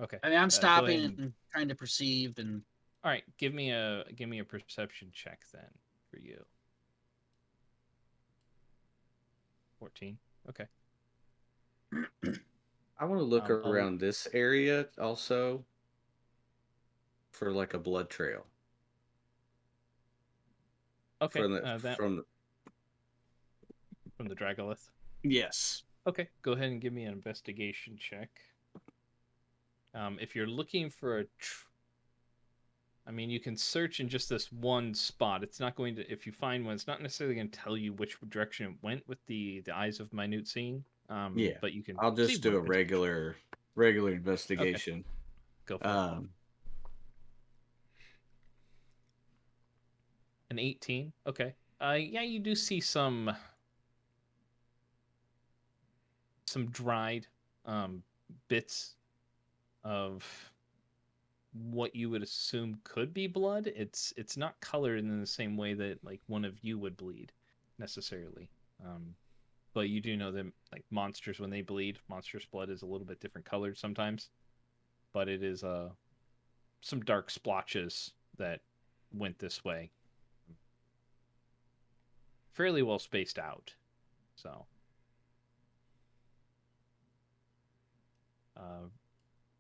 Okay. I mean, I'm Go stopping ahead and trying to perceive and. All right. Give me a perception check then for you. 14. Okay. I want to look I'll- around this area also for like a blood trail. Okay. From the, from the Dragolith. Yes. Okay. Go ahead and give me an investigation check. If you're looking for I mean, you can search in just this one spot. It's not going to, if you find one, it's not necessarily going to tell you which direction it went with the eyes of minute seeing. Yeah. But you can. I'll just do a regular investigation. Okay. Go for it. An 18. Okay. Yeah, you do see some dried bits of what you would assume could be blood. It's not colored in the same way that like one of you would bleed necessarily. But you do know that like monsters, when they bleed, monstrous blood is a little bit different colored sometimes. But it is some dark splotches that went this way. Fairly well spaced out. So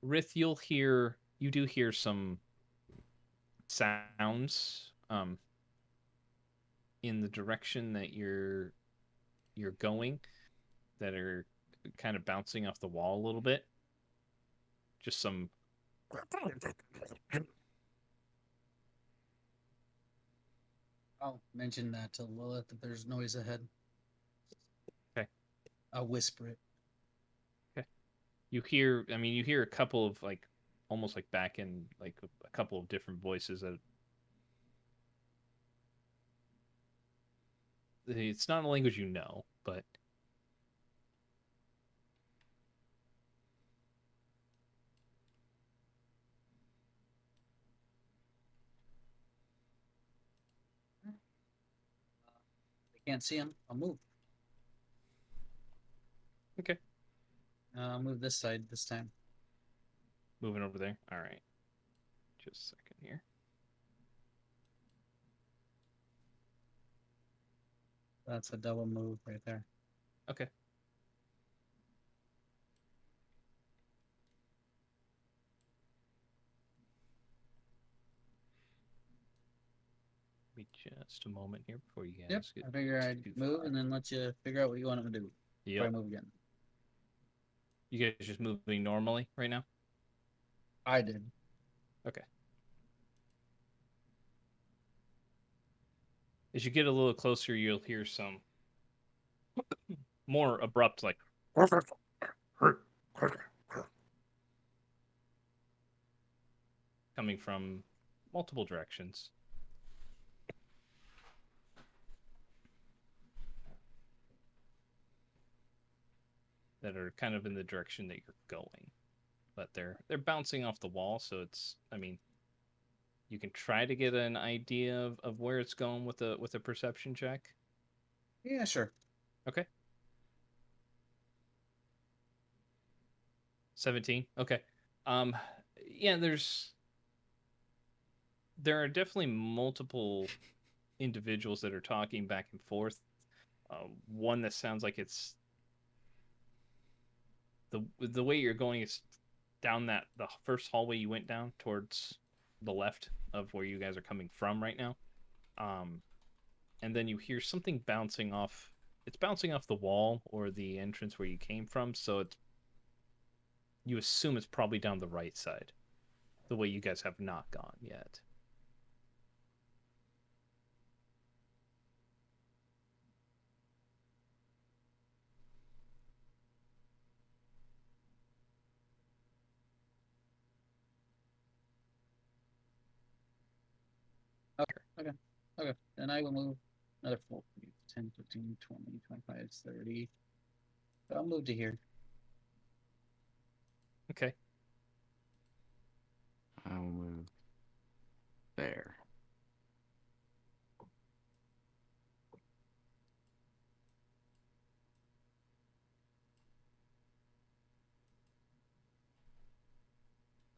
Rith, you do hear some sounds in the direction that you're going that are kind of bouncing off the wall a little bit. Just some I'll mention that to Lilith that there's noise ahead. Okay. I'll whisper it. Okay. You hear a couple of like almost like back in like a couple of different voices that it's not a language you know, but I can't see him. I'll move. okay. I'll move this side this time. Moving over there. All right. Just a second here. That's a double move right there. Okay. Give me just a moment here before you guys Yep. get I figure I'd too move far. and then let you figure out what you want him to do. Before I Yep. move again. You guys just moving normally right now? I did. Okay. As you get a little closer, you'll hear some more abrupt, like coming from multiple directions. That are kind of in the direction that you're going. But they're bouncing off the wall, so it's, I mean, you can try to get an idea of where it's going with a perception check. Yeah, sure. Okay. 17. Okay. Yeah, there are definitely multiple individuals that are talking back and forth. One that sounds like it's the way you're going is down the first hallway you went down towards the left of where you guys are coming from right now. And then you hear something bouncing off. It's bouncing off the wall or the entrance where you came from, so you assume it's probably down the right side, the way you guys have not gone yet. Okay. Then I will move another 4, 10, 15, 20, 25, 30. So I'll move to here. Okay. I'll move there.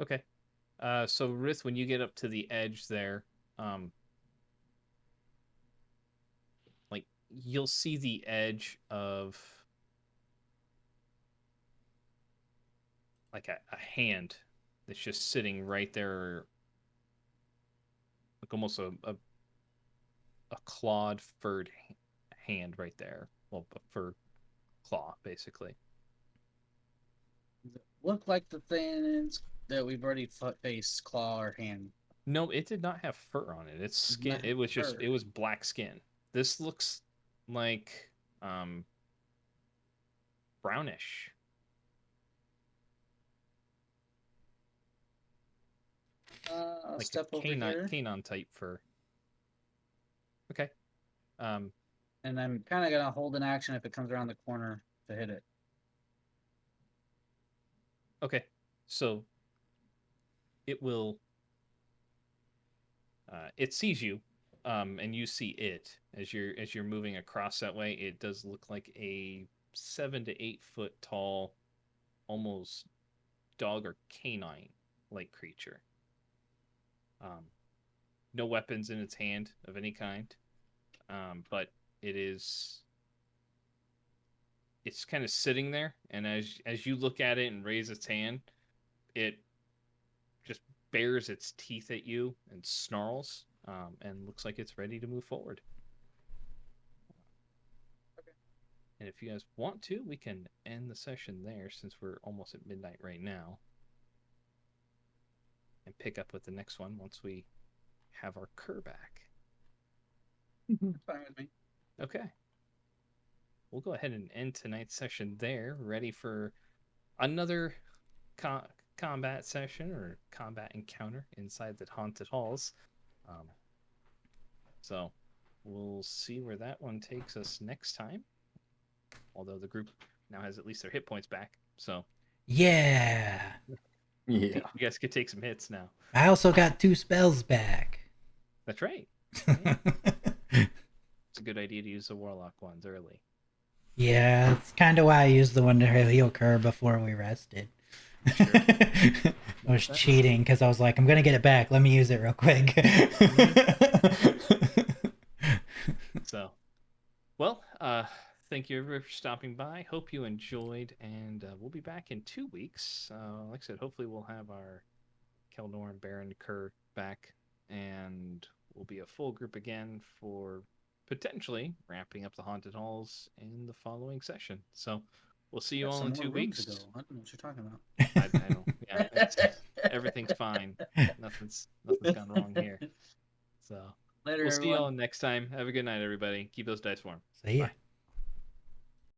Okay. So Rith, when you get up to the edge there, like you'll see the edge of like a hand that's just sitting right there, like almost a clawed furred hand right there. Well, a fur claw, basically. Look like the things that we've already faced, claw or hand. No, it did not have fur on it. Its skin, Not it was just, fur. it was black skin. This looks like brownish. I'll Like step a over here. canine type fur. Okay. And I'm kind of gonna hold an action if it comes around the corner to hit it. Okay. So it will it sees you, and you see it as you're moving across that way. It does look like a 7 to 8 foot tall, almost dog or canine like creature. No weapons in its hand of any kind, but it's kind of sitting there, and as you look at it and raise its hand, it just bares its teeth at you and snarls, and looks like it's ready to move forward. Okay. And if you guys want to, we can end the session there since we're almost at midnight right now, and pick up with the next one once we have our cur back. Fine with me. Okay. We'll go ahead and end tonight's session there, ready for another combat session or combat encounter inside the haunted halls. So we'll see where that one takes us next time. Although the group now has at least their hit points back, so Yeah. Yeah. you guys could take some hits now. I also got 2 spells back. That's right. It's a good idea to use the warlock ones early. Yeah, that's kind of why I used the one to heal Kerr before we rested. Sure. I was cheating because I was like, I'm gonna get it back. Let me use it real quick. So, well, thank you everybody for stopping by. Hope you enjoyed, and we'll be back in 2 weeks. Like I said, hopefully we'll have our Keldor and Baron Kerr back, and we'll be a full group again for potentially wrapping up the haunted halls in the following session. So we'll see you all in 2 weeks. I don't know what you're talking about. I don't. Yeah, everything's fine. Nothing's gone wrong here. So Later, we'll see you everyone. all next time. Have a good night, everybody. Keep those dice warm. See ya. Bye.